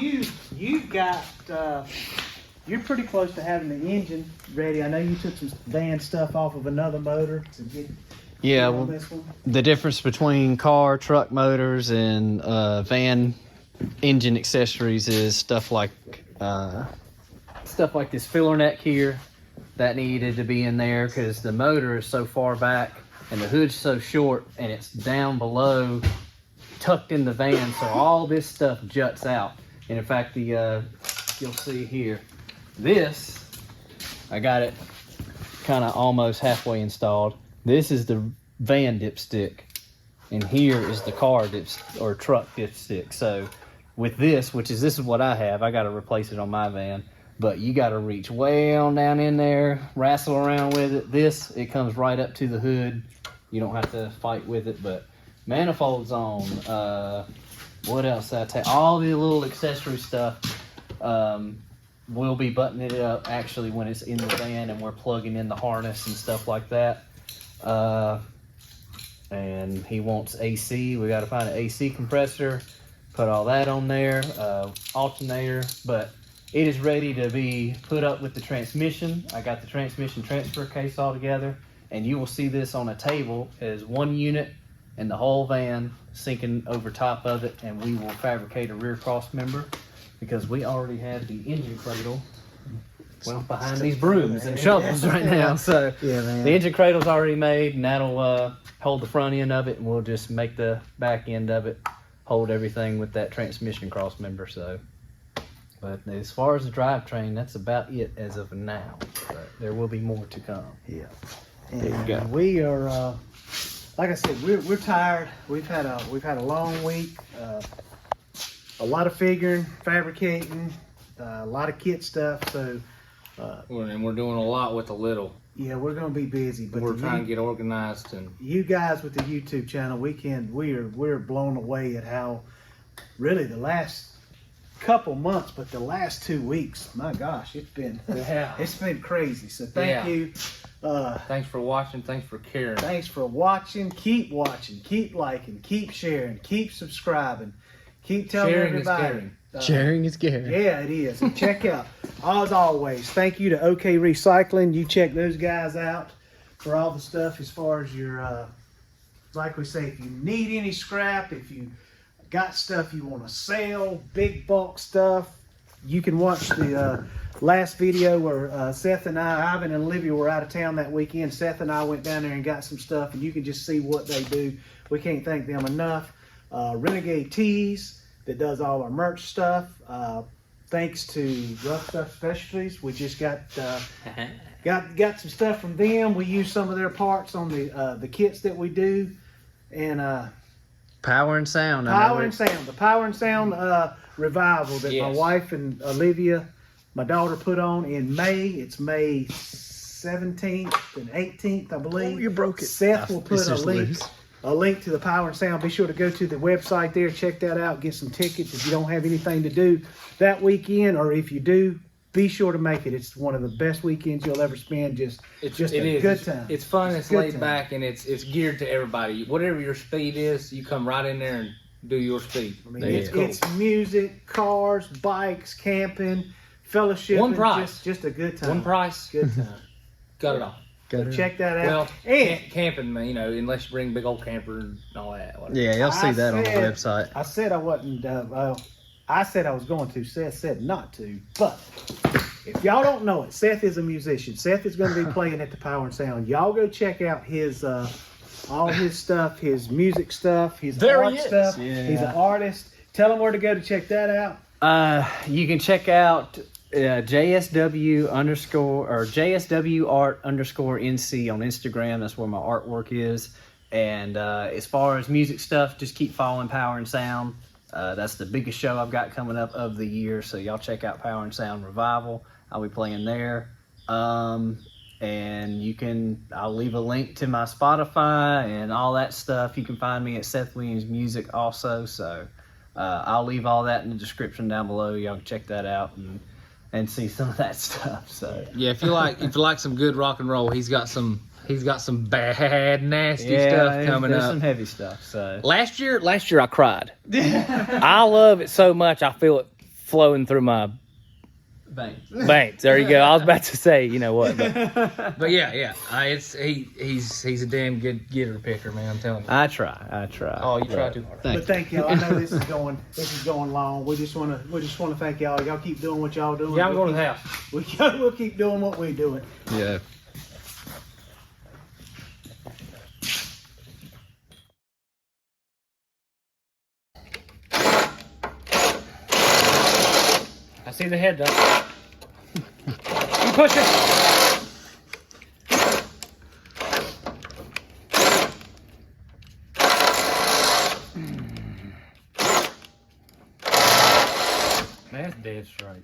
Speaker 4: You've got you're pretty close to having the engine ready. I know you took some van stuff off of another motor to get.
Speaker 3: yeah, well, the difference between car, truck motors and van engine accessories is stuff like this filler neck here that needed to be in there because the motor is so far back and the hood's so short and it's down below, tucked in the van, so all this stuff juts out. And in fact, the you'll see here, this, I got it kind of almost halfway installed. This is the van dipstick, and here is the car or truck dipstick. So with this, this is what I have, I got to replace it on my van, but you got to reach way on down in there, wrestle around with it. This, it comes right up to the hood. You don't have to fight with it, but manifolds on, what else did I take? All the little accessory stuff. We'll be buttoning it up actually when it's in the van and we're plugging in the harness and stuff like that. And he wants AC. We got to find an AC compressor, put all that on there, alternator, but it is ready to be put up with the transmission. I got the transmission transfer case all together, and you will see this on a table as one unit and the whole van sinking over top of it, and we will fabricate a rear cross member because we already have the engine cradle behind these brooms and shovels right now. So
Speaker 4: yeah, man.
Speaker 2: The engine cradle's already made, and that'll hold the front end of it, and we'll just make the back end of it hold everything with that transmission cross member. So, but as far as the drivetrain, that's about it as of now. But there will be more to come.
Speaker 4: Yeah.
Speaker 2: There you go.
Speaker 4: We are, like I said, we're tired. We've had a long week. A lot of figuring, fabricating, a lot of kit stuff. So,
Speaker 2: And we're doing a lot with a little.
Speaker 4: yeah, we're gonna be busy. But
Speaker 2: We're trying to get organized, and
Speaker 4: you guys with the YouTube channel, we're blown away at how really the last couple months, but the last 2 weeks, my gosh, it's been crazy. So thank you.
Speaker 2: Thanks for watching. Thanks for caring.
Speaker 4: Thanks for watching. Keep watching. Keep liking. Keep sharing. Keep subscribing. Keep telling everybody.
Speaker 3: Sharing is caring.
Speaker 4: Yeah, it is. And check out, as always, thank you to OK Recycling. You check those guys out for all the stuff as far as your, like we say, if you need any scrap, if you got stuff you want to sell, big bulk stuff, you can watch the last video where Seth and I, Ivan and Olivia were out of town that weekend. Seth and I went down there and got some stuff, and you can just see what they do. We can't thank them enough. Renegade Tees that does all our merch stuff. Thanks to Ruffstuff Specialties, we just got some stuff from them. We use some of their parts on the kits that we do, and
Speaker 3: Power and Sound.
Speaker 4: the Power and Sound revival that my wife and Olivia, my daughter, put on in May. It's May 17th and 18th, I believe.
Speaker 3: Oh, you broke it.
Speaker 4: Seth will put a link to the Power and Sound. Be sure to go to the website there, check that out, get some tickets if you don't have anything to do that weekend, or if you do, be sure to make it. It's one of the best weekends you'll ever spend. It is good time.
Speaker 2: It's fun. It's laid back, and it's geared to everybody. Whatever your speed is, you come right in there and do your speed.
Speaker 4: I mean,
Speaker 3: Yeah.
Speaker 4: it's music, cars, bikes, camping, fellowship.
Speaker 2: One price.
Speaker 4: Just a good time.
Speaker 2: One price,
Speaker 4: Good time.
Speaker 2: got it all.
Speaker 4: So check that out.
Speaker 2: Well,
Speaker 4: and
Speaker 2: camping, man, you know, unless you bring a big old camper and all that. Whatever.
Speaker 3: Yeah, you'll see that on the
Speaker 4: said-
Speaker 3: website.
Speaker 4: I said I wasn't. I said I was going to. Seth said not to. But if y'all don't know it, Seth is a musician. Seth is going to be playing at the Power and Sound. Y'all go check out his all his stuff, his music stuff, his art stuff.
Speaker 3: Yeah.
Speaker 4: He's an artist. Tell him where to go to check that out.
Speaker 3: You can check out JSW art _ NC on Instagram. That's where my artwork is. And as far as music stuff, just keep following Power and Sound. That's the biggest show I've got coming up of the year. So y'all check out Power and Sound Revival. I'll be playing there. And I'll leave a link to my Spotify and all that stuff. You can find me at Seth Williams Music also. So I'll leave all that in the description down below. Y'all can check that out and see some of that stuff. So
Speaker 2: Yeah, if you like some good rock and roll, he's got some bad, nasty stuff coming
Speaker 3: there's
Speaker 2: up.
Speaker 3: some heavy stuff. So
Speaker 2: Last year I cried. I love it so much. I feel it flowing through my veins. There you go. I was about to say, you know what, but yeah. He's a damn good guitar picker, man. I'm telling you.
Speaker 3: I try.
Speaker 2: Oh, you try too hard.
Speaker 4: But thank y'all. I know this is going long. We just want to thank y'all. Y'all keep doing what y'all doing.
Speaker 2: Yeah, I'm going to the house.
Speaker 4: We'll keep doing what we're doing.
Speaker 3: Yeah.
Speaker 2: I see the head though. You push it. That's dead straight.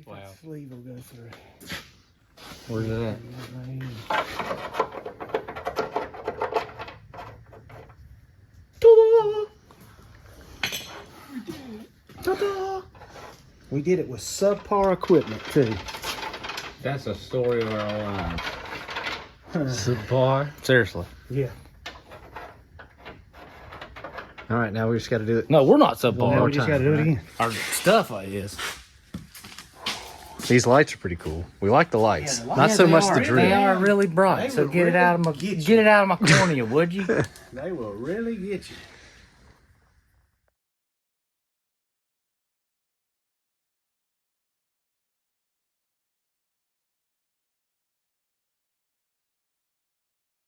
Speaker 2: Wow.
Speaker 4: Sleeve will go through.
Speaker 2: Where's it at?
Speaker 4: Ta-da! We did it with subpar equipment too.
Speaker 2: That's a story of our lives. Subpar. Seriously.
Speaker 4: Yeah.
Speaker 3: All right, now we just got to do it.
Speaker 2: No, we're not subpar.
Speaker 4: Now we just got to do it again.
Speaker 2: Our stuff is.
Speaker 3: These lights are pretty cool. We like the lights,
Speaker 4: Yeah, the
Speaker 3: not
Speaker 4: lights,
Speaker 3: so
Speaker 4: they
Speaker 3: much
Speaker 4: are.
Speaker 3: the
Speaker 4: They
Speaker 3: drill.
Speaker 2: They are really bright.
Speaker 4: They
Speaker 2: So
Speaker 4: will
Speaker 2: get it
Speaker 4: really
Speaker 2: out of my
Speaker 4: get you.
Speaker 2: get it out of my cornea, would you?
Speaker 4: They will really get you.